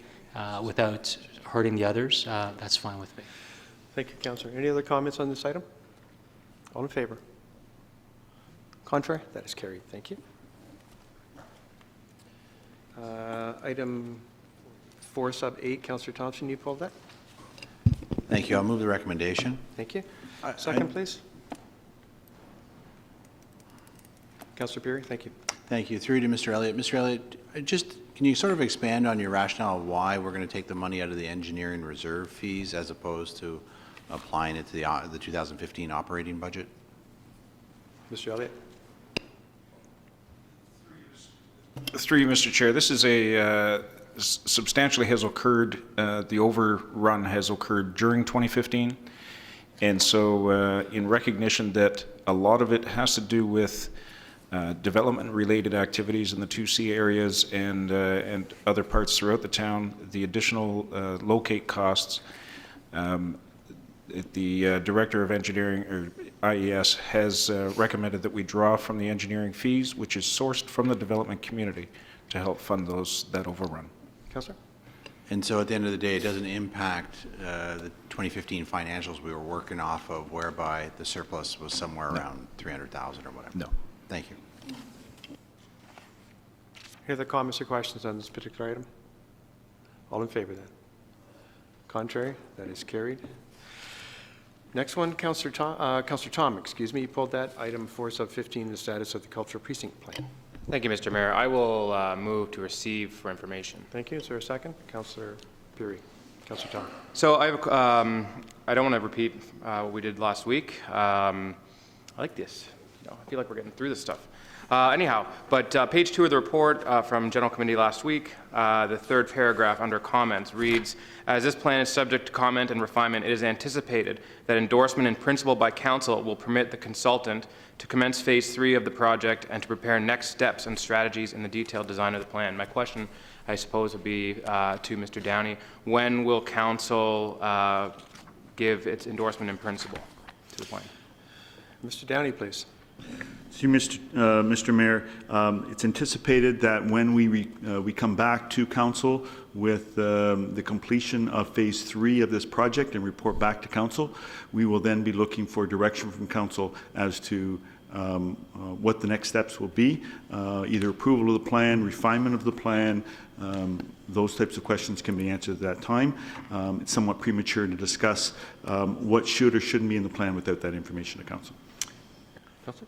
without hurting the others, that's fine with me. Thank you, Councillor. Any other comments on this item? All in favor? Contrary? That is carried. Thank you. Item 4 sub 8, Councillor Thompson, you pulled that? Thank you. I'll move the recommendation. Thank you. Second, please. Councillor Perry, thank you. Thank you. Through to Mr. Elliott. Mr. Elliott, can you sort of expand on your rationale of why we're going to take the money out of the engineering reserve fees as opposed to applying it to the 2015 operating budget? Mr. Elliott. Through you, Mr. Chair, this is a substantially has occurred, the overrun has occurred during 2015. And so in recognition that a lot of it has to do with development-related activities in the 2C areas and other parts throughout the town, the additional locate costs, the Director of Engineering, or IES, has recommended that we draw from the engineering fees, which is sourced from the development community, to help fund that overrun. Councillor? And so at the end of the day, it doesn't impact the 2015 financials we were working off of, whereby the surplus was somewhere around 300,000 or whatever? No. Thank you. Any other comments or questions on this particular item? All in favor then? Contrary? That is carried. Next one, Councillor Tom, you pulled that. Item 4 sub 15, the status of the cultural precinct plan. Thank you, Mr. Mayor. I will move to receive for information. Thank you. Is there a second? Councillor Perry. Councillor Tom. So I don't want to repeat what we did last week. I like this. I feel like we're getting through this stuff. Anyhow, but page 2 of the report from General Committee last week, the 3rd paragraph under comments reads, as this plan is subject to comment and refinement, it is anticipated that endorsement in principle by Council will permit the consultant to commence phase 3 of the project and to prepare next steps and strategies in the detailed design of the plan. My question, I suppose, would be to Mr. Downey, when will Council give its endorsement in principle to the plan? Mr. Downey, please. See, Mr. Mayor, it's anticipated that when we come back to council with the completion of phase 3 of this project and report back to council, we will then be looking for direction from council as to what the next steps will be, either approval of the plan, refinement of the plan. Those types of questions can be answered at that time. It's somewhat premature to discuss what should or shouldn't be in the plan without that information to council. Councillor?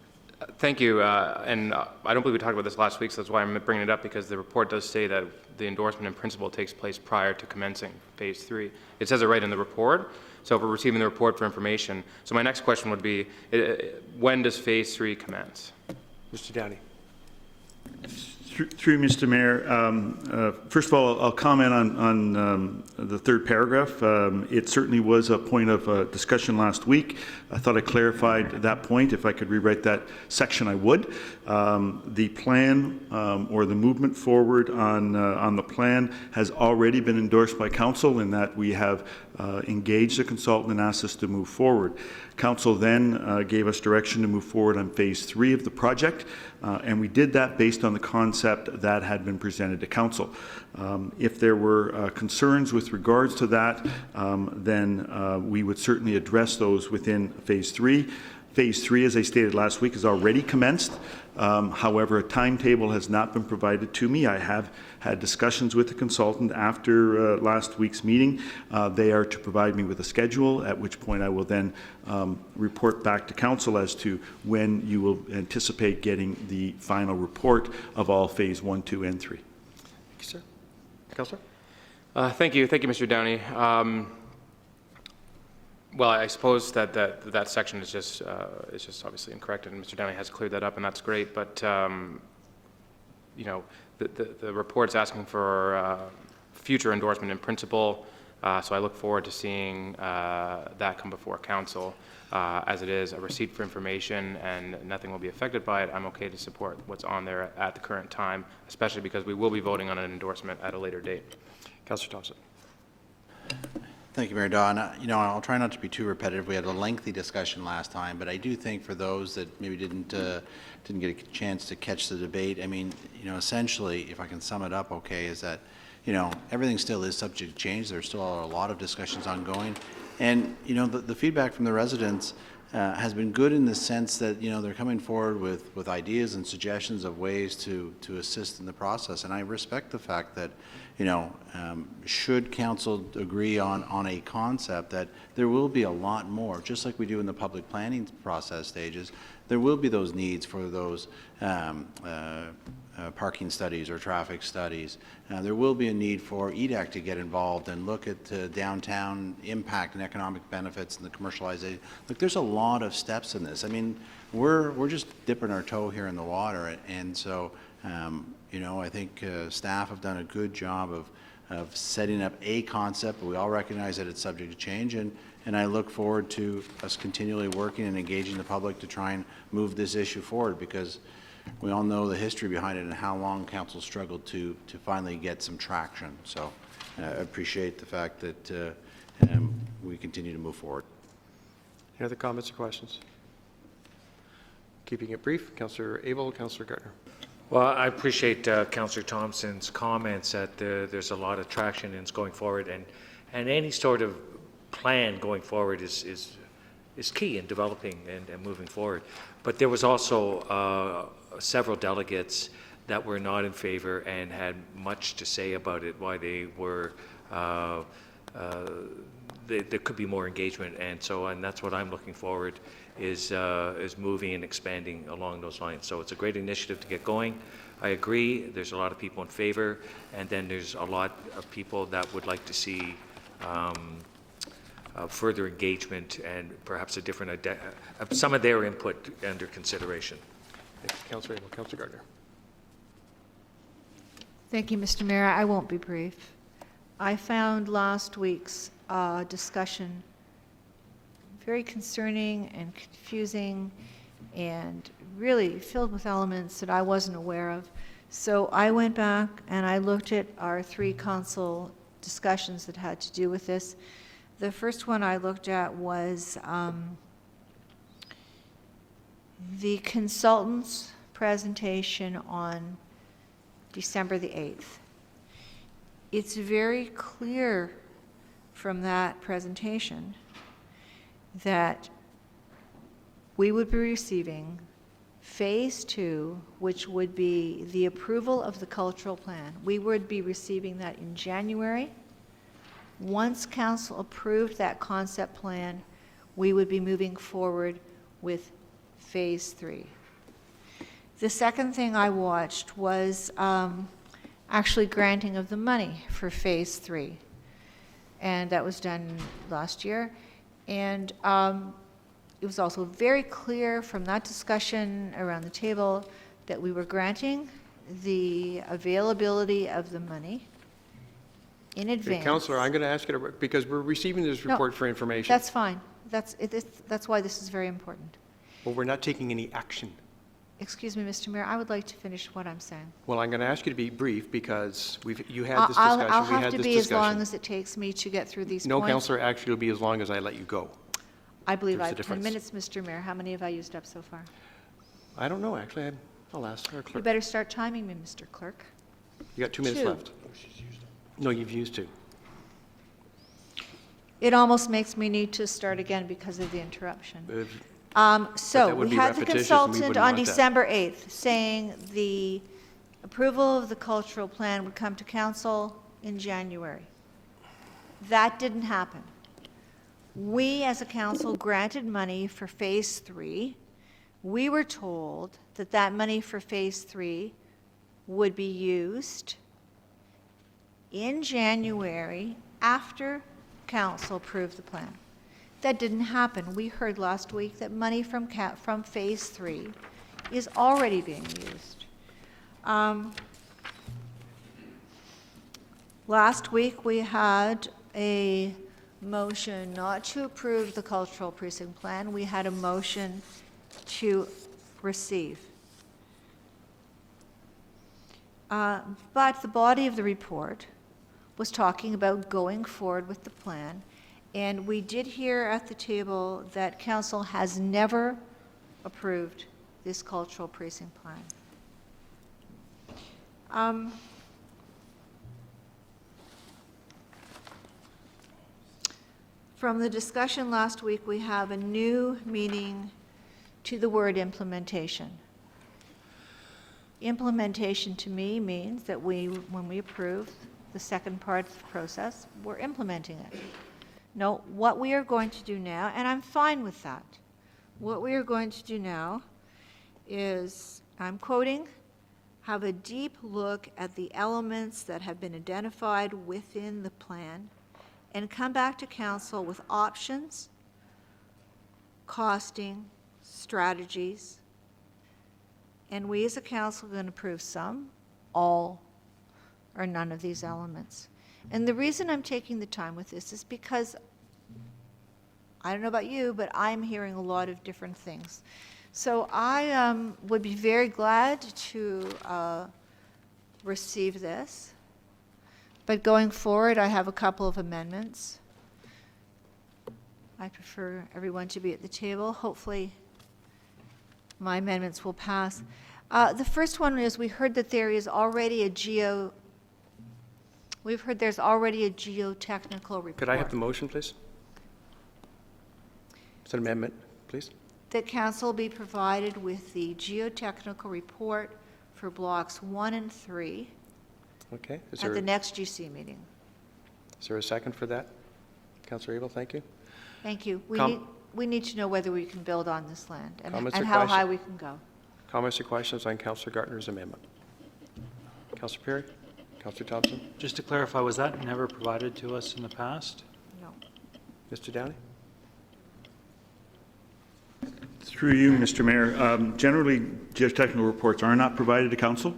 Thank you, and I don't believe we talked about this last week, so that's why I'm bringing it up, because the report does say that the endorsement in principle takes place prior to commencing phase 3. It says it right in the report, so if we're receiving the report for information. So my next question would be, when does phase 3 commence? Mr. Downey. Through Mr. Mayor, first of all, I'll comment on the third paragraph. It certainly was a point of discussion last week. I thought I clarified that point. If I could rewrite that section, I would. The plan or the movement forward on the plan has already been endorsed by Council in that we have engaged a consultant and asked us to move forward. Council then gave us direction to move forward on phase 3 of the project, and we did that based on the concept that had been presented to Council. If there were concerns with regards to that, then we would certainly address those within phase 3. Phase 3, as I stated last week, is already commenced. However, a timetable has not been provided to me. I have had discussions with the consultant after last week's meeting. They are to provide me with a schedule, at which point I will then report back to Council as to when you will anticipate getting the final report of all phase 1, 2, and 3. Thank you, sir. Councillor? Thank you, Mr. Downey. Well, I suppose that section is just obviously incorrect, and Mr. Downey has cleared that up, and that's great. But you know, the report's asking for future endorsement in principle, so I look forward to seeing that come before Council. As it is a receipt for information, and nothing will be affected by it, I'm okay to support what's on there at the current time, especially because we will be voting on an endorsement at a later date. Councillor Thompson. Thank you, Mayor Don. You know, I'll try not to be too repetitive. We had a lengthy discussion last time, but I do think for those that maybe didn't get a chance to catch the debate, I mean, you know, essentially, if I can sum it up okay, is that, you know, everything still is subject to change. There's still a lot of discussions ongoing. And, you know, the feedback from the residents has been good in the sense that, you know, they're coming forward with ideas and suggestions of ways to assist in the process. And I respect the fact that, you know, should Council agree on a concept, that there will be a lot more, just like we do in the public planning process stages, there will be those needs for those parking studies or traffic studies. There will be a need for EDAC to get involved and look at downtown impact and economic benefits and the commercialization. Look, there's a lot of steps in this. I mean, we're just dipping our toe here in the water, and so you know, I think staff have done a good job of setting up a concept, but we all recognize that it's subject to change, and I look forward to us continually working and engaging the public to try and move this issue forward, because we all know the history behind it and how long Council struggled to finally get some traction. So I appreciate the fact that we continue to move forward. Any other comments or questions? Keeping it brief, Councillor Abel, Councillor Gardner. Well, I appreciate Councillor Thompson's comments that there's a lot of traction and it's going forward, and any sort of plan going forward is key in developing and moving forward. But there was also several delegates that were not in favor and had much to say about it, why they were there could be more engagement, and that's what I'm looking forward is moving and expanding along those lines. So it's a great initiative to get going. I agree, there's a lot of people in favor, and then there's a lot of people that would like to see further engagement and perhaps a different, some of their input under consideration. Thank you, Councillor Abel. Councillor Gardner. Thank you, Mr. Mayor. I won't be brief. I found last week's discussion very concerning and confusing and really filled with elements that I wasn't aware of. So I went back and I looked at our 3 council discussions that had to do with this. The first one I looked at was the consultant's presentation on December the 8th. It's very clear from that presentation that we would be receiving phase 2, which would be the approval of the cultural plan. We would be receiving that in January. Once Council approved that concept plan, we would be moving forward with Phase 3. The second thing I watched was actually granting of the money for Phase 3. And that was done last year. And it was also very clear from that discussion around the table that we were granting the availability of the money in advance. Councillor, I'm going to ask you to, because we're receiving this report for information. That's fine. That's why this is very important. Well, we're not taking any action. Excuse me, Mr. Mayor, I would like to finish what I'm saying. Well, I'm going to ask you to be brief because you had this discussion. I'll we have had to this be discussion. as long as it takes me to get through these No, points. Councillor, actually it'll be as long as I let you go. I believe I There's a have 10 difference. minutes, Mr. Mayor. How many have I used up so far? I don't know, actually. I'll ask our You clerk. better start timing me, Mr. Clerk. You got 2 minutes 2. left. No, you've used 2. It almost makes me need to start again because of the interruption. So that would we be had the repetitious and we consultant wouldn't on want that. December 8th saying the approval of the cultural plan would come to council in January. That didn't happen. We, as a council, granted money for Phase 3. We were told that that money for Phase 3 would be used in January after council approved the plan. That didn't happen. We heard last week that money from Phase 3 is already being used. Last week, we had a motion not to approve the cultural precinct plan. We had a motion to receive. But the body of the report was talking about going forward with the plan. And we did hear at the table that council has never approved this cultural precinct plan. From the discussion last week, we have a new meaning to the word implementation. Implementation to me means that when we approve the second part of the process, we're implementing it. No, what we are going to do now, and I'm fine with that, what we are going to do now is, I'm quoting, have a deep look at the elements that have been identified within the plan and come back to council with options, costing, strategies, and we as a council are going to approve some, all, or none of these elements. And the reason I'm taking the time with this is because, I don't know about you, but I'm hearing a lot of different things. So I would be very glad to receive this. But going forward, I have a couple of amendments. I prefer everyone to be at the table. Hopefully, my amendments will pass. The first one is we heard that there is already a we've heard there's already a geotechnical report. Could I have the motion, please? It's an amendment, please. That council be provided with the geotechnical report for blocks 1 and 3 Okay. at the next GC meeting. Is there a second for that? Councillor Abel, thank you. Thank you. Com- We need to know whether we can build on this land and Comments or how high question- we can go. Comments or questions on Councillor Gartner's amendment? Councillor Perry? Councillor Thompson? Just to clarify, was that never provided to us in the past? No. Mr. Downey? Through you, Mr. Mayor, generally geotechnical reports are not provided to council.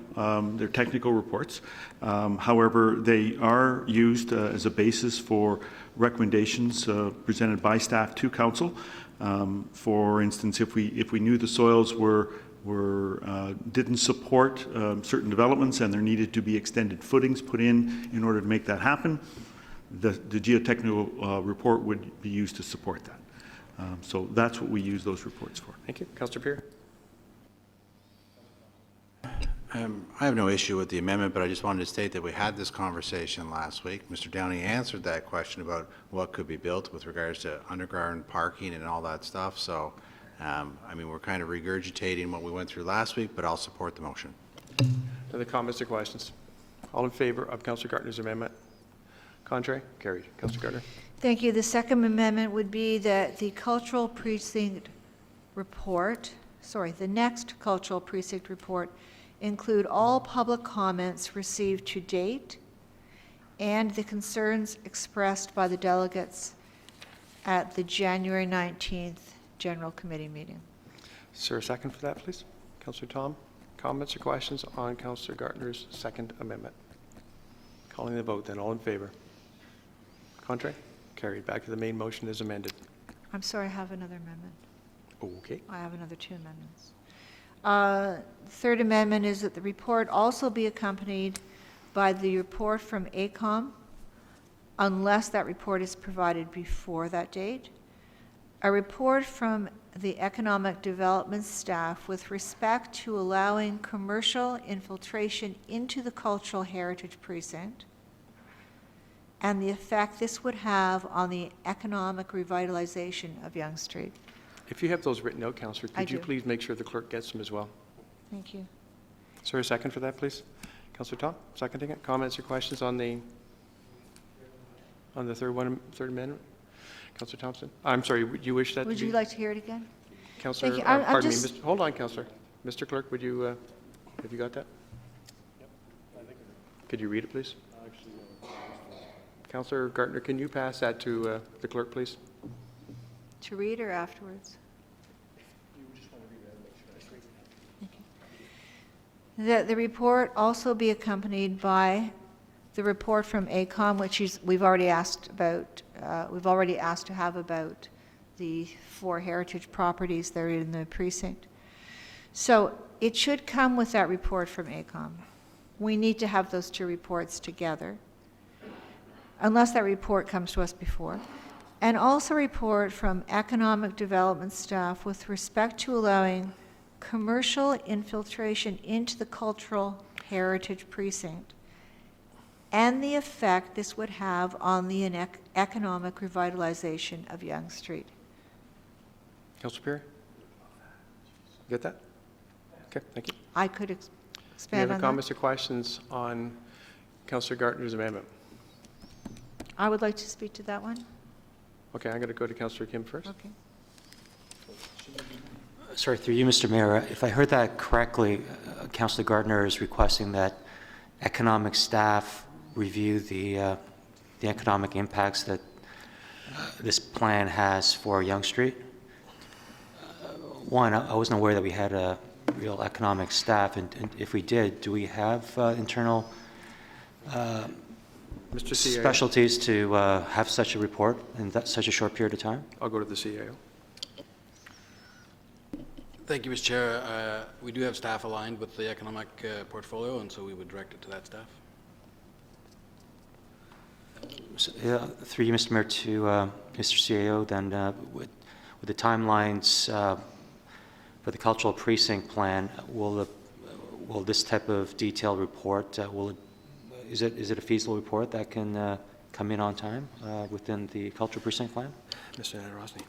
They're technical reports. However, they are used as a basis for recommendations presented by staff to council. For instance, if we knew the soils didn't support certain developments and there needed to be extended footings put in order to make that happen, the geotechnical report would be used to support that. So that's what we use those reports for. Thank you. Councillor Perry? I have no issue with the amendment, but I just wanted to state that we had this conversation last week. Mr. Downey answered that question about what could be built with regards to underground parking and all that stuff. So, I mean, we're kind of regurgitating what we went through last week, but I'll support the motion. Other comments or questions? All in favor of Councillor Gartner's amendment? Contrary? Carried. Councillor Gartner? Thank you. The second amendment would be that the cultural precinct report the next cultural precinct report include all public comments received to date and the concerns expressed by the delegates at the January 19th General Committee meeting. Is there a second for that, please? Councillor Tom, comments or questions on Councillor Gartner's second amendment? Calling the vote then, all in favor? Contrary? Carried. Back to the main motion as amended. I'm sorry, I have another amendment. Okay. I have another 2 amendments. Third amendment is that the report also be accompanied by the report from AECOM, unless that report is provided before that date. A report from the economic development staff with respect to allowing commercial infiltration into the cultural heritage precinct and the effect this would have on the economic revitalization of Yonge Street. If you have those written out, Councillor, I could you do. please make sure the clerk gets them as well? Thank you. Is there a second for that, please? Councillor Tom, seconding it. Comments or questions on the third amendment? Councillor Thompson? I'm sorry, would you wish that Would to be? you like to hear it again? Councillor, Thank you. I'm pardon me, just- hold on, Councillor. Mr. Clerk, would you, have you got that? Could you read it, please? Councillor Gartner, can you pass that to the clerk, please? To read or afterwards? That the report also be accompanied by the report from AECOM, which we've already asked about. We've already asked to have about the 4 heritage properties that are in the precinct. So it should come with that report from AECOM. We need to have those 2 reports together, unless that report comes to us before. And also a report from economic development staff with respect to allowing commercial infiltration into the cultural heritage precinct and the effect this would have on the economic revitalization of Yonge Street. Councillor Perry? Get that? Okay, thank you. I could Any expand other on comments that. or questions on Councillor Gartner's amendment? I would like to speak to that one. Okay, I'm going to go to Councillor Kim first. Okay. Sorry, through you, Mr. Mayor, if I heard that correctly, Councillor Gardner is requesting that economic staff review the economic impacts that this plan has for Yonge Street. One, I wasn't aware that we had a real economic staff, and if we did, do we have internal Mr. CAO. specialties to have such a report in such a short period of time? I'll go to the CAO. Thank you, Mr. Chair. We do have staff aligned with the economic portfolio, and so we would direct it to that staff. Through you, Mr. Mayor, to Mr. CAO, then with the timelines for the cultural precinct plan, will this type of detailed report, is it a feasible report that can come in on time within the cultural precinct plan? Mr. Nadarosny.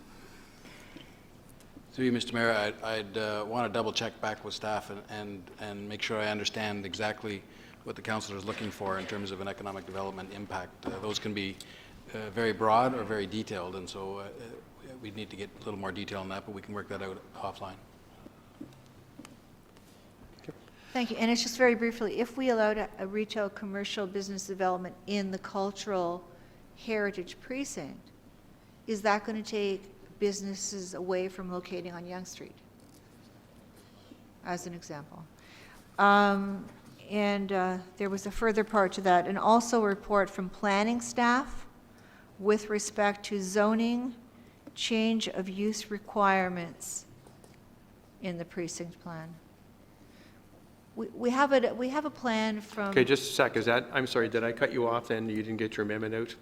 Through you, Mr. Mayor, I'd want to double check back with staff and make sure I understand exactly what the councillor is looking for in terms of an economic development impact. Those can be very broad or very detailed, and so we'd need to get a little more detail on that, but we can work that out offline. Thank you. And it's just very briefly, if we allowed a retail commercial business development in the cultural heritage precinct, is that going to take businesses away from locating on Yonge Street, as an example? There was a further part to that, and also a report from planning staff with respect to zoning, change of use requirements in the precinct plan. We have a plan from. Okay, just a sec. Is that, I'm sorry, did I cut you off then? You didn't get your amendment out?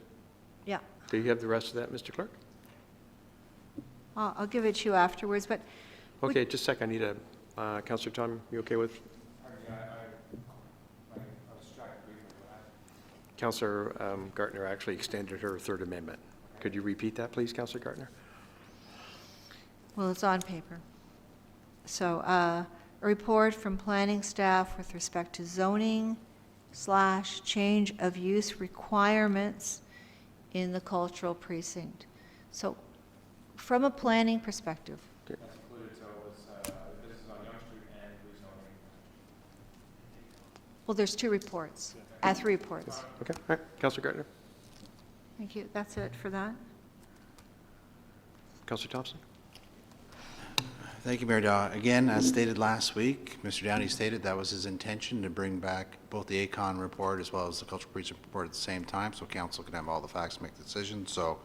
Yeah. Do you have the rest of that, Mr. Clerk? I'll give it to you afterwards, but. Okay, just a sec. I need a, Councillor Tom, you okay with? Councillor Gartner actually extended her third amendment. Could you repeat that, please, Councillor Gartner? Well, it's on paper. So a report from planning staff with respect to zoning / change of use requirements in the cultural precinct. So from a planning perspective. Okay. Well, there's 2 reports, 3 reports. Okay, all right. Councillor Gardner. Thank you. That's it for that. Councillor Thompson. Thank you, Mayor Daw. Again, as stated last week, Mr. Downey stated that was his intention to bring back both the ACON report as well as the Cultural Precinct report at the same time, so council can have all the facts to make the decision. So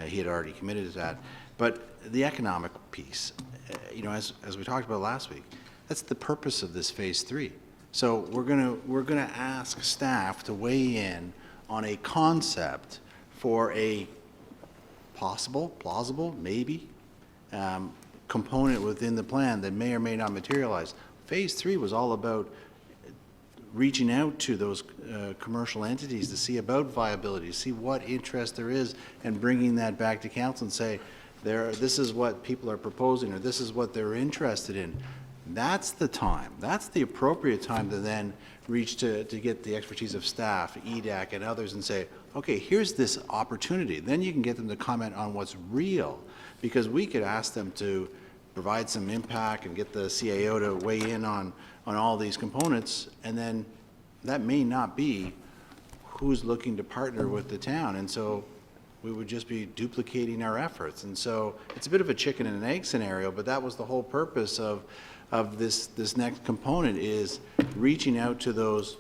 he had already committed to that. But the economic piece, you know, as we talked about last week, that's the purpose of this phase 3. So we're gonna ask staff to weigh in on a concept for a possible, plausible, maybe, component within the plan that may or may not materialize. Phase 3 was all about reaching out to those commercial entities to see about viability, see what interest there is, and bringing that back to council and say, this is what people are proposing, or this is what they're interested in. That's the time. That's the appropriate time to then reach to get the expertise of staff, EDAC, and others, and say, okay, here's this opportunity. Then you can get them to comment on what's real, because we could ask them to provide some impact and get the CAO to weigh in on all these components, and then that may not be who's looking to partner with the town. And so we would just be duplicating our efforts. And so it's a bit of a chicken and an egg scenario, but that was the whole purpose of this next component, is reaching out to those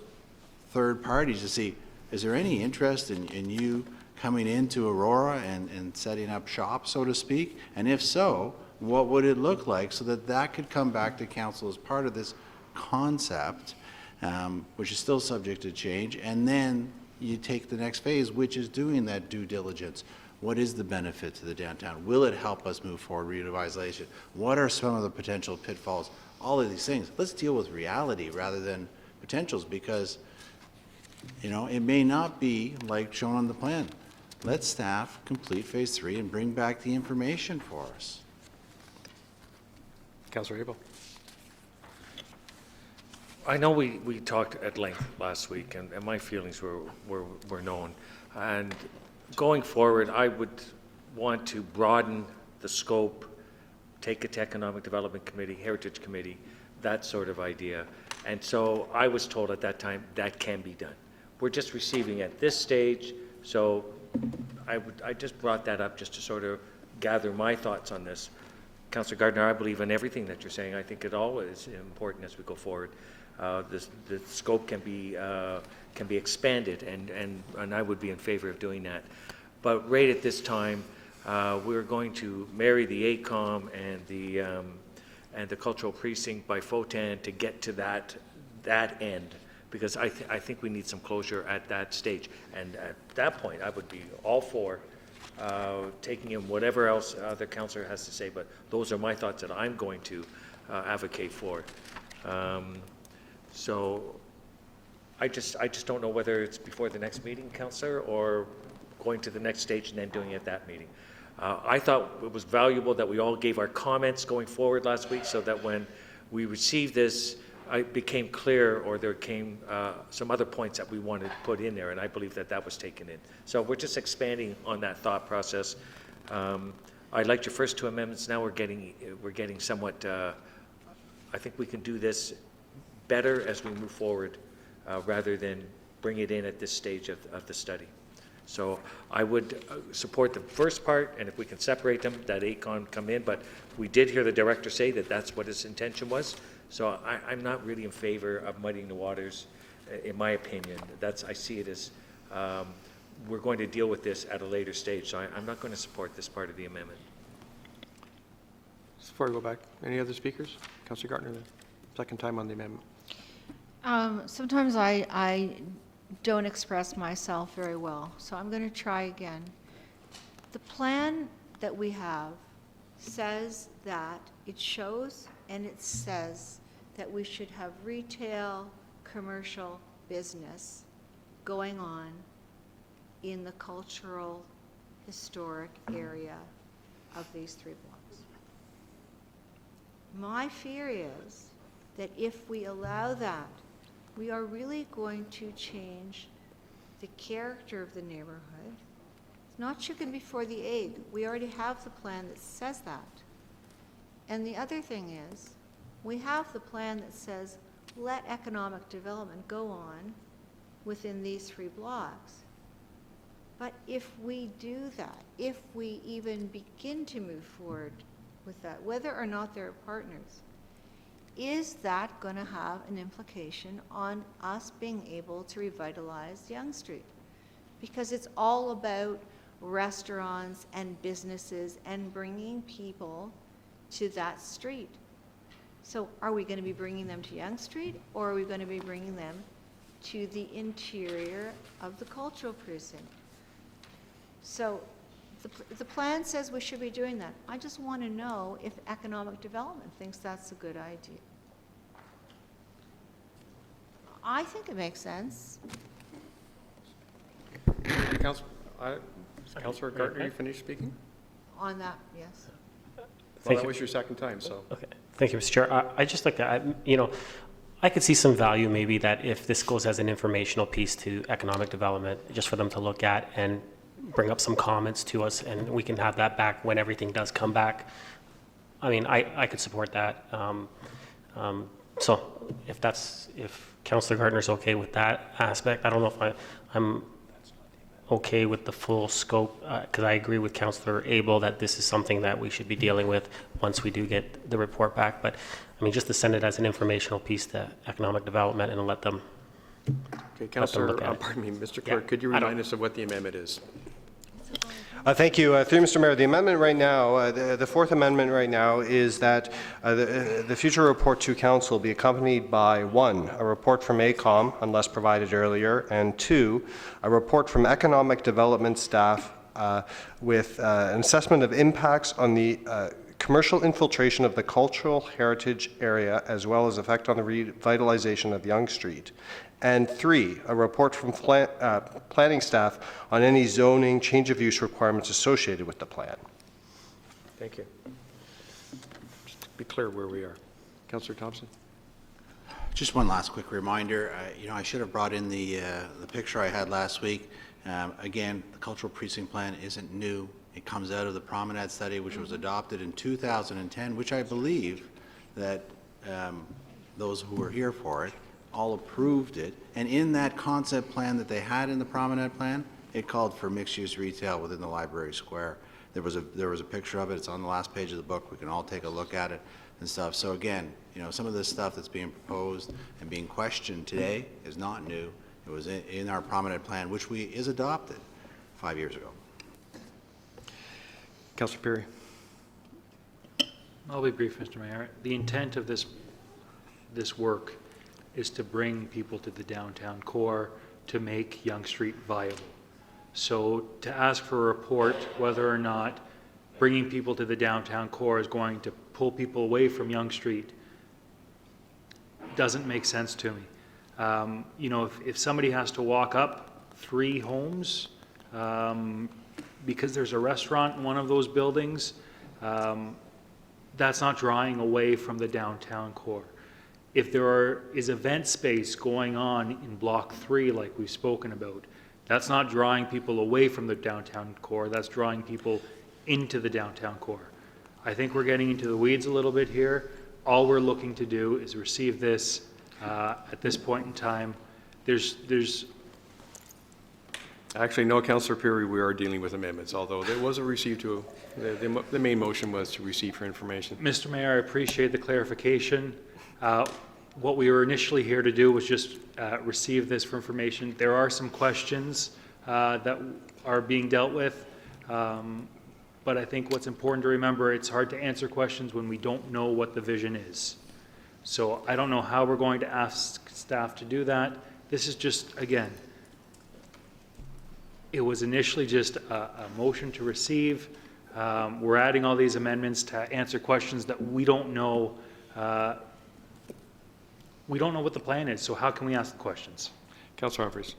third parties to see, is there any interest in you coming into Aurora and setting up shop, so to speak? And if so, what would it look like, so that that could come back to council as part of this concept, which is still subject to change, and then you take the next phase, which is doing that due diligence. What is the benefit to the downtown? Will it help us move forward revitalization? What are some of the potential pitfalls? All of these things. Let's deal with reality rather than potentials, because, you know, it may not be like shown on the plan. Let staff complete phase 3 and bring back the information for us. Councillor Abel. I know we talked at length last week, and my feelings were known. And going forward, I would want to broaden the scope, take it to Economic Development Committee, Heritage Committee, that sort of idea. And so I was told at that time that can be done. We're just receiving at this stage, so I just brought that up just to sort of gather my thoughts on this. Councillor Gardner, I believe in everything that you're saying. I think it all is important as we go forward. The scope can be expanded, and I would be in favor of doing that. But right at this time, we're going to marry the ACOM and the cultural precinct by FOTAN to get to that end, because I think we need some closure at that stage. And at that point, I would be all for taking in whatever else the councillor has to say, but those are my thoughts that I'm going to advocate for. So I just don't know whether it's before the next meeting, councillor, or going to the next stage and then doing it at that meeting. I thought it was valuable that we all gave our comments going forward last week, so that when we received this, it became clear, or there came some other points that we wanted to put in there, and I believe that was taken in. So we're just expanding on that thought process. I liked your first 2 amendments. Now we're getting somewhat. I think we can do this better as we move forward, rather than bring it in at this stage of the study. So I would support the first part, and if we can separate them, that ACON come in. But we did hear the director say that that's what his intention was. So I'm not really in favor of muddying the waters, in my opinion. I see it as we're going to deal with this at a later stage. So I'm not going to support this part of the amendment. Before I go back, any other speakers? Councillor Gardner, the second time on the amendment. Sometimes I don't express myself very well, so I'm going to try again. The plan that we have says that it shows and it says that we should have retail, commercial business going on in the cultural, historic area of these 3 blocks. My fear is that if we allow that, we are really going to change the character of the neighborhood. It's not chicken before the egg. We already have the plan that says that. And the other thing is, we have the plan that says let economic development go on within these 3 blocks. But if we do that, if we even begin to move forward with that, whether or not they're partners, is that going to have an implication on us being able to revitalize Yonge Street? Because it's all about restaurants and businesses and bringing people to that street. So are we going to be bringing them to Yonge Street, or are we going to be bringing them to the interior of the cultural precinct? So the plan says we should be doing that. I just want to know if economic development thinks that's a good idea. I think it makes sense. Councillor Gardner, you finished speaking? On that, yes. Well, that was your second time, so. Okay. Thank you, Mr. Chair. I just like that, I could see some value maybe that if this goes as an informational piece to economic development, just for them to look at and bring up some comments to us, and we can have that back when everything does come back. I mean, I could support that. So if Councillor Gardner's okay with that aspect, I don't know if I'm okay with the full scope, because I agree with Councillor Abel that this is something that we should be dealing with once we do get the report back. But I mean, just to send it as an informational piece to economic development and let them. Okay, Councillor, pardon me, Mr. Clerk, could you remind us of what the amendment is? Thank you. Through Mr. Mayor, the amendment right now, the fourth amendment right now is that the future report to council be accompanied by 1, a report from AECOM, unless provided earlier, and 2, a report from economic development staff with an assessment of impacts on the commercial infiltration of the cultural heritage area, as well as effect on the revitalization of Yonge Street. And 3, a report from planning staff on any zoning change of use requirements associated with the plan. Thank you. Just to be clear where we are. Councillor Thompson? Just one last quick reminder. I should have brought in the picture I had last week. Again, the cultural precinct plan isn't new. It comes out of the Promenade study, which was adopted in 2010, which I believe that those who were here for it all approved it. And in that concept plan that they had in the Promenade plan, it called for mixed-use retail within the library square. There was a picture of it. It's on the last page of the book. We can all take a look at it and stuff. So again, some of this stuff that's being proposed and being questioned today is not new. It was in our Promenade plan, which is adopted 5 years ago. Councillor Perry. I'll be brief, Mr. Mayor. The intent of this work is to bring people to the downtown core to make Yonge Street viable. So to ask for a report whether or not bringing people to the downtown core is going to pull people away from Yonge Street doesn't make sense to me. If somebody has to walk up 3 homes because there's a restaurant in one of those buildings, that's not drawing away from the downtown core. If there is event space going on in Block 3, like we've spoken about, that's not drawing people away from the downtown core, that's drawing people into the downtown core. I think we're getting into the weeds a little bit here. All we're looking to do is receive this at this point in time. There's Actually, no, Councillor Perry, we are dealing with amendments, although there was a receive to, the main motion was to receive for information. Mr. Mayor, I appreciate the clarification. What we were initially here to do was just receive this for information. There are some questions that are being dealt with, but I think what's important to remember, it's hard to answer questions when we don't know what the vision is. So I don't know how we're going to ask staff to do that. This is just, again, it was initially just a motion to receive. We're adding all these amendments to answer questions that we don't know. We don't know what the plan is, so how can we ask the questions? Councillor Humphries.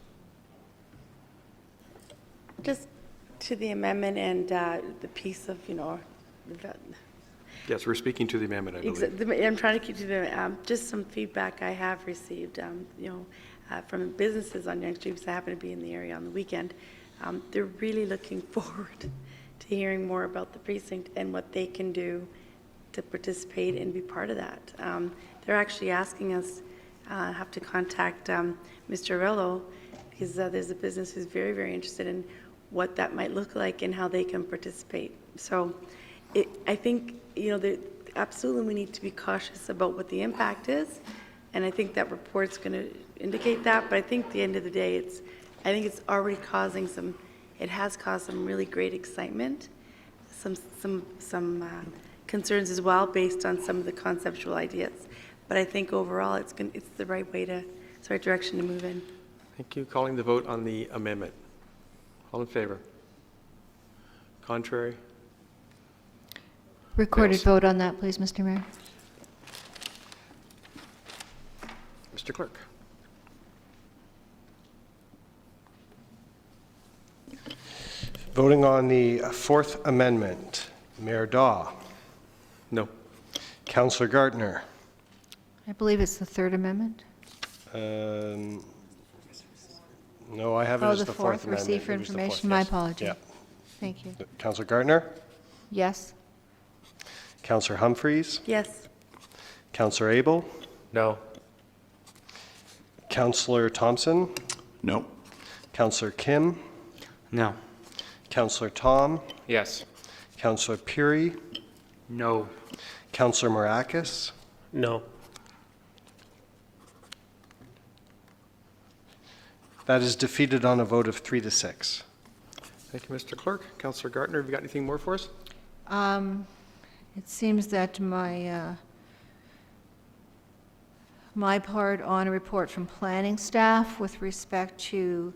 Just to the amendment and the piece of, Yes, we're speaking to the amendment, I believe. I'm trying to keep to the, just some feedback I have received, from businesses on Yonge Street, because I happen to be in the area on the weekend. They're really looking forward to hearing more about the precinct and what they can do to participate and be part of that. They're actually asking us have to contact Mr. Rello, because there's a business who's very, very interested in what that might look like and how they can participate. So I think, absolutely we need to be cautious about what the impact is, and I think that report's going to indicate that, but I think at the end of the day, I think it's already causing it has caused some really great excitement, some concerns as well based on some of the conceptual ideas. But I think overall it's the right direction to move in. Thank you. Calling the vote on the amendment. All in favor? Contrary? Recorded Fails. vote on that, please, Mr. Mayor. Mr. Clerk. Voting on the Fourth Amendment, Mayor Daw. No. Councillor Gardner. I believe it's the Third Amendment. No, I have it Oh, as the the Fourth fourth, Amendment. receive for It was the fourth, information. My yes. apology. Yeah. Thank you. Councillor Gardner. Yes. Councillor Humphreys. Yes. Councillor Abel. No. Councillor Thompson. No. Councillor Kim. No. Councillor Tom. Yes. Councillor Puri. No. Councillor Marakis. No. That is defeated on a vote of 3-6. Thank you, Mr. Clerk. Councillor Gardner, have you got anything more for us? It seems that my part on a report from planning staff with respect to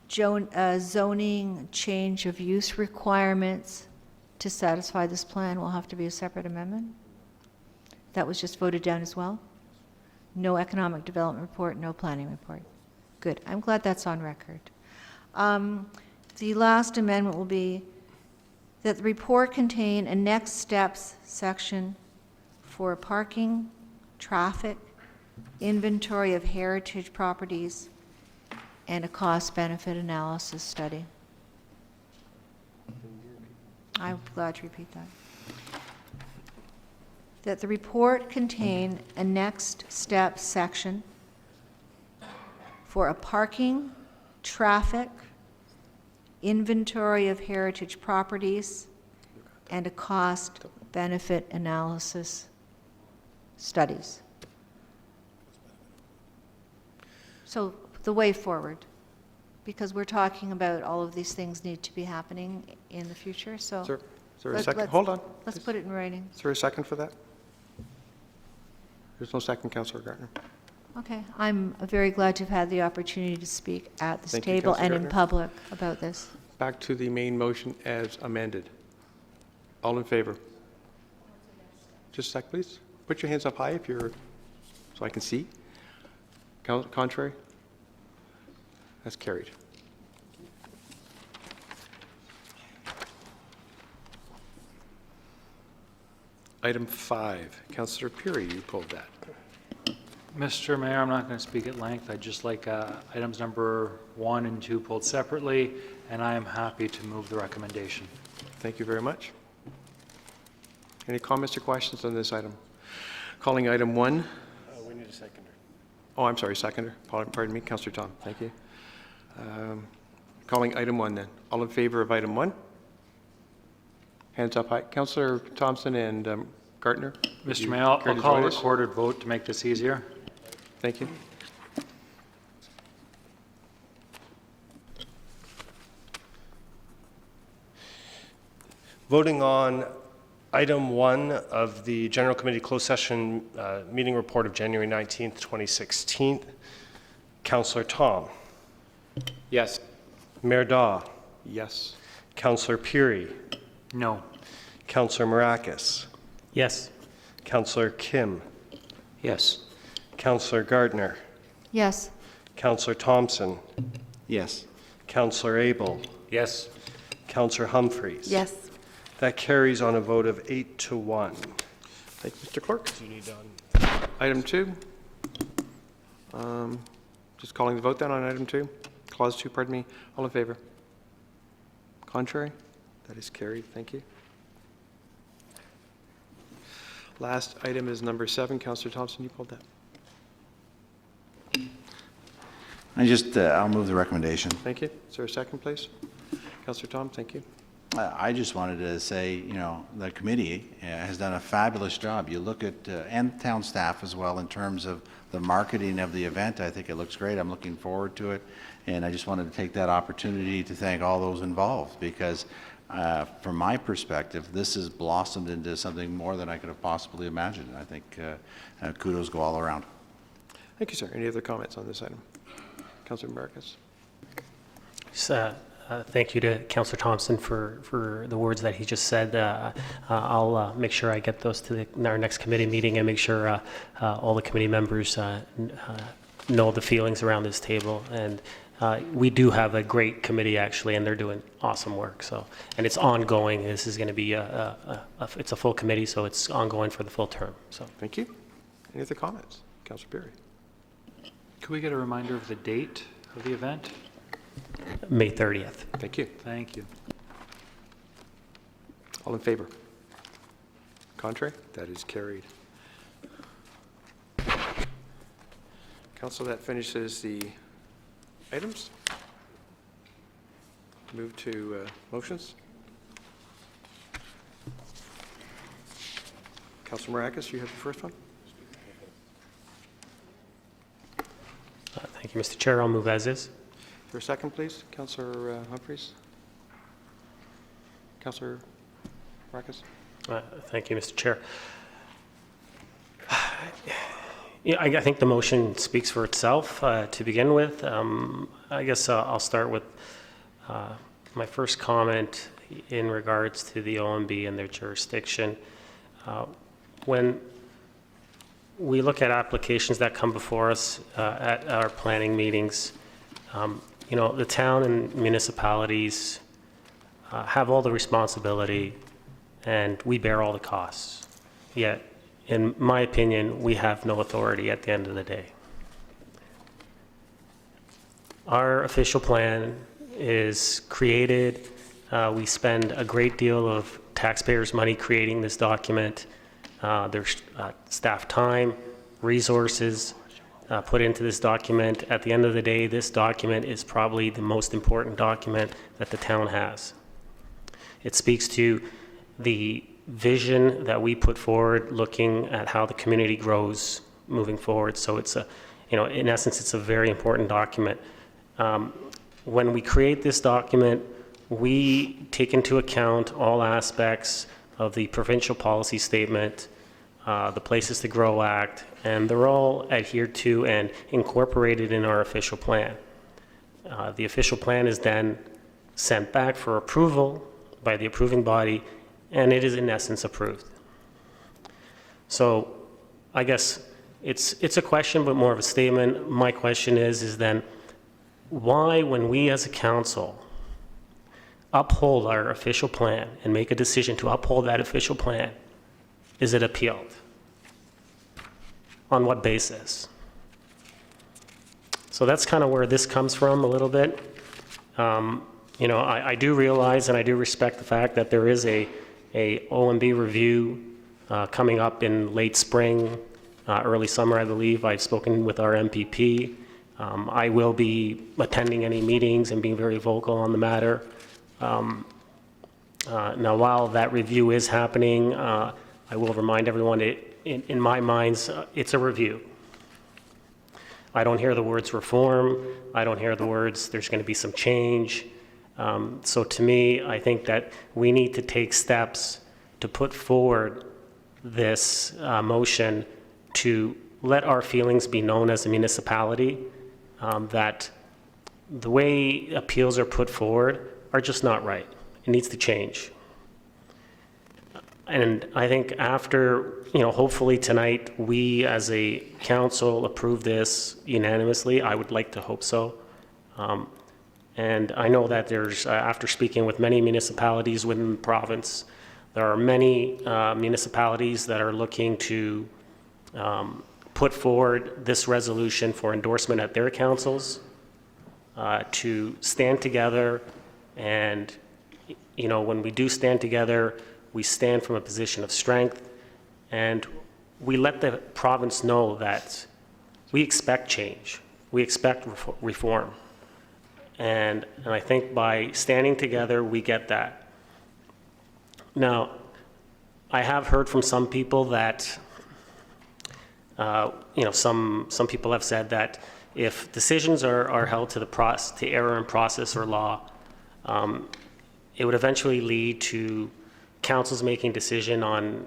zoning change of use requirements to satisfy this plan will have to be a separate amendment. That was just voted down as well. No economic development report, no planning report. Good. I'm glad that's on record. The last amendment will be that the report contain a next steps section for parking, traffic, inventory of heritage properties, and a cost-benefit analysis study. I'm glad to repeat that. That the report contain a next steps section for a parking, traffic, inventory of heritage properties, and a cost-benefit analysis studies. So the way forward, because we're talking about all of these things need to be happening in the future, so. Sir, is there a second? Hold on. Let's put it in writing. Is there a second for that? There's no second, Councillor Gardner. Okay, I'm very glad to have had the opportunity to speak at this Thank you, table Councillor and in Gardner. public about this. Back to the main motion as amended. All in favor? Just a sec, please. Put your hands up high if you're, so I can see. Contrary? That's carried. Item 5, Councillor Puri, you pulled that. Mr. Mayor, I'm not going to speak at length. I'd just like items number 1 and 2 pulled separately, and I am happy to move the recommendation. Thank you very much. Any comments or questions on this item? Calling item 1. We need a seconder. Oh, I'm sorry, seconder. Pardon me, Councillor Tom. Thank you. Calling item 1 then. All in favor of item 1? Hands up high. Councillor Thompson and Gardner. would Mr. you Mayor, I'll care to call a join us? recorded vote to make this easier. Thank you. Voting on item 1 of the General Committee Closed Session Meeting Report of January 19th, 2016, Councillor Tom. Yes. Mayor Daw. Yes. Councillor Puri. No. Councillor Marakis. Yes. Councillor Kim. Yes. Councillor Gardner. Yes. Councillor Thompson. Yes. Councillor Abel. Yes. Councillor Humphreys. Yes. That carries on a vote of 8-1. Thank you, Mr. Clerk. Do you need on? Item 2. Just calling the vote then on item 2. Clause 2, pardon me. All in favor? Contrary? That is carried. Thank you. Last item is number 7. Councillor Thompson, you pulled that. I'll move the recommendation. Thank you. Is there a second, please? Councillor Tom, thank you. I just wanted to say, you know, the committee has done a fabulous job. You look at, and town staff as well, in terms of the marketing of the event. I think it looks great. I'm looking forward to it. And I just wanted to take that opportunity to thank all those involved, because from my perspective, this has blossomed into something more than I could have possibly imagined. I think kudos go all around. Thank you, sir. Any other comments on this item? Councillor Marcus. Thank you to Councillor Thompson for the words that he just said. I'll make sure I get those to our next committee meeting and make sure all the committee members know the feelings around this table. And we do have a great committee, actually, and they're doing awesome work. So, and it's ongoing. This is going to be it's a full committee, so it's ongoing for the full term. So, thank you. Any other comments? Councillor Perry. Could we get a reminder of the date of the event? May 30th. Thank you. Thank you. All in favor? Contrary? That is carried. Council, that finishes the items. Move to motions. Councillor Marcus, you have the first one. Thank you, Mr. Chair. I'll move as is. For a second, please. Councillor Humphreys. Councillor Marcus. Thank you, Mr. Chair. Yeah, I think the motion speaks for itself to begin with. I guess I'll start with my first comment in regards to the OMB and their jurisdiction. When we look at applications that come before us at our planning meetings, you know, the town and municipalities have all the responsibility and we bear all the costs. Yet, in my opinion, we have no authority at the end of the day. Our official plan is created. We spend a great deal of taxpayers' money creating this document. There's staff time, resources put into this document. At the end of the day, this document is probably the most important document that the town has. It speaks to the vision that we put forward, looking at how the community grows moving forward. So it's a, you know, in essence, it's a very important document. When we create this document, we take into account all aspects of the provincial policy statement, the Places to Grow Act, and they're all adhered to and incorporated in our official plan. The official plan is then sent back for approval by the approving body, and it is in essence approved. So I guess it's a question, but more of a statement. My question is then why, when we as a council uphold our official plan and make a decision to uphold that official plan, is it appealed? On what basis? So that's kind of where this comes from a little bit. You know, I do realize and I do respect the fact that there is a OMB review coming up in late spring, early summer, I believe. I've spoken with our MPP. I will be attending any meetings and being very vocal on the matter. Now, while that review is happening, I will remind everyone, in my mind, it's a review. I don't hear the words reform. I don't hear the words there's going to be some change. So to me, I think that we need to take steps to put forward this motion to let our feelings be known as a municipality, that the way appeals are put forward are just not right. It needs to change. And I think after, you know, hopefully tonight, we as a council approve this unanimously. I would like to hope so. And I know that there's, after speaking with many municipalities within the province, there are many municipalities that are looking to put forward this resolution for endorsement at their councils, to stand together. And, you know, when we do stand together, we stand from a position of strength, and we let the province know that we expect change. we expect reform. And I think by standing together, we get that. Now, I have heard from some people that, some people have said that if decisions are held to error in process or law, it would eventually lead to councils making decision on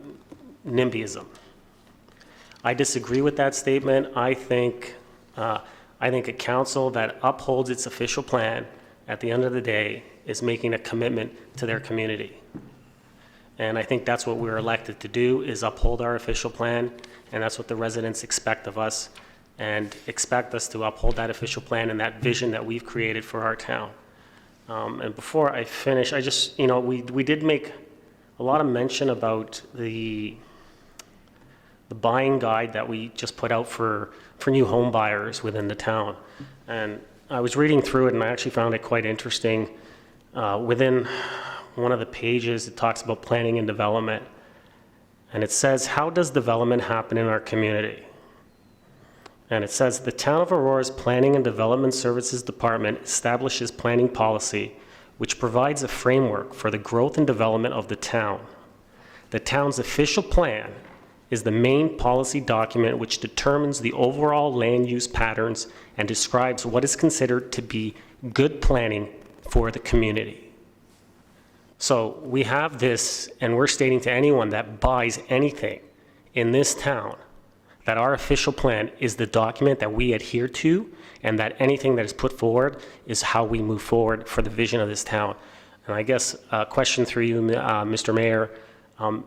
NIMBYism. I disagree with that statement. I think a council that upholds its official plan at the end of the day is making a commitment to their community. And I think that's what we're elected to do, is uphold our official plan, and that's what the residents expect of us, and expect us to uphold that official plan and that vision that we've created for our town. And before I finish, I just, we did make a lot of mention about the buying guide that we just put out for new home buyers within the town. And I was reading through it, and I actually found it quite interesting. Within one of the pages, it talks about planning and development. And it says, how does development happen in our community? And it says, the Town of Aurora's Planning and Development Services Department establishes planning policy, which provides a framework for the growth and development of the town. The town's official plan is the main policy document which determines the overall land use patterns and describes what is considered to be good planning for the community. So we have this, and we're stating to anyone that buys anything in this town that our official plan is the document that we adhere to, and that anything that is put forward is how we move forward for the vision of this town. And I guess a question through you, Mr. Mayor,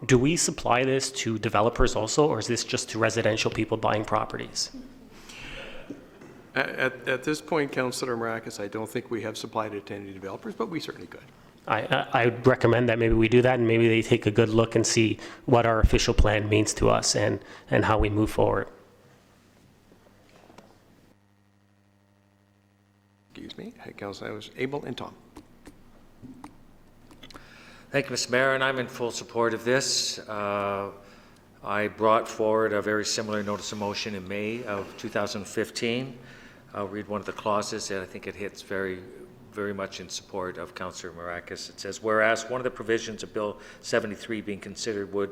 do we supply this to developers also, or is this just to residential people buying properties? At this point, Councillor Marakis, I don't think we have supplied it to any developers, but we certainly could. I would recommend that maybe we do that, and maybe they take a good look and see what our official plan means to us and how we move forward. Excuse me, Councillors Abel and Tom. Thank you, Mr. Mayor, and I'm in full support of this. I brought forward a very similar notice of motion in May of 2015. I'll read one of the clauses, and I think it hits very much in support of Councillor Marakis. It says, whereas one of the provisions of Bill 73 being considered would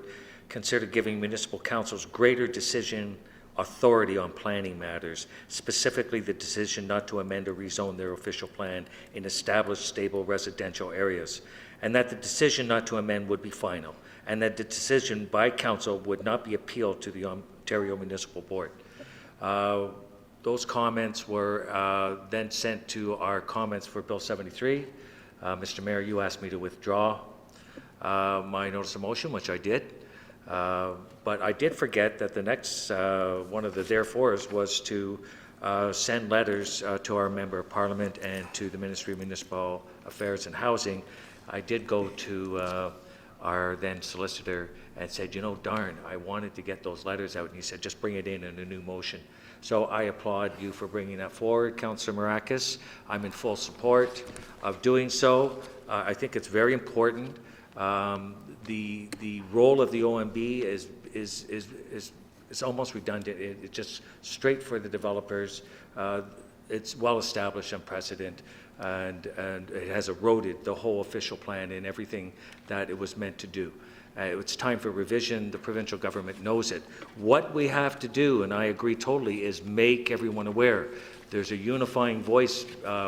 consider giving municipal councils greater decision authority on planning matters, specifically the decision not to amend or rezone their official plan in established stable residential areas, and that the decision not to amend would be final, and that the decision by council would not be appealed to the Ontario Municipal Board. Those comments were then sent to our comments for Bill 73. Mr. Mayor, you asked me to withdraw my notice of motion, which I did. But I did forget that the next one of the therefores was to send letters to our Member of Parliament and to the Ministry of Municipal Affairs and Housing. I did go to our then solicitor and said, darn, I wanted to get those letters out. And he said, just bring it in a new motion. So I applaud you for bringing that forward, Councillor Marakis. I'm in full support of doing so. I think it's very important. The role of the OMB is almost redundant. It's just straight for the developers. It's well established and precedent, and it has eroded the whole official plan and everything that it was meant to do. It's time for revision. The provincial government knows it. What we have to do, and I agree totally, is make everyone aware. There's a unifying voice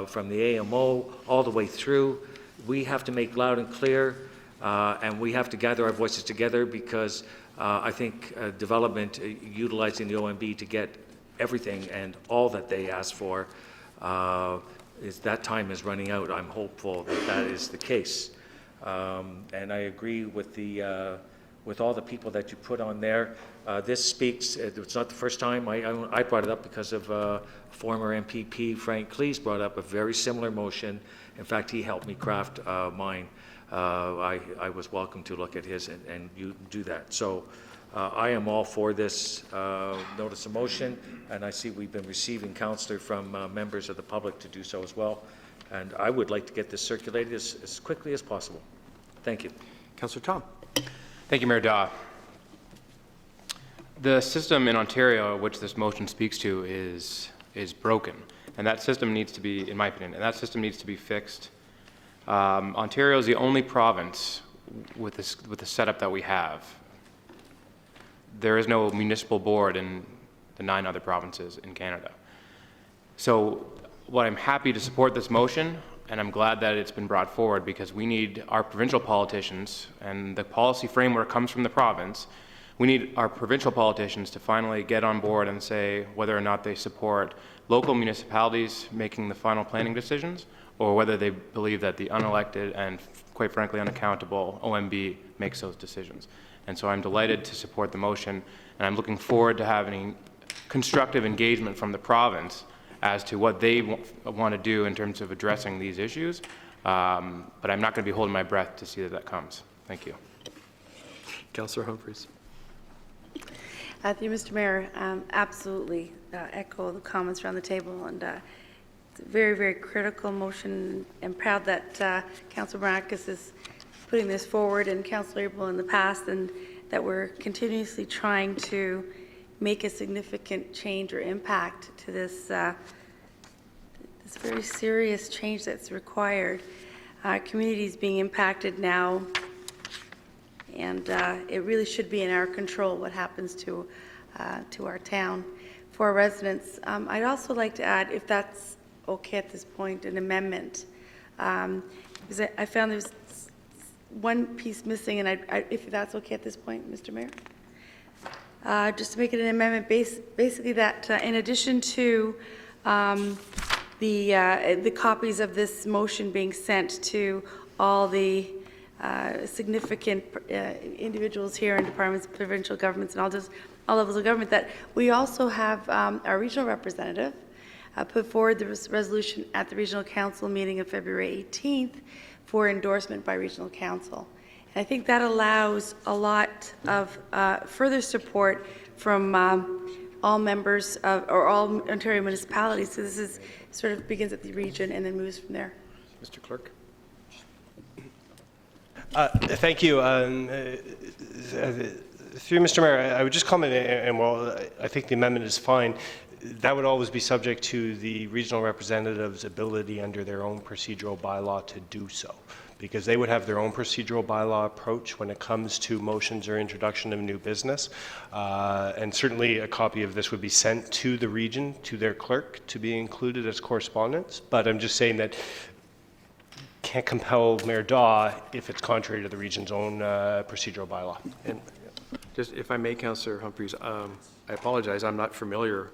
from the AMO all the way through. We have to make loud and clear, and we have to gather our voices together, because I think development, utilizing the OMB to get everything and all that they ask for, is that time is running out. I'm hopeful that that is the case. And I agree with all the people that you put on there. This speaks, it's not the first time I brought it up, because of former MPP Frank Cleese brought up a very similar motion. In fact, he helped me craft mine. I was welcome to look at his and you do that. So I am all for this notice of motion, and I see we've been receiving counsellor from members of the public to do so as well. And I would like to get this circulated as quickly as possible. Thank you. Councillor Tom. Thank you, Mayor Daw. The system in Ontario, which this motion speaks to, is is broken. And that system needs to be, in my opinion, and that system needs to be fixed. Ontario is the only province with the setup that we have. There is no municipal board in the 9 other provinces in Canada. So what I'm happy to support this motion, and I'm glad that it's been brought forward, because we need our provincial politicians, and the policy framework comes from the province. We need our provincial politicians to finally get on board and say whether or not they support local municipalities making the final planning decisions, or whether they believe that the unelected and, quite frankly, unaccountable OMB makes those decisions. And so I'm delighted to support the motion, and I'm looking forward to having constructive engagement from the province as to what they want to do in terms of addressing these issues. But I'm not going to be holding my breath to see that comes. Thank you. Councillor Humphreys. Thank you, Mr. Mayor. Absolutely echo the comments around the table, and it's a very, very critical motion. I'm proud that Councillor Marcus is putting this forward, and Councillor Abel in the past, and that we're continuously trying to make a significant change or impact to this this very serious change that's required. Communities being impacted now, and it really should be in our control what happens to our town. For our residents, I'd also like to add, if that's okay at this point, an amendment. Because I found there's one piece missing, and if that's okay at this point, Mr. Mayor? Just to make it an amendment, basically that in addition to the copies of this motion being sent to all the significant individuals here in departments, provincial governments, and all levels of government, that we also have our regional representative put forward the resolution at the regional council meeting of February 18th for endorsement by regional council. And I think that allows a lot of further support from all members of, or all Ontario municipalities. So this is sort of begins at the region and then moves from there. Mr. Clerk. Thank you. Through Mr. Mayor, I would just comment, and while I think the amendment is fine, that would always be subject to the regional representative's ability under their own procedural bylaw to do so, because they would have their own procedural bylaw approach when it comes to motions or introduction of new business. And certainly a copy of this would be sent to the region, to their clerk, to be included as correspondence. But I'm just saying that can't compel Mayor Daw if it's contrary to the region's own procedural bylaw. And just, if I may, Councillor Humphreys, I apologize, I'm not familiar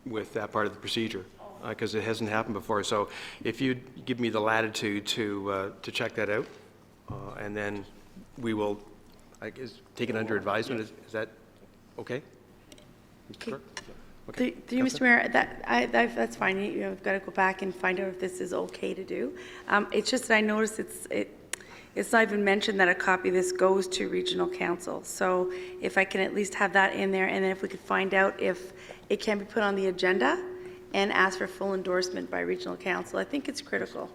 with that part of the procedure, because it hasn't happened before. So if you give me the latitude to check that out, and then we will, I guess, take it under advisement. Is that okay? Mr. Clerk? Okay. Through you, Mr. Mayor, that's fine. You've got to go back and find out if this is okay to do. It's just that I noticed it's not even mentioned that a copy of this goes to regional council. So if I can at least have that in there, and then if we could find out if it can be put on the agenda and ask for full endorsement by regional council. I think it's critical.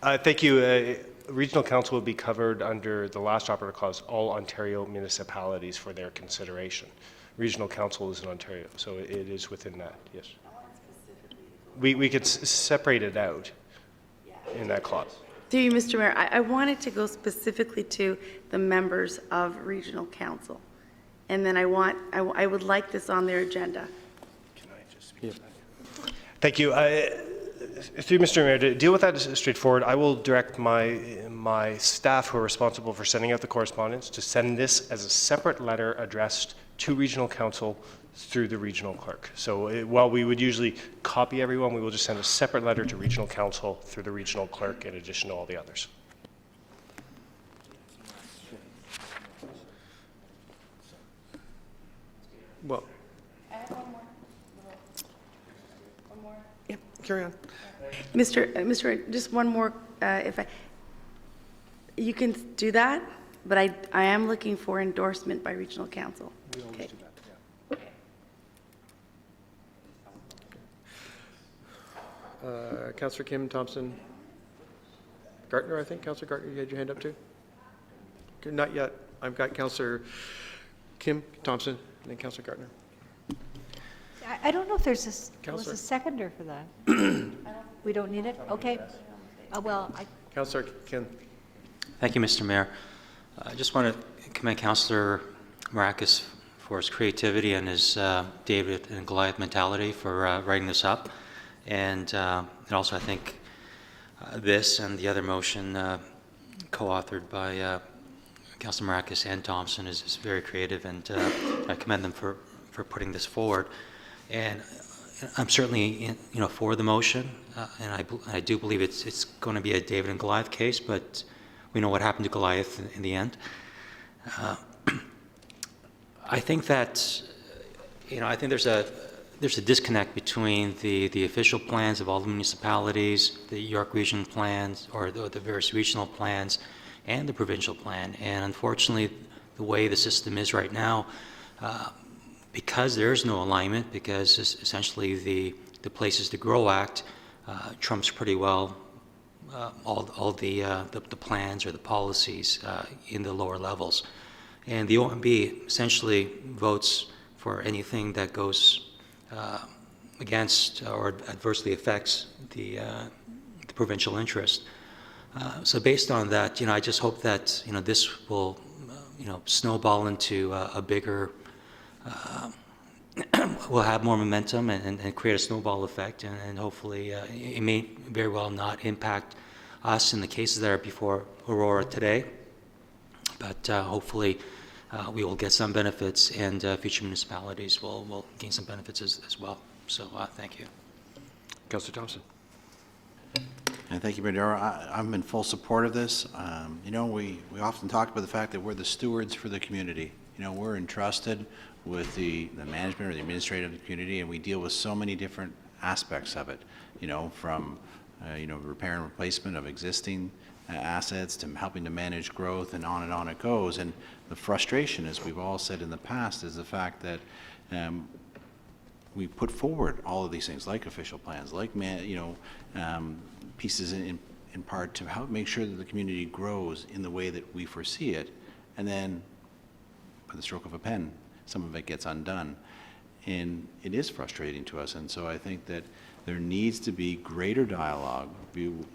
Thank you. Regional council will be covered under the last operative clause, all Ontario municipalities for their consideration. Regional council is in Ontario, so it is within that, yes. We could separate it out in that clause. Through you, Mr. Mayor, I wanted to go specifically to the members of regional council. And then I would like this on their agenda. Can I just speak to that? Thank you. Through Mr. Mayor, to deal with that straightforward, I will direct my staff who are responsible for sending out the correspondence to send this as a separate letter addressed to regional council through the regional clerk. So while we would usually copy everyone, we will just send a separate letter to regional council through the regional clerk in addition to all the others. Well, yeah, carry on. Mr. Just one more, you can do that, but I am looking for endorsement by regional council. We always Okay. do that, yeah. Councillor Kim Thompson Gartner, I think. Councillor Gartner, you had your hand up too? Okay, not yet. I've got Councillor Kim Thompson and then Councillor Gartner. I don't know if there's was Councillor. a seconder for that. We don't need it? Okay. Well, Councillor Kin. Thank you, Mr. Mayor. I just want to commend Councillor Marakis for his creativity and his David and Goliath mentality for writing this up. And also I think this and the other motion co-authored by Councillor Marakis and Thompson is very creative, and I commend them for putting this forward. And I'm certainly for the motion, and I do believe it's going to be a David and Goliath case, but we know what happened to Goliath in the end. I think that I think there's a disconnect between the official plans of all the municipalities, the York Region plans, or the various regional plans, and the provincial plan. And unfortunately, the way the system is right now, because there is no alignment, because essentially the Places to Grow Act trumps pretty well all the plans or the policies in the lower levels. And the OMB essentially votes for anything that goes against or adversely affects the provincial interest. So based on that, I just hope that this will snowball into a bigger will have more momentum and create a snowball effect, and hopefully it may very well not impact us in the cases that are before Aurora today, but hopefully we will get some benefits, and future municipalities will gain some benefits as well. So thank you. Councillor Thompson. And thank you, Mayor. I'm in full support of this. We often talk about the fact that we're the stewards for the community. We're entrusted with the management or the administrative of the community, and we deal with so many different aspects of it, from repair and replacement of existing assets to helping to manage growth, and on it goes. And the frustration, as we've all said in the past, is the fact that we put forward all of these things, like official plans, like pieces in part to help make sure that the community grows in the way that we foresee it, and then by the stroke of a pen, some of it gets undone. And it is frustrating to us, and so I think that there needs to be greater dialogue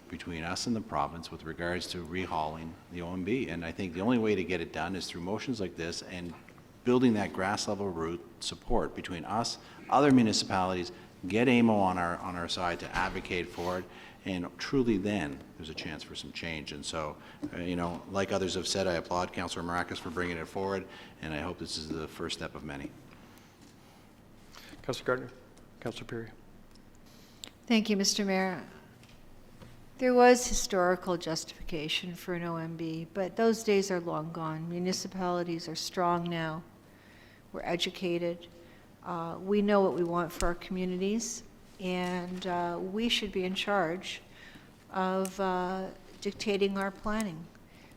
between us and the province with regards to rehauling the OMB. And I think the only way to get it done is through motions like this and building that grass level root support between us, other municipalities, get AMO on our side to advocate for it, and truly then there's a chance for some change. And so, like others have said, I applaud Councillor Marakis for bringing it forward, and I hope this is the first step of many. Councillor Gardner. Councillor Perry. thank you, Mr. Mayor. There was historical justification for an OMB, but those days are long gone. Municipalities are strong now. We're educated. We know what we want for our communities, and we should be in charge of dictating our planning.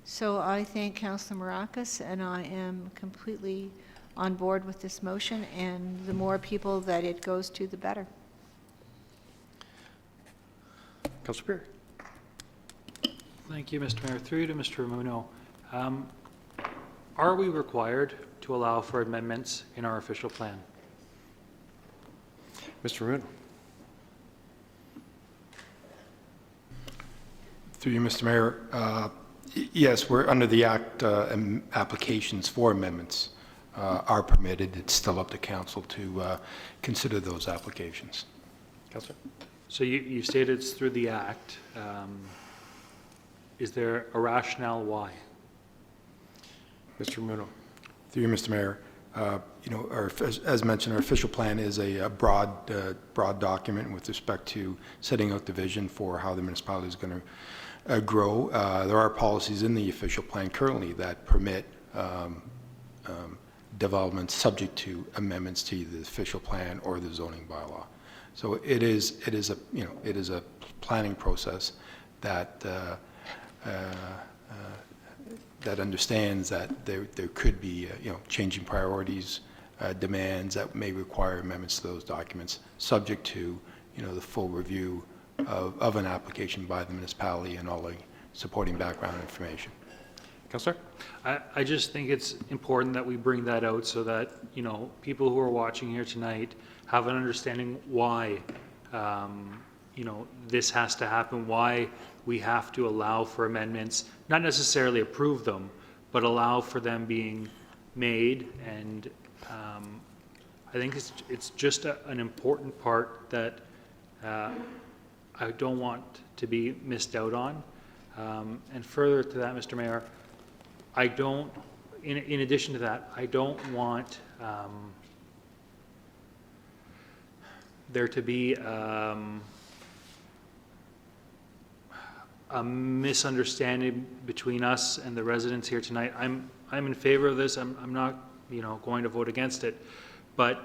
So I thank Councillor Marakis, and I am completely on board with this motion, and the more people that it goes to, the better. Councillor Perry. Thank you, Mr. Mayor. Through to Mr. Ramuno. Are we required to allow for amendments in our official plan? Mr. Ramuno. Through you, Mr. Mayor. Yes, we're under the Act. Applications for amendments are permitted. It's still up to council to consider those applications. Councillor. So you stated it's through the Act. Is there a rationale why? Mr. Ramuno. Through you, Mr. Mayor. As mentioned, our official plan is a broad document with respect to setting out the vision for how the municipality is going to grow. There are policies in the official plan currently that permit development subject to amendments to either the official plan or the zoning bylaw. So it is a planning process that that understands that there could be changing priorities, demands that may require amendments to those documents, subject to the full review of an application by the municipality and all the supporting background information. Councillor? I just think it's important that we bring that out so that, you know, people who are watching here tonight have an understanding why, you know, this has to happen, why we have to allow for amendments, not necessarily approve them, but allow for them being made. And I think it's just an important part that I don't want to be missed out on. And further to that, Mr. Mayor, I don't, in addition to that, I don't want there to be a misunderstanding between us and the residents here tonight. I'm in favor of this. I'm not, you know, going to vote against it. But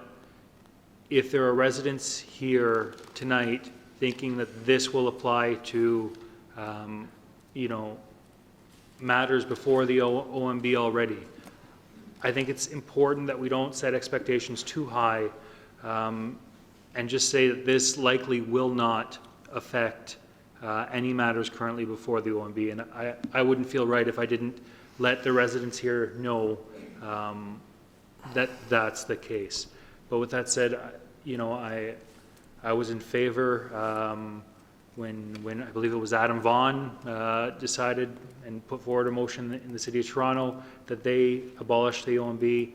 if there are residents here tonight thinking that this will apply to, you know, matters before the OMB already, I think it's important that we don't set expectations too high and just say that this likely will not affect any matters currently before the OMB. And I wouldn't feel right if I didn't let the residents here know that that's the case. But with that said, you know, I was in favor when I believe it was Adam Vaughan decided and put forward a motion in the City of Toronto that they abolish the OMB.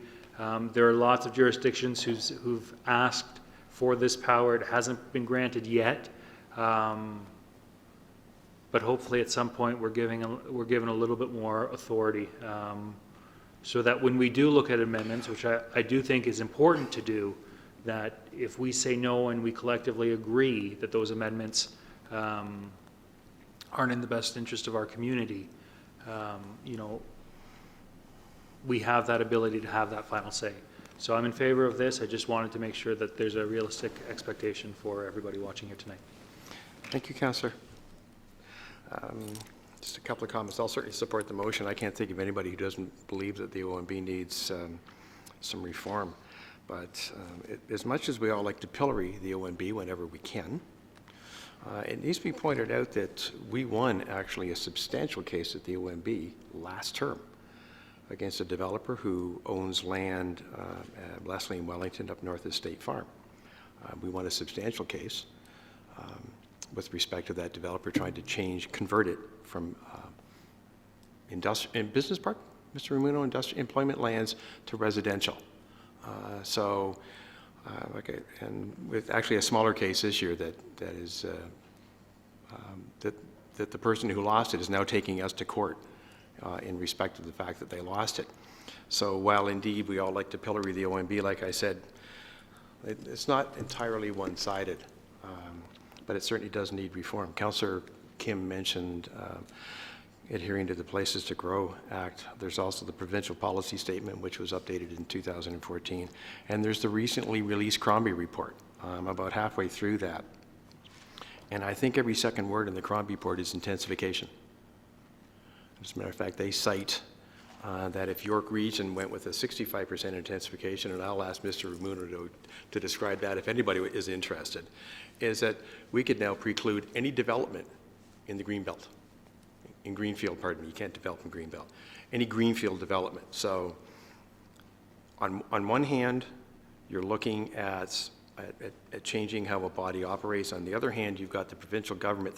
There are lots of jurisdictions who've asked for this power. It hasn't been granted yet. But hopefully at some point we're given a little bit more authority so that when we do look at amendments, which I do think is important to do, that if we say no and we collectively agree that those amendments aren't in the best interest of our community, you know, we have that ability to have that final say. So I'm in favor of this. I just wanted to make sure that there's a realistic expectation for everybody watching here tonight. Thank you, Councillor. Just a couple of comments. I'll certainly support the motion. I can't think of anybody who doesn't believe that the OMB needs some reform. But as much as we all like to pillory the OMB whenever we can, it needs to be pointed out that we won actually a substantial case at the OMB last term against a developer who owns land at Leslie and Wellington up north of State Farm. We won a substantial case with respect to that developer trying to convert it from business park, Mr. Ramuno, industrial employment lands to residential. Okay, and with actually a smaller case this year that the person who lost it is now taking us to court in respect of the fact that they lost it. So while indeed we all like to pillory the OMB, like I said, it's not entirely one-sided, but it certainly does need reform. Councillor Kim mentioned adhering to the Places to Grow Act. There's also the provincial policy statement, which was updated in 2014. And there's the recently released Crombie report. I'm about halfway through that. And I think every second word in the Crombie report is intensification. As a matter of fact, they cite that if York Region went with a 65% intensification, and I'll ask Mr. Ramuno to describe that if anybody is interested, is that we could now preclude any development in the Greenbelt. In Greenfield, pardon me, you can't develop in Greenbelt. Any Greenfield development. So on one hand, you're looking at changing how a body operates. On the other hand, you've got the provincial government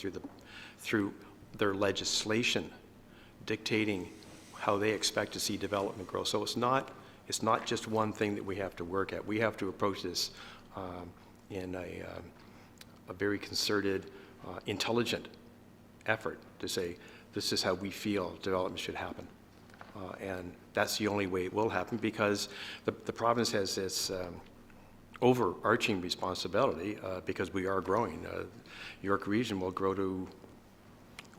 through their legislation dictating how they expect to see development grow. So it's not just one thing that we have to work at. We have to approach this in a very concerted, intelligent effort to say, this is how we feel development should happen. And that's the only way it will happen, because the province has this overarching responsibility because we are growing. York Region will grow to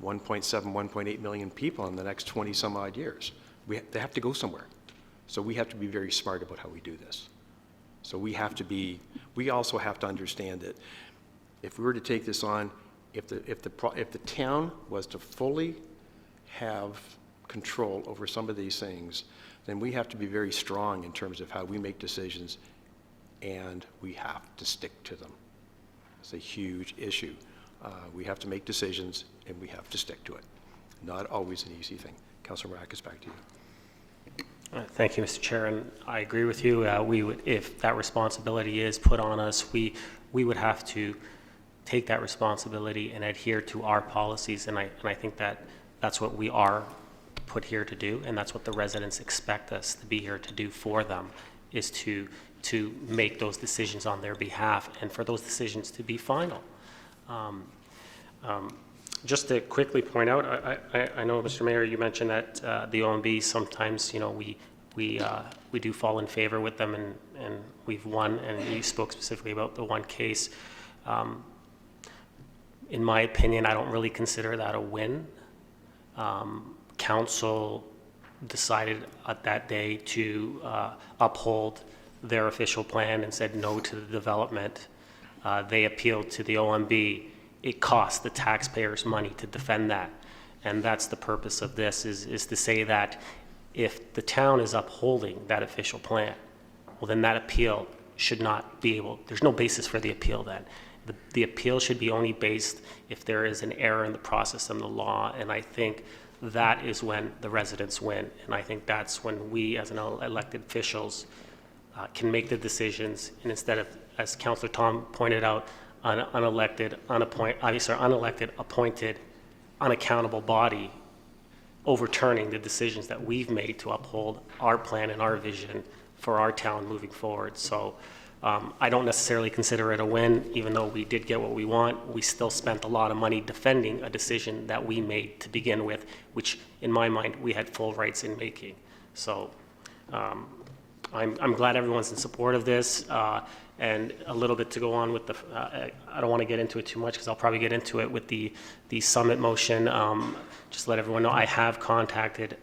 1.7, 1.8 million people in the next 20 some odd years. They have to go somewhere. So we have to be very smart about how we do this. So we also have to understand that if we were to take this on, if the town was to fully have control over some of these things, then we have to be very strong in terms of how we make decisions, and we have to stick to them. It's a huge issue. We have to make decisions, and we have to stick to it. not always an easy thing. Councillor Maracus, back to you. Thank you, Mr. Chair, and I agree with you. We would, if that responsibility is put on us, we would have to take that responsibility and adhere to our policies, and I think that's what we are put here to do, and that's what the residents expect us to be here to do for them, is to make those decisions on their behalf and for those decisions to be final. Just to quickly point out, I know, Mr. Mayor, you mentioned that the OMB sometimes, you know, we do fall in favor with them, and we've won, and you spoke specifically about the one case. In my opinion, I don't really consider that a win. Council decided at that day to uphold their official plan and said no to the development. They appealed to the OMB. It cost the taxpayers money to defend that. And that's the purpose of this, is to say that if the town is upholding that official plan, well, then that appeal should not be able, there's no basis for the appeal then. The appeal should be only based if there is an error in the process and the law, and I think that is when the residents win. And I think that's when we, as elected officials, can make the decisions, and instead of, as Councillor Tom pointed out, an unelected, appointed, unaccountable body overturning the decisions that we've made to uphold our plan and our vision for our town moving forward. So I don't necessarily consider it a win, even though we did get what we want. We still spent a lot of money defending a decision that we made to begin with, which in my mind, we had full rights in making. So I'm glad everyone's in support of this. And a little bit to go on with the, I don't want to get into it too much because I'll probably get into it with the summit motion. Just let everyone know I have contacted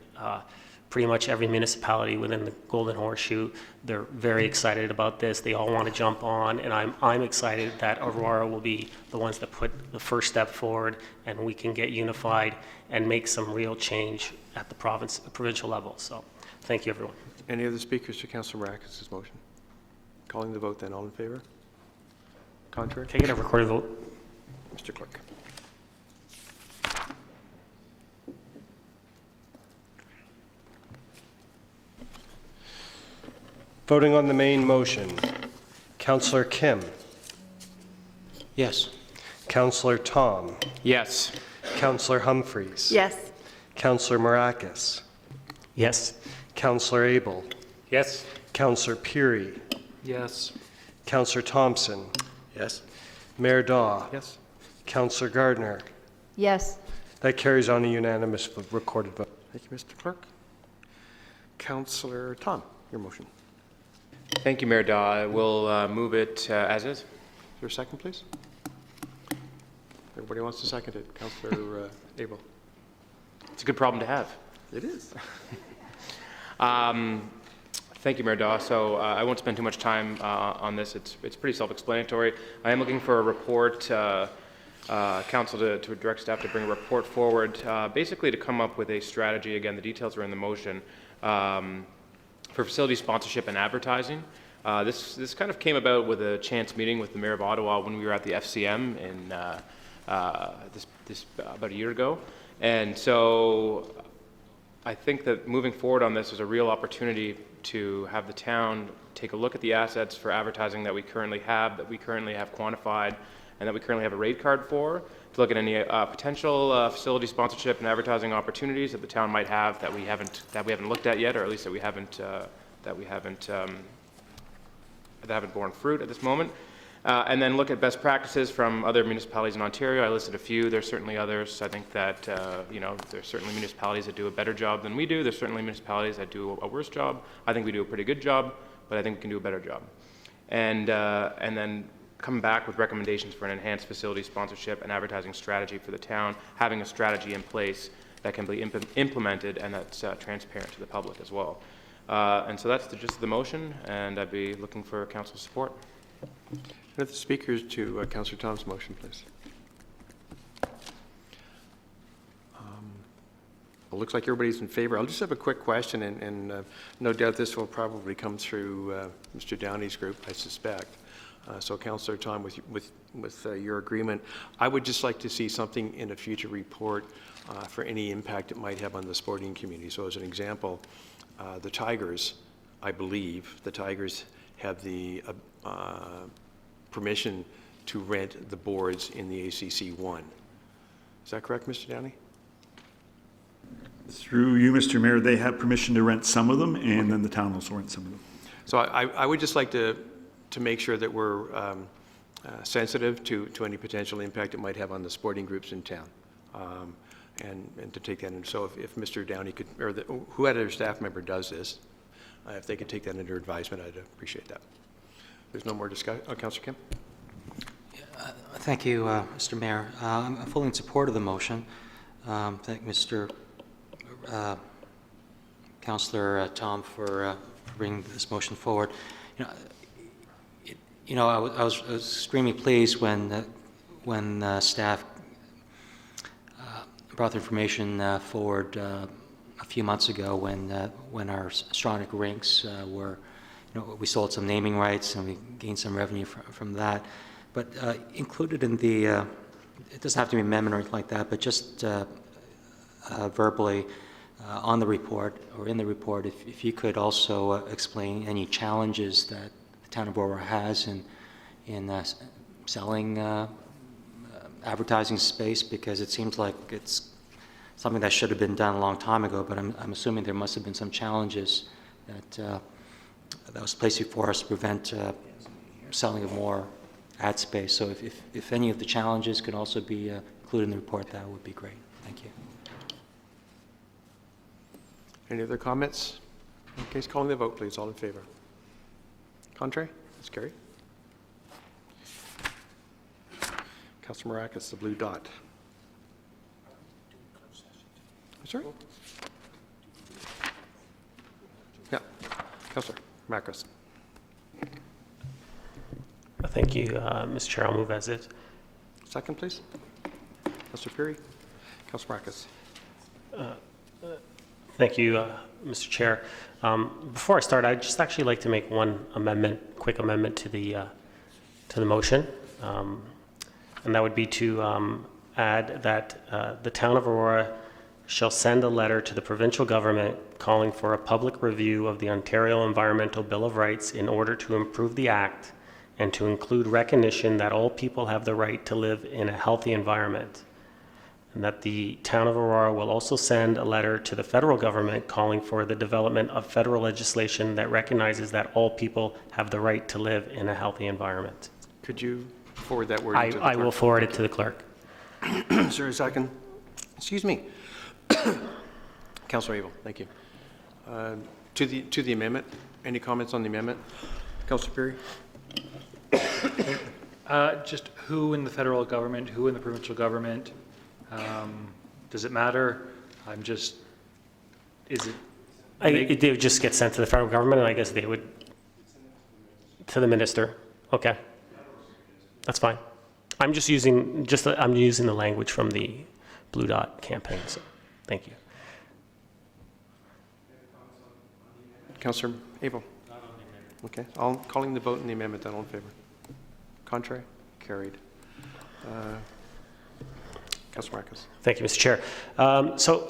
pretty much every municipality within the Golden Horseshoe. They're very excited about this. They all want to jump on, and I'm excited that Aurora will be the ones that put the first step forward, and we can get unified and make some real change at the provincial level. So thank you, everyone. Any other speakers to Councillor Maracus' motion? Calling the vote then, all in favor? Contrary? Take it a recorded vote. Mr. Clerk. Voting on the main motion, Councillor Kim. Yes. Councillor Tom. Yes. Councillor Humphreys. Yes. Councillor Maracus. Yes. Councillor Abel. Yes. Councillor Peary. Yes. Councillor Thompson. Yes. Mayor Daw. Yes. Councillor Gardner. Yes. That carries on a unanimous recorded vote. Thank you, Mr. Clerk. Councillor Tom, your motion. Thank you, Mayor Daw. I will move it as is. Is there a second, please? Everybody wants to second it. Councillor Abel. It's a good problem to have. It is. Thank you, Mayor Daw. So I won't spend too much time on this. It's pretty self-explanatory. I am looking for a report, council to direct staff to bring a report forward, basically to come up with a strategy. Again, the details are in the motion, for facility sponsorship and advertising. This kind of came about with a chance meeting with the Mayor of Ottawa when we were at the FCM in about a year ago. And so I think that moving forward on this is a real opportunity to have the town take a look at the assets for advertising that we currently have quantified, and that we currently have a rate card for, to look at any potential facility sponsorship and advertising opportunities that the town might have that we haven't looked at yet, or at least that haven't borne fruit at this moment. And then look at best practices from other municipalities in Ontario. I listed a few. There's certainly others. I think that, there's certainly municipalities that do a better job than we do. There's certainly municipalities that do a worse job. I think we do a pretty good job, but I think we can do a better job. And then come back with recommendations for an enhanced facility sponsorship and advertising strategy for the town, having a strategy in place that can be implemented and that's transparent to the public as well. And so that's the gist of the motion, and I'd be looking for council support. Any other speakers to Councillor Tom's motion, please? It looks like everybody's in favor. I'll just have a quick question, and no doubt this will probably come through Mr. Downey's group, I suspect. So Councillor Tom, with your agreement, I would just like to see something in a future report for any impact it might have on the sporting community. So as an example, the Tigers, I believe, the Tigers have the permission to rent the boards in the ACC1. Is that correct, Mr. Downey? Through you, Mr. Mayor, they have permission to rent some of them, and then the town also rents some of them. So I would just like to make sure that we're sensitive to any potential impact it might have on the sporting groups in town, and to take that in. So if Mr. Downey could, or who other staff member does this, if they could take that under advisement, I'd appreciate that. There's no more discussion. Councillor Kim? Thank you, Mr. Mayor. I'm fully in support of the motion. Thank Mr. Councillor Tom for bringing this motion forward. I was extremely pleased when staff brought the information forward a few months ago when our Stronach rinks were, we sold some naming rights and we gained some revenue from that. But included in the, it doesn't have to be an amendment or anything like that, but just verbally on the report or in the report, if you could also explain any challenges that the town of Aurora has in selling advertising space, because it seems like it's something that should have been done a long time ago, but I'm assuming there must have been some challenges that was placed before us to prevent selling of more ad space. So if any of the challenges could also be included in the report, that would be great. Thank you. Any other comments? In case, calling the vote, please. All in favor? Contrary? That's carried. Councillor Maracas, the blue dot. Sorry? Yeah. Councillor Maracas. Thank you, Mr. Chair. I'll move as is. Second, please. Councillor Perry. Councillor Maracas. Thank you, Mr. Chair. Before I start, I'd just actually like to make one quick amendment to the motion, and that would be to add that the town of Aurora shall send a letter to the provincial government calling for a public review of the Ontario Environmental Bill of Rights in order to improve the Act and to include recognition that all people have the right to live in a healthy environment. And that the town of Aurora will also send a letter to the federal government calling for the development of federal legislation that recognizes that all people have the right to live in a healthy environment. Could you forward that word to the clerk? I will forward it to the clerk. Is there a second? Excuse me. Councillor Abel, thank you. To the amendment, any comments on the amendment? Councillor Perry? Just who in the federal government, who in the provincial government? Does it matter? Is it? They would just get sent to the federal government, and I guess they would, to the minister. Okay. That's fine. I'm using the language from the Blue Dot campaign, so thank you. Councillor Abel? Okay, calling the vote in the amendment, then all in favor? Contrary? Carried. Councillor Marcus. Thank you, Mr. Chair. So,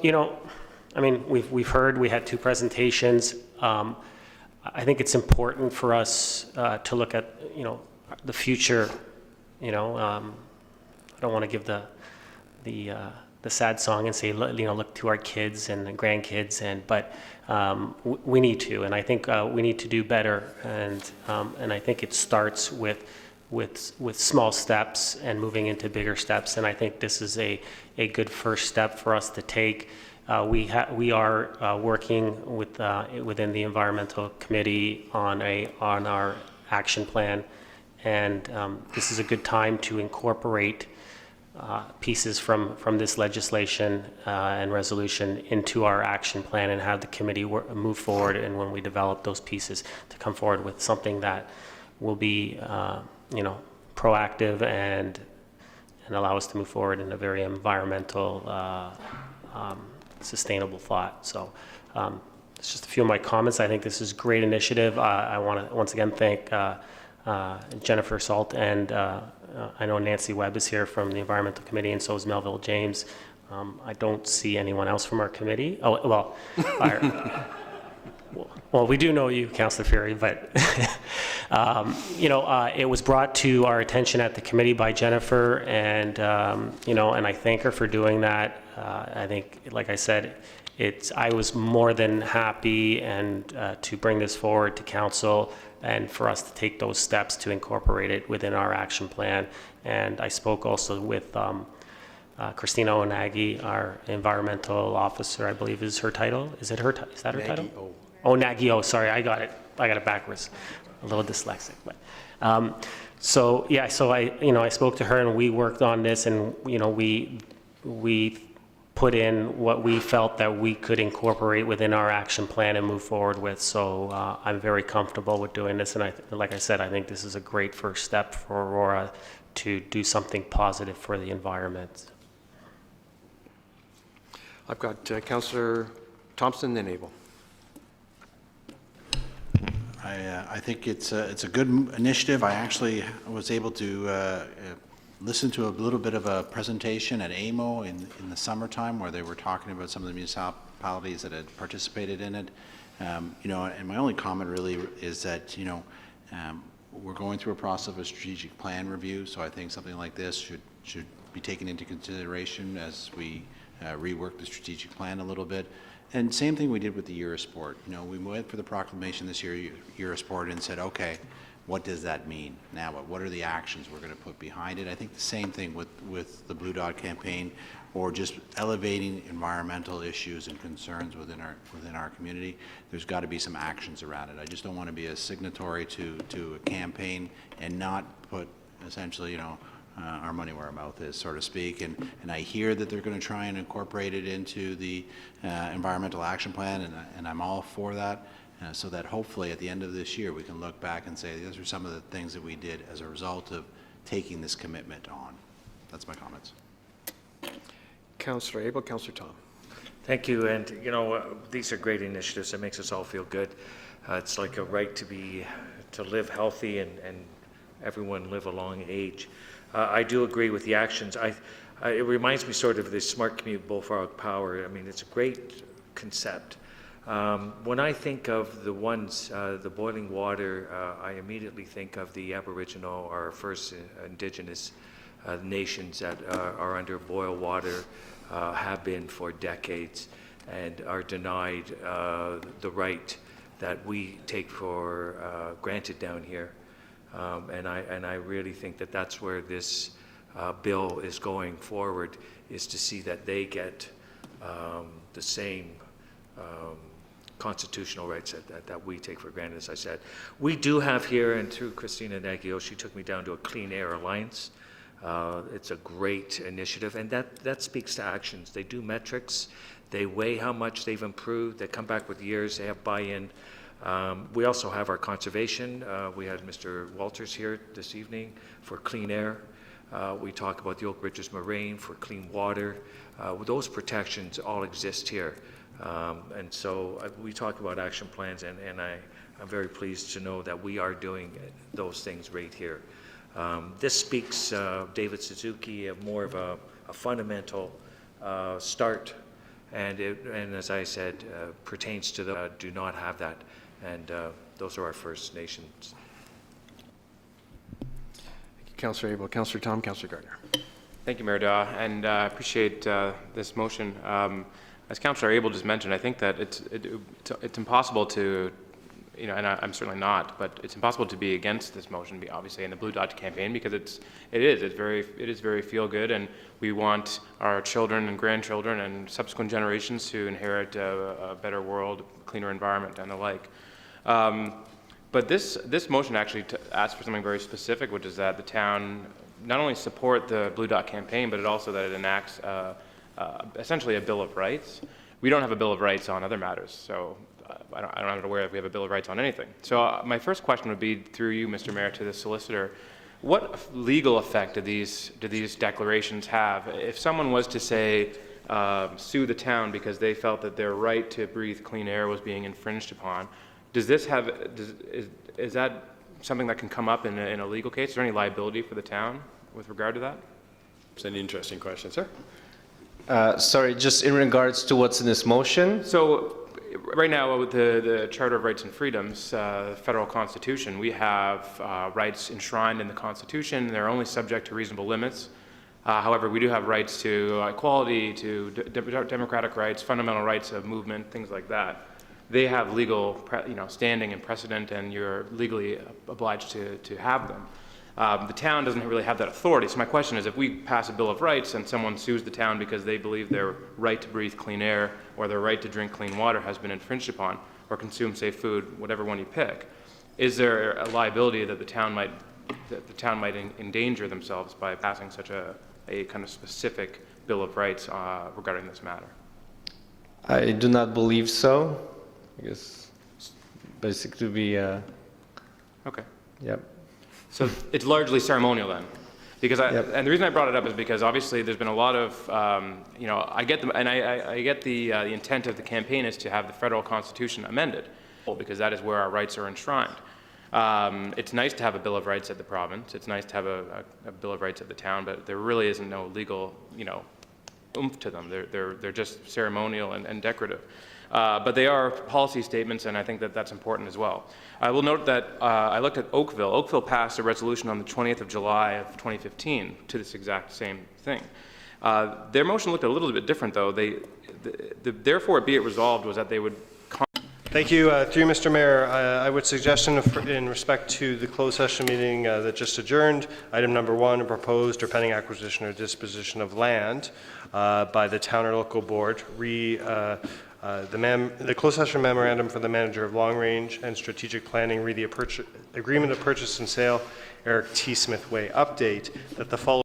I mean, we've heard, we had two presentations. I think it's important for us to look at, the future. I don't want to give the sad song and say, look to our kids and the grandkids, but we need to, and I think we need to do better, and I think it starts with small steps and moving into bigger steps, and I think this is a good first step for us to take. We are working within the environmental committee on our action plan, and this is a good time to incorporate pieces from this legislation and resolution into our action plan and have the committee move forward, and when we develop those pieces to come forward with something that will be proactive and allow us to move forward in a very environmental, sustainable thought. So it's just a few of my comments. I think this is a great initiative. I want to once again thank Jennifer Salt, and I know Nancy Webb is here from the Environmental Committee, and so is Melville James. I don't see anyone else from our committee. Oh, well, well, we do know you, Councillor Ferry, but it was brought to our attention at the committee by Jennifer, and and I thank her for doing that. I think, like I said, I was more than happy and to bring this forward to council and for us to take those steps to incorporate it within our action plan. And I spoke also with Christina Onagi, our environmental officer, I believe is her title. Is that her title? Oh, Nagy. Sorry, I got it backwards. A little dyslexic, but so I spoke to her and we worked on this, and we put in what we felt that we could incorporate within our action plan and move forward with. So I'm very comfortable with doing this, and like I said, I think this is a great first step for Aurora to do something positive for the environment. I've got Councillor Thompson, then Abel. I think it's a good initiative. I actually was able to listen to a little bit of a presentation at AMO in the summertime where they were talking about some of the municipalities that had participated in it. And my only comment really is that, we're going through a process of a strategic plan review, so I think something like this should be taken into consideration as we rework the strategic plan a little bit. And same thing we did with the Eurosport. We went for the proclamation this year, Eurosport, and said, okay, what does that mean? Now, what are the actions we're going to put behind it? I think the same thing with the Blue Dot campaign, or just elevating environmental issues and concerns within our community. There's got to be some actions around it. I just don't want to be a signatory to a campaign and not put essentially, our money where our mouth is, so to speak. And I hear that they're going to try and incorporate it into the environmental action plan, and I'm all for that. So that hopefully at the end of this year we can look back and say these are some of the things that we did as a result of taking this commitment on. That's my comments. Councillor Abel, Councillor Tom. Thank you, and these are great initiatives. It makes us all feel good. It's like a right to live healthy and everyone live a long age. I do agree with the actions. It reminds me sort of the smart commute bullfrog power. I mean, it's a great concept. When I think of the boiling water, I immediately think of the Aboriginal or First Indigenous nations that are under boil water, have been for decades, and are denied the right that we take for granted down here. And I really think that that's where this bill is going forward, is to see that they get the same constitutional rights that we take for granted, as I said. We do have here, and through Christina Naggio, she took me down to a Clean Air Alliance. It's a great initiative, and that speaks to actions. They do metrics, they weigh how much they've improved, they come back with years, they have buy-in. We also have our conservation. We had Mr. Walters here this evening for clean air. We talk about the Oak Ridges Moraine for clean water. Those protections all exist here. And so we talk about action plans, and I'm very pleased to know that we are doing those things right here. This speaks, David Suzuki, of more of a fundamental start, and as I said, pertains to the do not have that, and those are our First Nations. Thank you, Councillor Abel. Councillor Tom, Councillor Gardner. Thank you, Mayor Daw, and I appreciate this motion. As Councillor Abel just mentioned, I think that it's impossible to, and I'm certainly not, but it's impossible to be against this motion, obviously, in the Blue Dot campaign, because it is very feel good, and we want our children and grandchildren and subsequent generations to inherit a better world, cleaner environment, and the like. But this motion actually asks for something very specific, which is that the town not only support the Blue Dot campaign, but also that it enacts essentially a Bill of Rights. We don't have a Bill of Rights on other matters, so I'm not aware if we have a Bill of Rights on anything. So my first question would be, through you, Mr. Mayor, to the solicitor, what legal effect do these declarations have? If someone was to say, sue the town because they felt that their right to breathe clean air was being infringed upon, does this have, is that something that can come up in a legal case? Is there any liability for the town with regard to that? It's an interesting question, sir. Sorry, just in regards to what's in this motion? So right now with the Charter of Rights and Freedoms, federal constitution, we have rights enshrined in the Constitution. They're only subject to reasonable limits. However, we do have rights to equality, to democratic rights, fundamental rights of movement, things like that. They have legal, standing and precedent, and you're legally obliged to have them. The town doesn't really have that authority. So my question is, if we pass a Bill of Rights and someone sues the town because they believe their right to breathe clean air or their right to drink clean water has been infringed upon, or consume safe food, whatever one you pick, is there a liability that the town might endanger themselves by passing such a kind of specific Bill of Rights regarding this matter? I do not believe so. I guess basically be okay. Yep. So it's largely ceremonial then, because and the reason I brought it up is because obviously there's been a lot of I get the intent of the campaign is to have the federal constitution amended, because that is where our rights are enshrined. It's nice to have a Bill of Rights at the province. It's nice to have a Bill of Rights at the town, but there really isn't no legal oomph to them. They're just ceremonial and decorative. But they are policy statements, and I think that that's important as well. I will note that I looked at Oakville. Oakville passed a resolution on the 20th of July of 2015 to this exact same thing. Their motion looked a little bit different, though. Therefore, be it resolved was that they would... Thank you. Through you, Mr. Mayor, I would suggest in respect to the closed session meeting that just adjourned, item number 1, a proposed or pending acquisition or disposition of land by the town or local board, the closed session memorandum for the manager of long range and strategic planning, agreement of purchase and sale, Eric T. Smith Way update, that the following